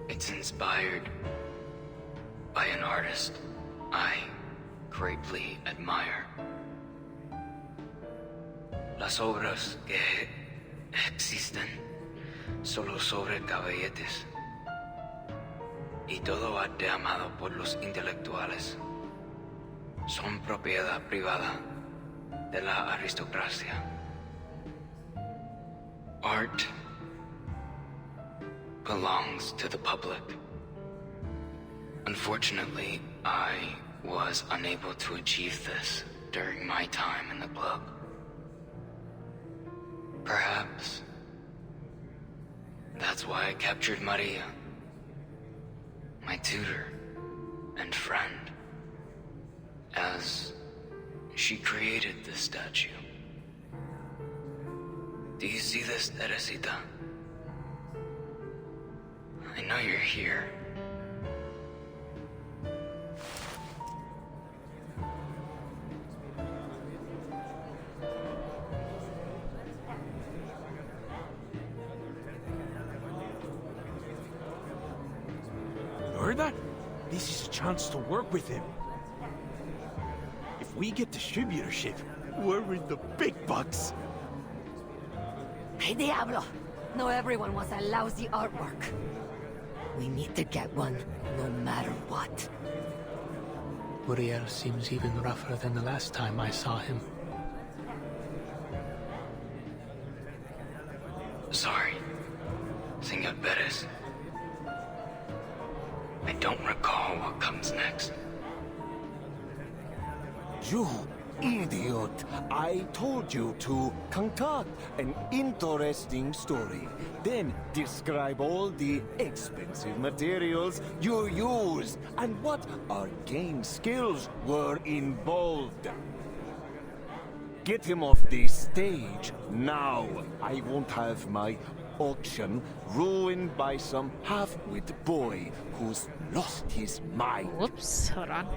It's inspired by an artist I greatly admire. Las obras que existen solo sobre caballetes. Y todo arte amado por los intelectuales son propiedad privada de la aristocracia. Art belongs to the public. Unfortunately, I was unable to achieve this during my time in the club. Perhaps that's why I captured Maria, my tutor and friend, as she created this statue. Do you see this, Teresita? I know you're here. You heard that? This is a chance to work with him. If we get distributorship, we're in the big bucks. Hey, Diablo! Not everyone wants a lousy artwork. We need to get one, no matter what. Uriel seems even rougher than the last time I saw him. Sorry, Senor Perez. I don't recall what comes next. You idiot! I told you to concoct an interesting story, then describe all the expensive materials you used and what arcane skills were involved. Get him off the stage now. I won't have my auction ruined by some half-wit boy who's lost his mind. Whoops, hold on.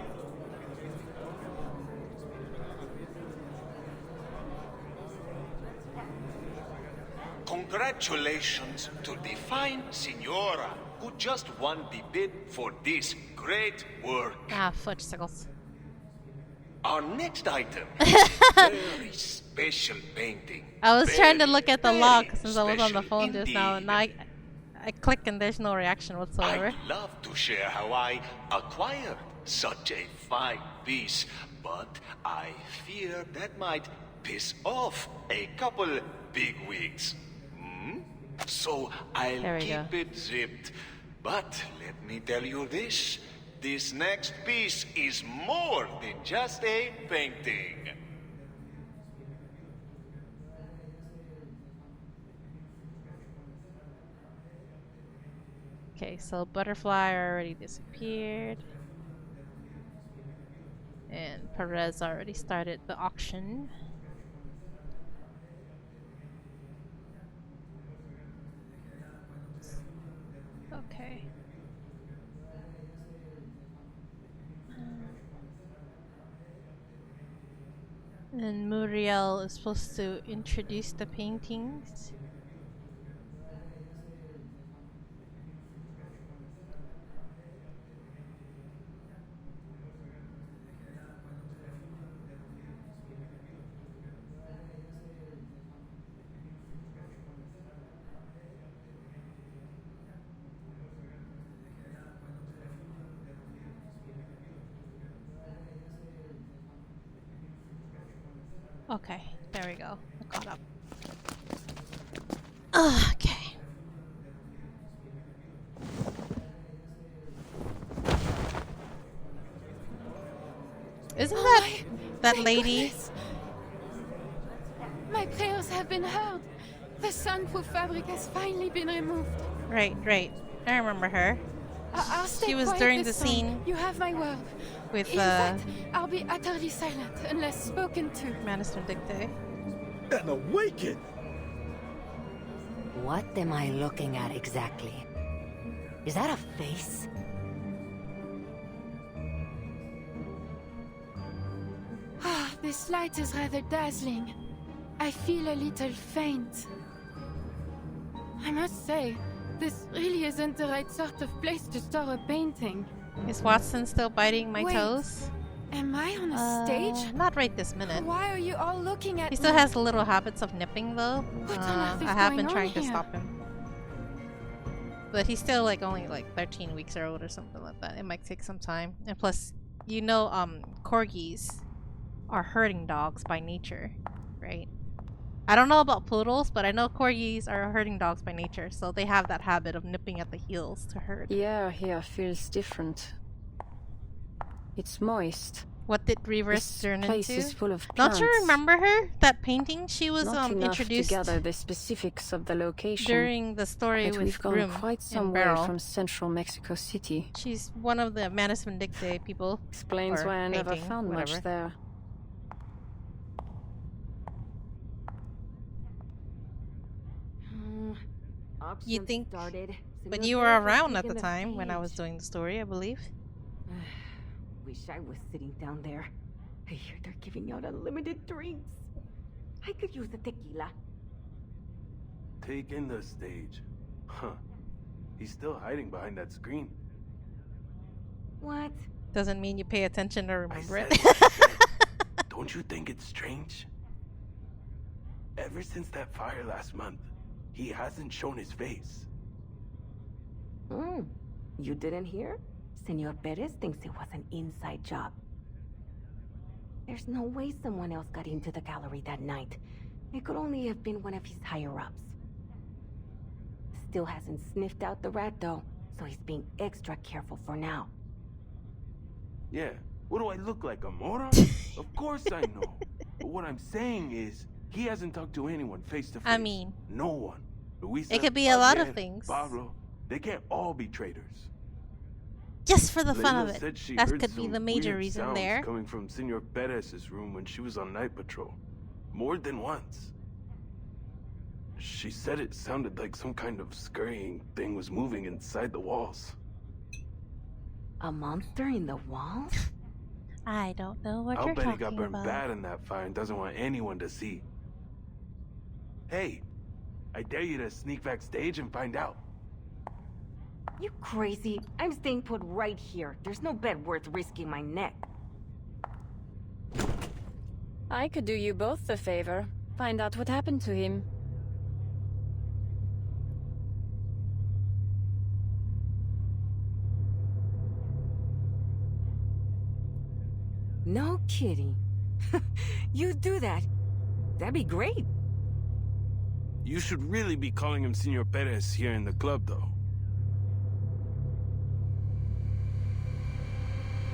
Congratulations to the fine Signora who just won the bid for this great work. Ah, fudgesicles. Our next item is a very special painting. I was trying to look at the log very since I was on the special phone just now, and now I click and there's no reaction whatsoever. I'd love to share how I acquired such a fine piece, but I fear that might piss off a couple bigwigs. So I'll keep it zipped. But let me tell you this. This next piece is more than just a painting. Okay, so Butterfly already disappeared. And Perez already started the auction. Okay. And Muriel is supposed to introduce the paintings. Okay, there we go. I caught up. Okay. Isn't that lady? Goodness. My prayers have been heard. The soundproof fabric has finally been removed. Right. I remember her. I'll stay She was quiet during this the time. scene You have my word. with In fact, I'll be utterly silent unless spoken to. Manus Vindicte. And awaken! What am I looking at exactly? Is that a face? Ah, this light is rather dazzling. I feel a little faint. I must say, this really isn't the right sort of place to store a painting. Is Watson still biting my Wait. toes? Am I on a stage? Not right this minute. Why are you all looking at He still me? has the little habits of nipping though. What on earth is I have going been on trying to here? stop him. But he's still like only like 13 weeks old or something like that. It might take some time. And plus, you know, corgis are herding dogs by nature, right? I don't know about poodles, but I know corgis are herding dogs by nature, so they have that habit of nipping at the heels to herd. Yeah, here feels different. It's moist. What did Reverse turn place into? is full of Don't you plants. remember her? That painting? She was Not enough introduced to gather the specifics of the location. during the story but with we've gone Broom quite and some way Beryl. from central Mexico City. She's one of the Manus Vindictae people. Explains or why I never painting, found whatever. much there. You think? started. But Senor you were Perez was around at taking the time when I stage. was doing the story, I believe. Wish I was sitting down there. I hear they're giving out unlimited drinks. I could use a tequila. Taking the stage. Huh. He's still hiding behind that screen. What? Doesn't mean you pay attention or remember it. Don't you think it's strange? Ever since that fire last month, he hasn't shown his face. You didn't hear? Senor Perez thinks it was an inside job. There's no way someone else got into the gallery that night. It could only have been one of his higher-ups. Still hasn't sniffed out the rat, though, so he's being extra careful for now. Yeah, what do I look like, a moron? Of course I know. But what I'm saying is, he hasn't talked to anyone face to face. I mean, no one. Luisa, it could be a lot of Javier, things. Pablo, they can't all be traitors. Just for the fun of Layla it. said she That heard could be some the major weird reason sounds there. coming from Senor Perez's room when she was on night patrol. More than once. She said it sounded like some kind of scurrying thing was moving inside the walls. A monster in the walls? I don't know what I'll you're bet he talking got burned about. bad in that fire and doesn't want anyone to see. Hey, I dare you to sneak backstage and find out. You crazy? I'm staying put right here. There's no bet worth risking my neck. I could do you both a favor. Find out what happened to him. No kidding. You do that. That'd be great. You should really be calling him Senor Perez here in the club, though.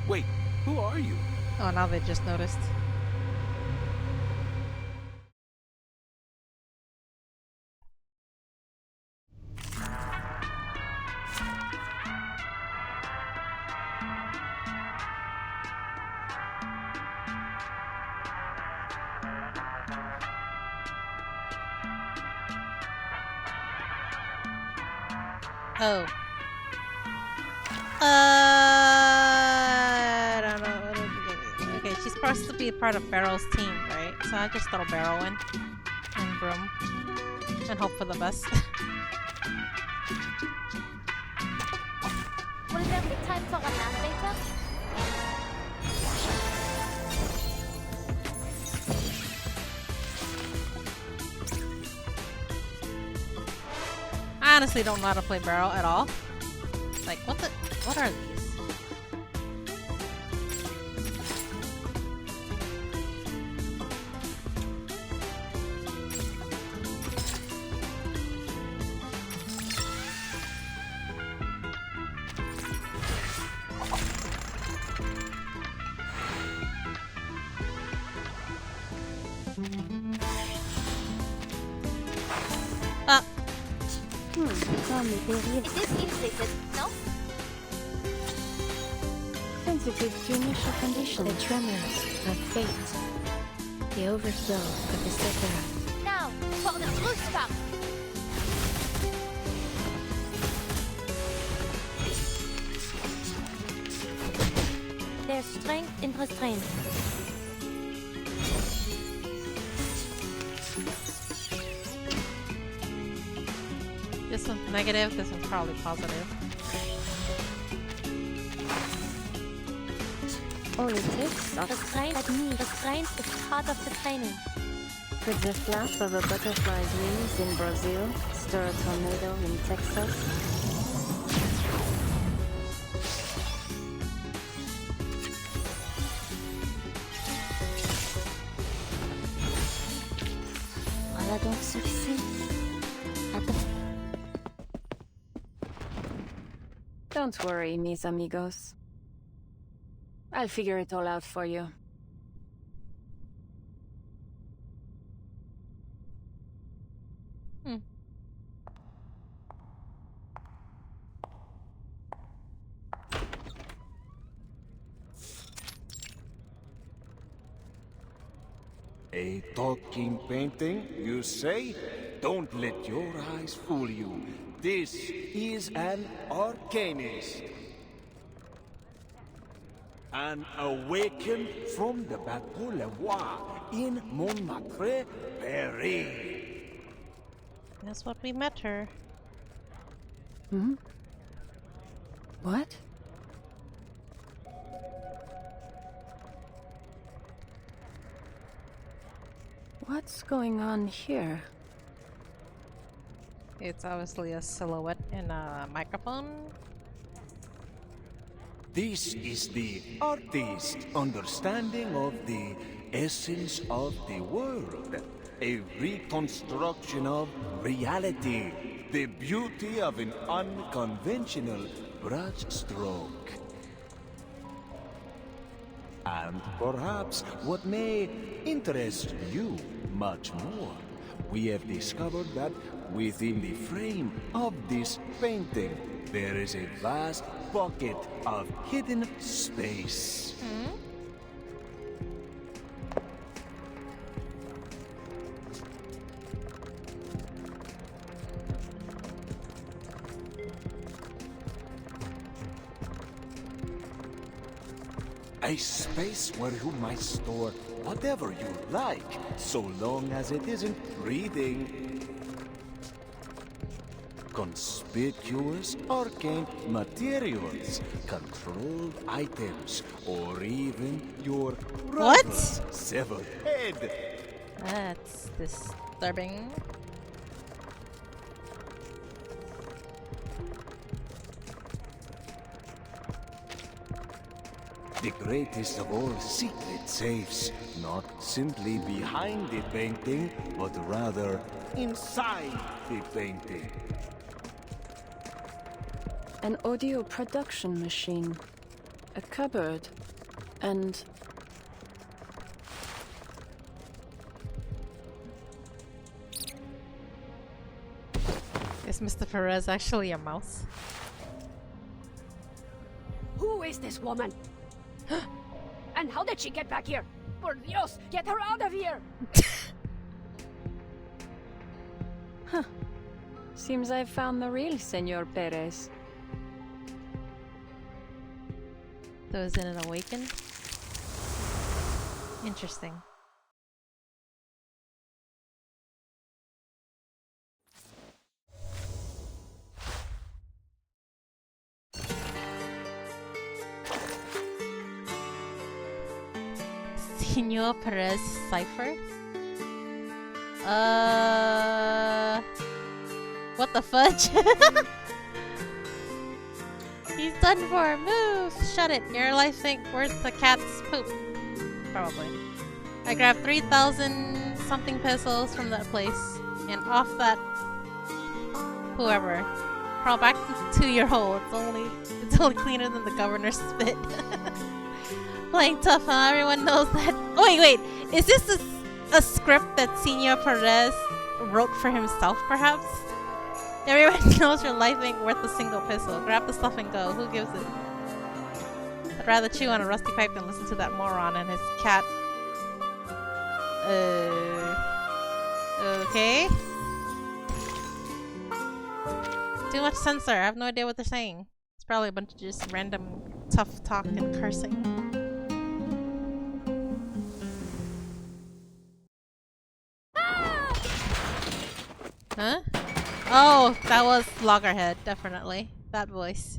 Wait, who are you? Oh, now they just noticed. Oh. I don't know. Okay, she's supposed to be a part of Barrel's team, right? So I just throw Barrel in and Broom and hope for the best. Will there be time for a nap later? I honestly don't know how to play Barrel at all. Like, what are these? Is this inflated? No? Sensitive to initial conditions. The tremors of fate. The overflow of the Sephiroth. Now, for the true stuff! There's strength in restraint. This one's negative, this one's probably positive. Only takes The strain, the strain is part of the training. Could the flap of a butterfly's wings in Brazil stir a tornado in Texas? I don't succeed. Don't worry, mis amigos. I'll figure it all out for you. A talking painting, you say? Don't let your eyes fool you. This is an arcanist. An awakened from the Bateau Le Roi in Montmartre, Paris. That's what we met her. Hmm? What? What's going on here? It's obviously a silhouette in a microphone. This is the artist's understanding of the essence of the world. A reconstruction of reality. The beauty of an unconventional brushstroke. And perhaps what may interest you much more, we have discovered that within the frame of this painting, there is a vast pocket of hidden space. A space where you might store whatever you like, so long as it isn't reading. Conspicuous arcane materials, controlled items, or even your rival's severed head. That's disturbing. The greatest of all secret safes, not simply behind the painting, but rather inside the painting. An audio production machine, a cupboard, and... Is Mr. Perez actually a mouse? Who is this woman? And how did she get back here? Por Dios, get her out of here! Huh. Seems I've found the real Senor Perez. So is it an awaken? Interesting. Senor Perez cipher? What the fudge? He's done for. Move! Shut it. Your life think where's the cat's poop? Probably. I grabbed 3,000 something pesos from that place, and off that whoever. Crawl back to your hole. It's only cleaner than the governor's spit. Playing tough, huh? Everyone knows that. Oh, wait. Is this a script that Senor Perez wrote for himself, perhaps? Everyone knows your life ain't worth a single pistol. Grab the stuff and go. Who gives it? I'd rather chew on a rusty pipe than listen to that moron and his cat. Okay. Too much censor. I have no idea what they're saying. It's probably a bunch of just random tough talk and cursing. Huh? Oh, that was Loggerhead, definitely. That voice.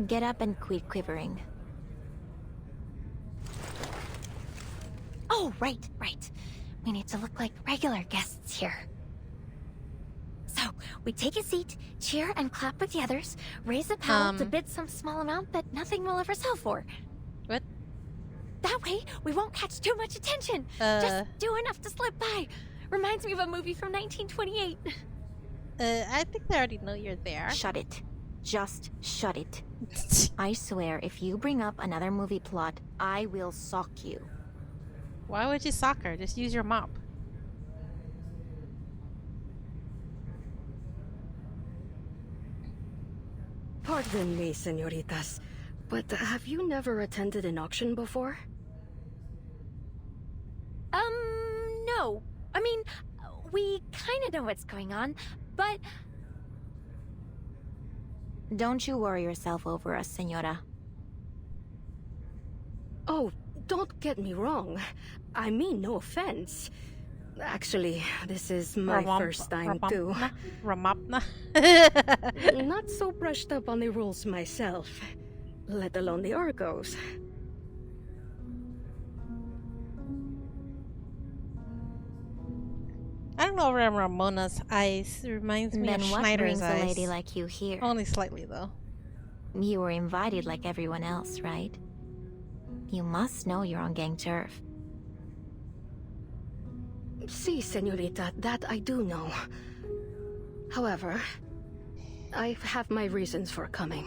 Get up and quit quivering. Oh, right. We need to look like regular guests here. So, we take a seat, cheer and clap with the others, raise a paddle to bid some small amount that nothing will ever sell for. What? That way, we won't catch too much attention. Just do enough to slip by. Reminds me of a movie from 1928. I think they already know you're there. Shut it. Just shut it. I swear, if you bring up another movie plot, I will sock you. Why would you sock her? Just use your mop. Pardon me, senoritas, but have you never attended an auction before? No. I mean, we kind of know what's going on, but... Don't you worry yourself over us, senora. Oh, don't get me wrong. I mean no offense. Actually, this is my first time too. Not so brushed up on the rules myself, let alone the Argos. I don't know where Ramona's eyes reminds me Then of what Schneider's brings eyes. a lady like you here? Only slightly, though. You were invited like everyone else, right? You must know you're on gang turf. Si, senorita, that I do know. However, I have my reasons for coming.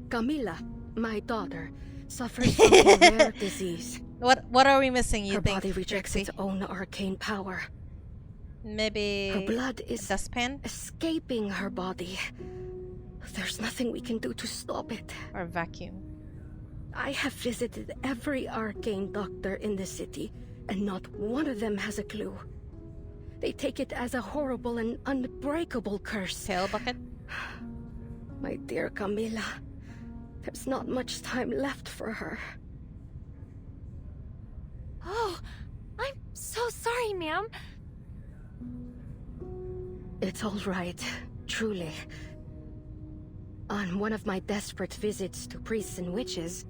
Camila, my daughter, suffers from a rare disease. What are we missing, you Her think? body rejects Trixie? its own arcane power. Maybe Her blood is dustpan? escaping her body. There's nothing we can do to stop it. Or vacuum? I have visited every arcane doctor in the city, and not one of them has a clue. They take it as a horrible and unbreakable curse. Tail bucket? My dear Camila, there's not much time left for her. Oh, I'm so sorry, ma'am. It's all right, truly. On one of my desperate visits to priests and witches,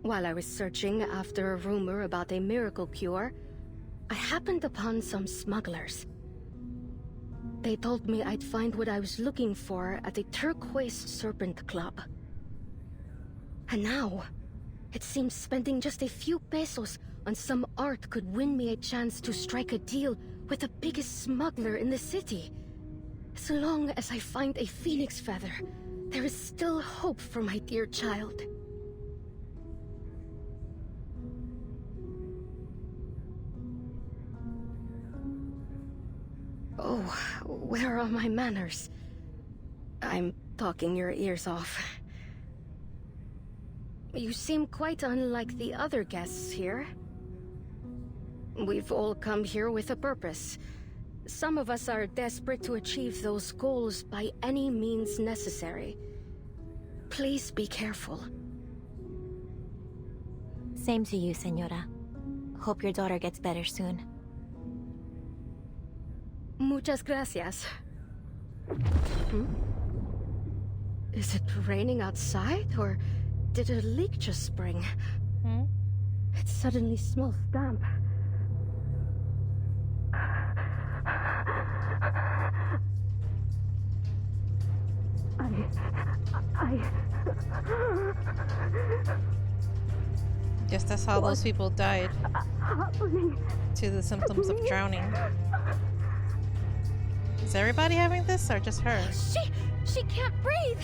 while I was searching after a rumor about a miracle cure, I happened upon some smugglers. They told me I'd find what I was looking for at the Turquoise Serpent Club. And now, it seems spending just a few pesos on some art could win me a chance to strike a deal with the biggest smuggler in the city. As long as I find a phoenix feather, there is still hope for my dear child. Oh, where are my manners? I'm talking your ears off. You seem quite unlike the other guests here. We've all come here with a purpose. Some of us are desperate to achieve those goals by any means necessary. Please be careful. Same to you, senora. Hope your daughter gets better soon. Muchas gracias. Is it raining outside, or did a leak just spring? It suddenly smells damp. Guess that's how those people died. To the symptoms of drowning. Is everybody having this, or just her? She can't breathe.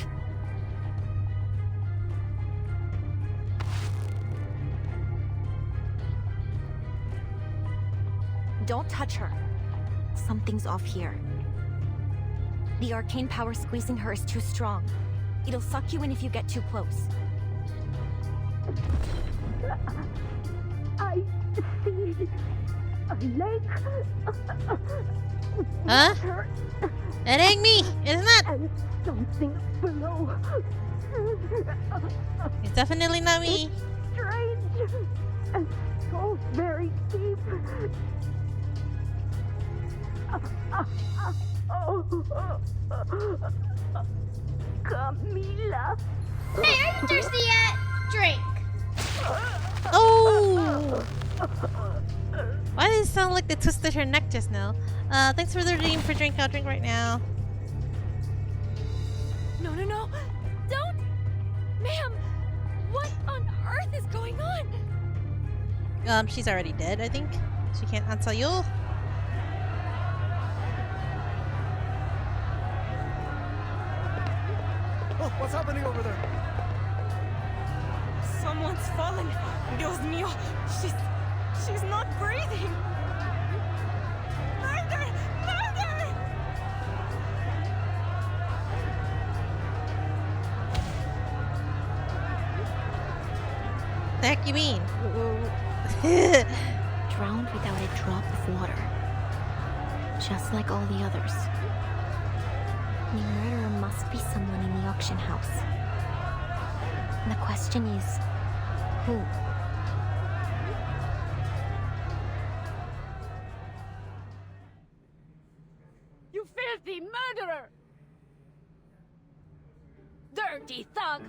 Don't touch her. Something's off here. The arcane power squeezing her is too strong. It'll suck you in if you get too close. I see a lake. Huh? It ain't me! It's not! And something below. It's definitely not me. It's strange. And so very deep. Camila. Hey, are you thirsty yet? Drink. Oh! Why did it sound like they twisted her neck just now? Thanks for the redeem for drink. I'll drink right now. No, no, no! Don't! Ma'am! What on earth is going on? She's already dead, I think. She can't answer you. Oh, what's happening over there? Someone's fallen. Dios mío. She's not breathing. Murder! Murder! The heck you mean? Drowned without a drop of water. Just like all the others. The murderer must be someone in the auction house. The question is, who? You filthy murderer! Dirty thug!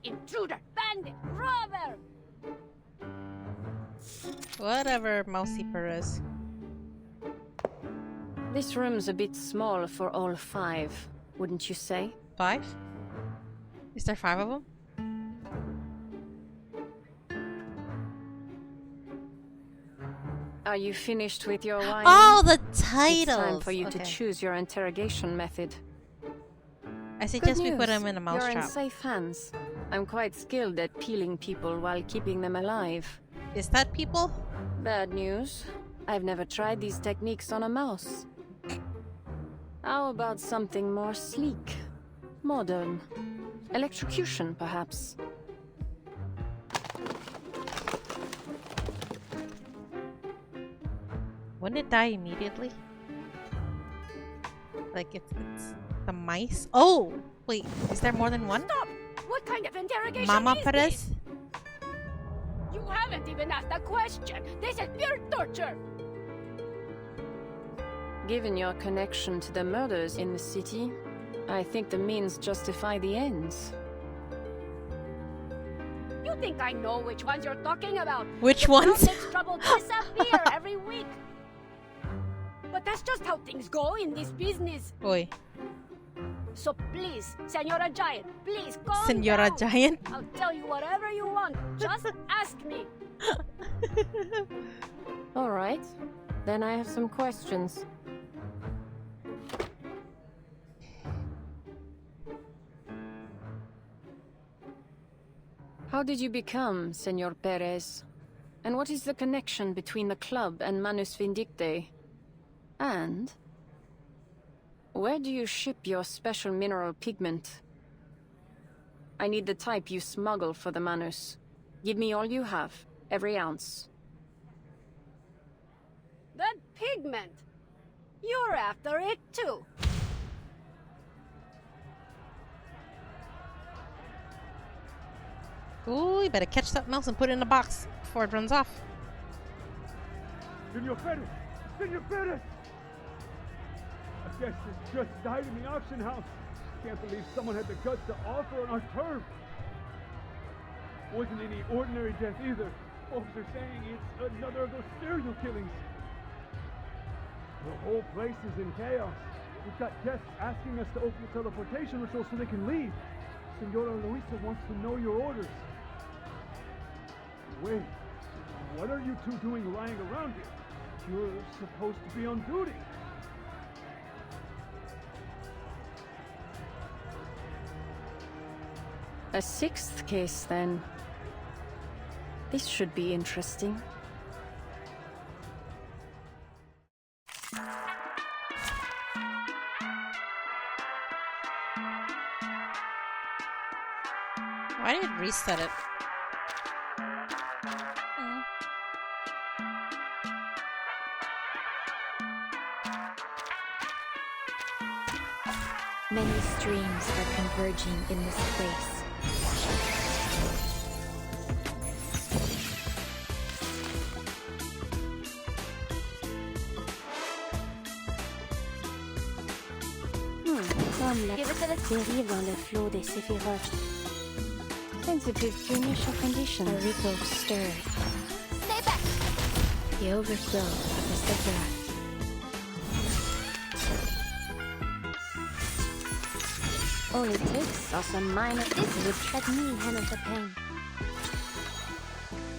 Intruder! Bandit! Robber! Whatever, Mousy Perez. This room's a bit small for all 5, wouldn't you say? 5? Is there 5 of them? Are you finished with your wine? Oh, the It's time titles! for you to Okay. choose your interrogation method. I suggest Good we put news. them in a You're in mousetrap. safe hands. I'm quite skilled at peeling people while keeping them alive. Is that people? Bad news. I've never tried these techniques on a mouse. How about something more sleek? Modern? Electrocution, perhaps? Wouldn't it die immediately? Like it's the mice? Oh! Wait, is there more than one? Stop! What kind of interrogation Mama is Perez? this? You haven't even asked a question! This is pure torture! Given your connection to the murders in the city, I think the means justify the ends. You think I know which ones you're talking about? Which The ones? town makes trouble disappear every week. But that's just how things go in this business. Oi. So please, Senora Giant, please calm Senora down. Giant? I'll tell you whatever you want. Just ask me. All right. Then I have some questions. How did you become Senor Perez? And what is the connection between the club and Manus Vindicte? And where do you ship your special mineral pigment? I need the type you smuggle for the Manus. Give me all you have, every ounce. That pigment. You're after it too. Ooh, you better catch that mouse and put it in a box before it runs off. Senor Perez! Senor Perez! A guest has just died in the auction house. Can't believe someone had the guts to offer on our turf. Wasn't any ordinary death either. Folks are saying it's another of those serial killings. The whole place is in chaos. We've got guests asking us to open the teleportation ritual so they can leave. Senora Luisa wants to know your orders. Wait, what are you two doing lying around here? You're supposed to be on duty. A 6th case, then. This should be interesting. Why did it reset it? Many streams are converging in this place. semble périr dans le flot des séphiroth. Sensitive to initial conditions. A ripple stirred. Stay back! The overflow of the Sephiroth. All it takes are some minor... This would let me handle the pain.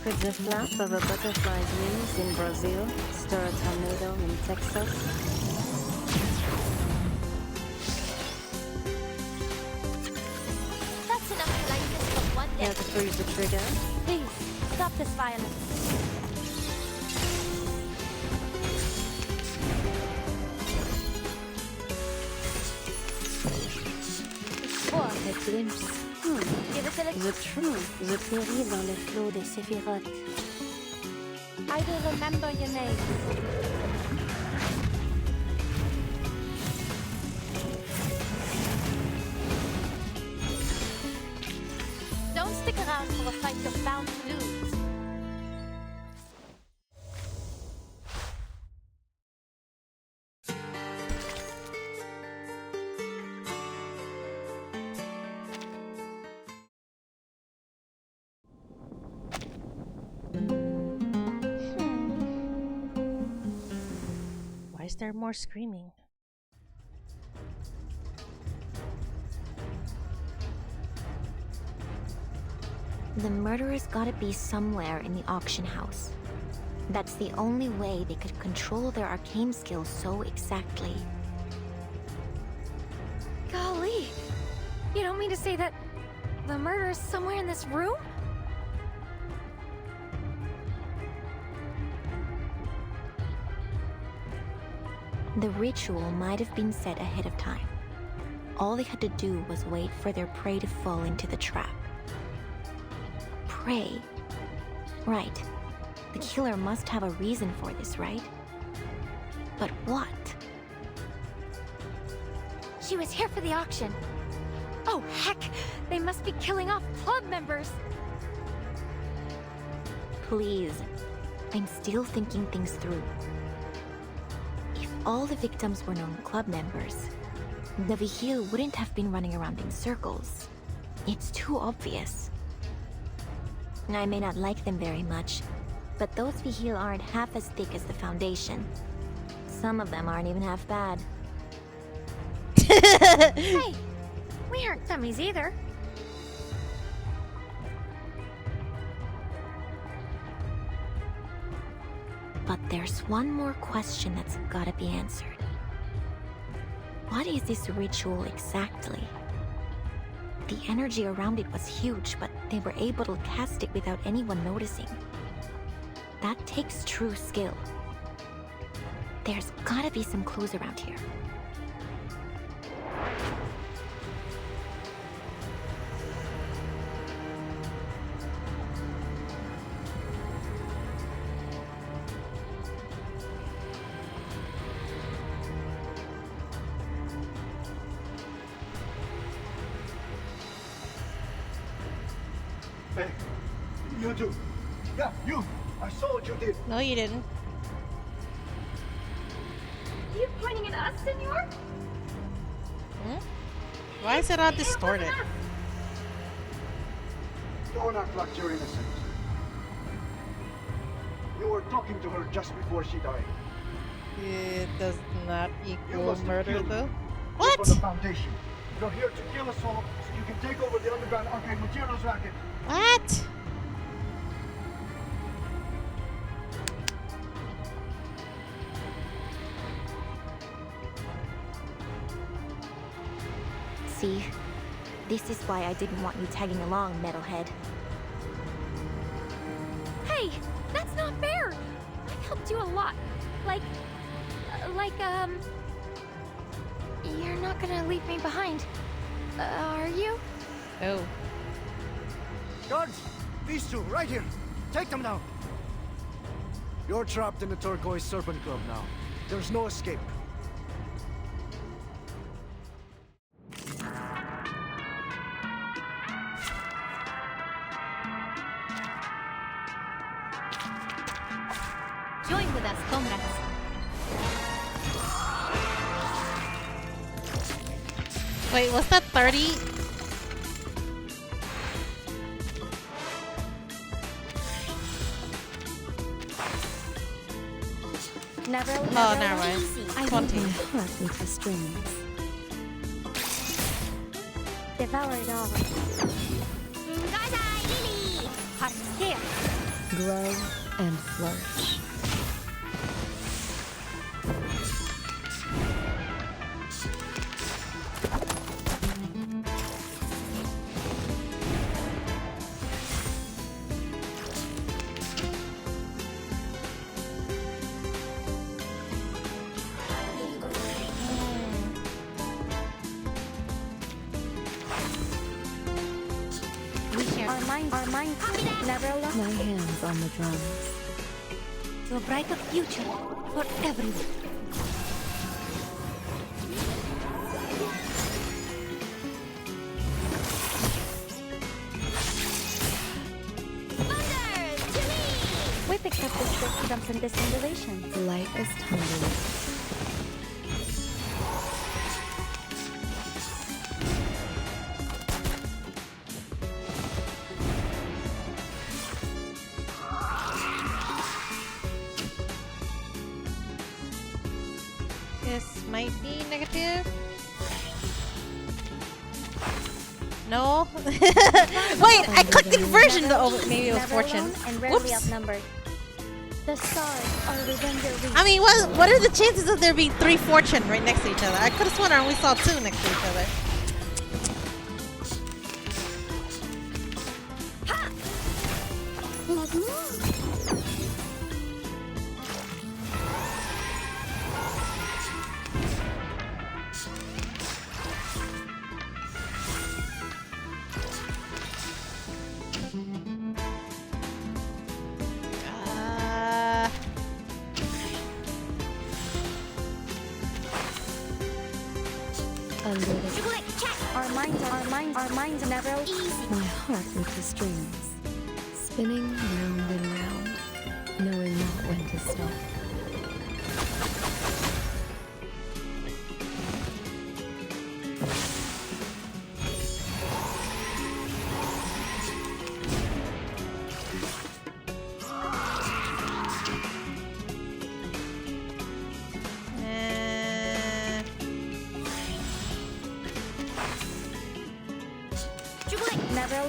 Could the flap of a butterfly's wings in Brazil stir a tornado in Texas? That's enough to light this for one day. Care to freeze the trigger? Please, stop this violence. What a glimpse. Give it a little... The truth, the périr dans le flot des séphiroth. I will remember your name. Don't stick around for a fight you're bound to lose. Why is there more screaming? The murderer's gotta be somewhere in the auction house. That's the only way they could control their arcane skills so exactly. Golly! You don't mean to say that the murderer's somewhere in this room? The ritual might have been set ahead of time. All they had to do was wait for their prey to fall into the trap. Prey? Right. The killer must have a reason for this, right? But what? She was here for the auction. Oh, heck! They must be killing off club members! Please. I'm still thinking things through. If all the victims were known club members, the Vigil wouldn't have been running around in circles. It's too obvious. I may not like them very much, but those Vigil aren't half as thick as the Foundation. Some of them aren't even half bad. Hey! We aren't dummies either. But there's one more question that's gotta be answered. What is this ritual exactly? The energy around it was huge, but they were able to cast it without anyone noticing. That takes true skill. There's gotta be some clues around here. Hey, you too. Yeah, you. I saw what you did. No, you didn't. Are you pointing at us, senor? Why is it all distorted? Don't act like you're innocent. You were talking to her just before she died. It does not You equal must have murder, killed though. her. What? You're from the Foundation. You're here to kill us all so you can take over the underground arcade materials racket. What? See, this is why I didn't want you tagging along, metalhead. Hey! That's not fair! I've helped you a lot. You're not gonna leave me behind. Are you? Oh. Guards! These two, right here. Take them down. You're trapped in the Turquoise Serpent Club now. There's no escape. Join with us, comrades. Wait, was that 30? Never, Oh, never mind. I 20. my heart with the strings. devour it all. Lily! Hot here. Grow and flourish. Our minds never alone. My hands on the drums. To a brighter future for everyone. We picked up this trick from some distant relations. Light as tumbling. This might be negative. No. Wait, I clicked inversion though. Oh, maybe it was fortune. And rarely Whoops. outnumbered. The stars are within your reach. I mean, what are the chances of there being 3 fortune right next to each other? I could have sworn I only saw 2 next to each other. Our minds never easy. My heart with the strings. Spinning round and round, knowing not when to stop.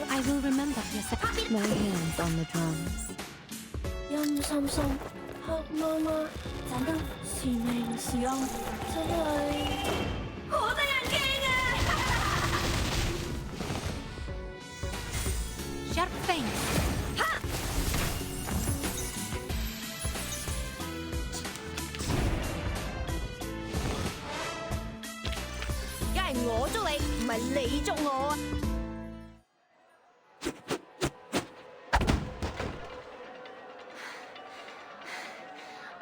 I will remember this. My hands on the drums. 陰森森，黑麻麻，盞燈是明是暗，真係好得人驚啊 Sharp things. Ha! 梗係我捉你，唔係你捉我啊！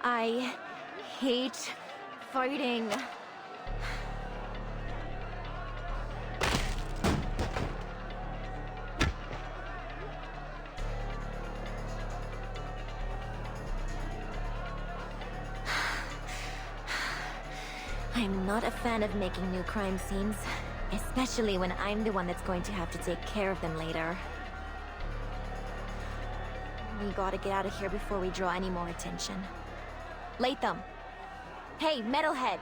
I hate fighting. I'm not a fan of making new crime scenes, especially when I'm the one that's going to have to take care of them later. We gotta get out of here before we draw any more attention. Latham! Hey, Metalhead!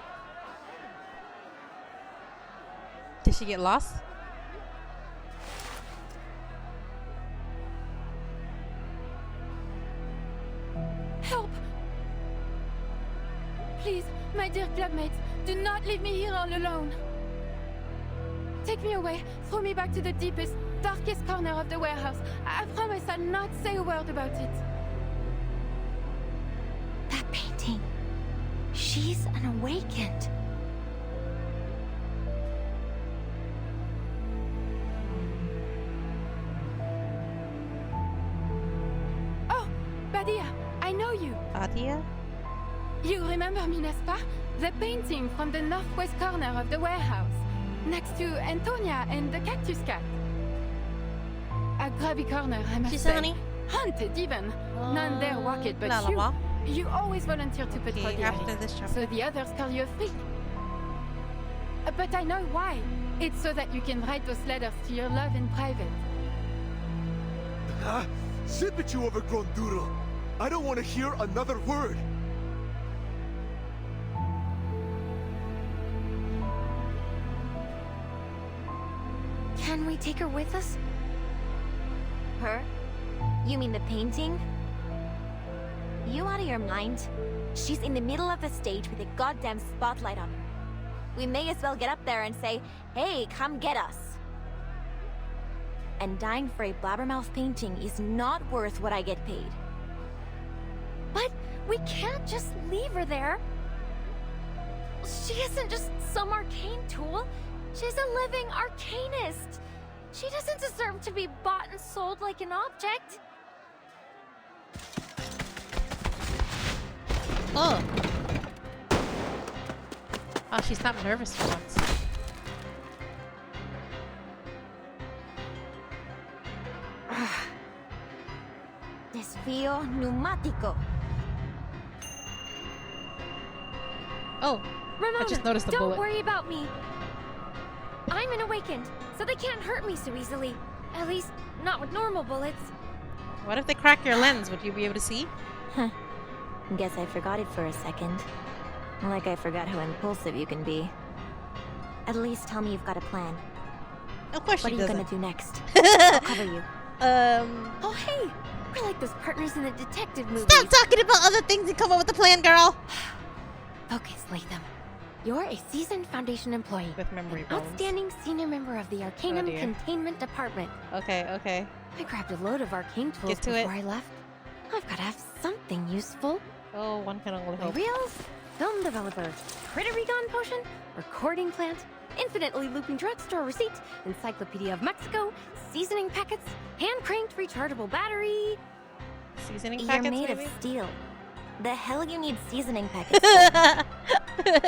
Did she get lost? Help! Please, my dear clubmates, do not leave me here all alone. Take me away, throw me back to the deepest, darkest corner of the warehouse. I promise I'll not say a word about it. That painting. She's an awakened. Oh, Badia, I know you. Badia? You remember me, n'est-ce pas? The painting from the northwest corner of the warehouse, next to Antonia and the cactus cat. A grubby corner, I must say. Honey? Haunted even. None dare walk it but la. You always volunteer to patrol the after area, this chapter. so the others call you a freak. But I know why. It's so that you can write those letters to your love in private. Zip it, you overgrown doodle. I don't want to hear another word. Can we take her with us? Her? You mean the painting? You out of your mind? She's in the middle of the stage with a goddamn spotlight on her. We may as well get up there and say, hey, come get us. And dying for a blabbermouth painting is not worth what I get paid. But we can't just leave her there. She isn't just some arcane tool. She's a living arcanist. She doesn't deserve to be bought and sold like an object. Oh. Oh, she's not nervous for once. Desvío pneumático. Oh, Ramona, I just noticed the don't bullet. worry about me. I'm an awakened, so they can't hurt me so easily. At least, not with normal bullets. What if they crack your lens? Would you be able to see? Huh. Guess I forgot it for a second. Like I forgot how impulsive you can be. At least tell me you've got a plan. Of course What she are you doesn't. gonna do next? I'll cover you. Oh, hey! We're like those partners in the detective movies. Stop talking about other things and come up with a plan, girl! Focus, Latham. You're a seasoned Foundation employee. With memory bones. Outstanding senior member of the Arcanum dear. Containment Department. Okay, okay. I grabbed a load of arcane tools Get to before it. I left. I've got to have something useful. Oh, one can only hope. Reels, film developer, critter recon potion, recording plant, infinitely looping drugstore receipt, Encyclopedia of Mexico, seasoning packets, hand-cranked rechargeable battery. Seasoning You're packets, made maybe? of steel. The hell you need seasoning packets for?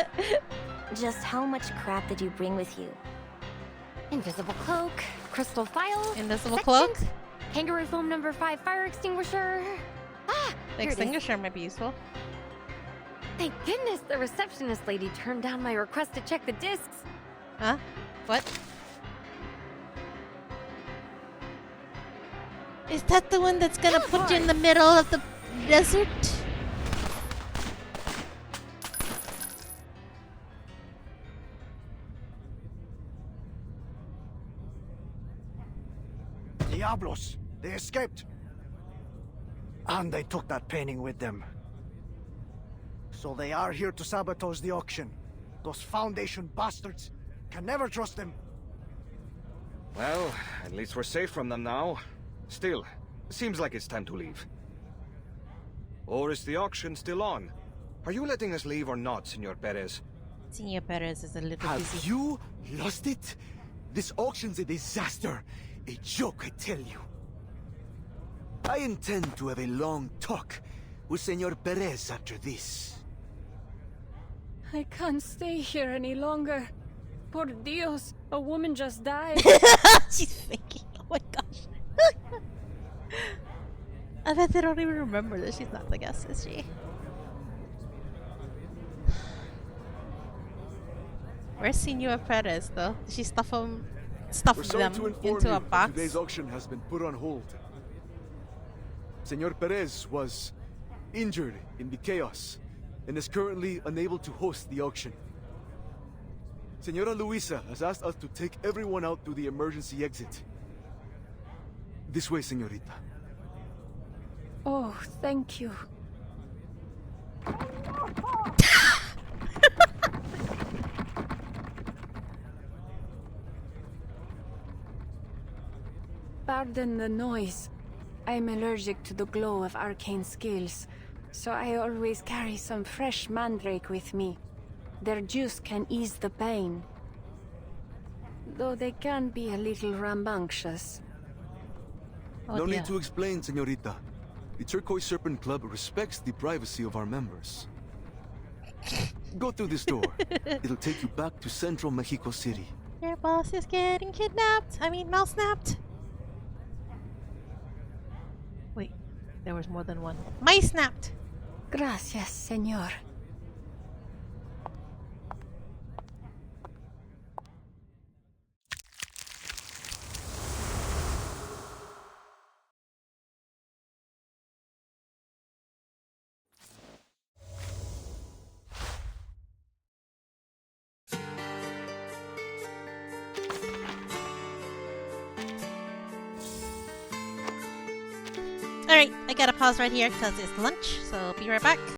Just how much crap did you bring with you? Invisible cloak, crystal file, Invisible sections, cloak? kangaroo foam number 5 fire extinguisher. Ah, The here it is. extinguisher might be useful. Thank goodness the receptionist lady turned down my request to check the discs. Huh? What? Is that the one that's gonna put you in the middle of the desert? Diablos! They escaped! And they took that painting with them. So they are here to sabotage the auction. Those Foundation bastards. Can never trust them. Well, at least we're safe from them now. Still, seems like it's time to leave. Or is the auction still on? Are you letting us leave or not, Senor Perez? Senor Perez is a little Have busy. you lost it? This auction's a disaster. A joke, I tell you. I intend to have a long talk with Senor Perez after this. I can't stay here any longer. Por Dios, a woman just died. She's faking. Oh my gosh. I bet they don't even remember that she's not the guest, is she? Where's Senor Perez though? Did she stuff them into a box? Today's auction has been put on hold. Senor Perez was injured in the chaos and is currently unable to host the auction. Senora Luisa has asked us to take everyone out through the emergency exit. This way, señorita. Oh, thank you. Pardon the noise. I'm allergic to the glow of arcane skills, so I always carry some fresh mandrake with me. Their juice can ease the pain, though they can be a little rambunctious. No need to explain, señorita. The Turquoise Serpent Club respects the privacy of our members. Go through this door. It'll take you back to Central Mexico City. Your boss is getting kidnapped. I mean, mouse snapped. Wait, there was more than one. Mice snapped. Gracias, señor. Alright, I gotta pause right here because it's lunch, so be right back.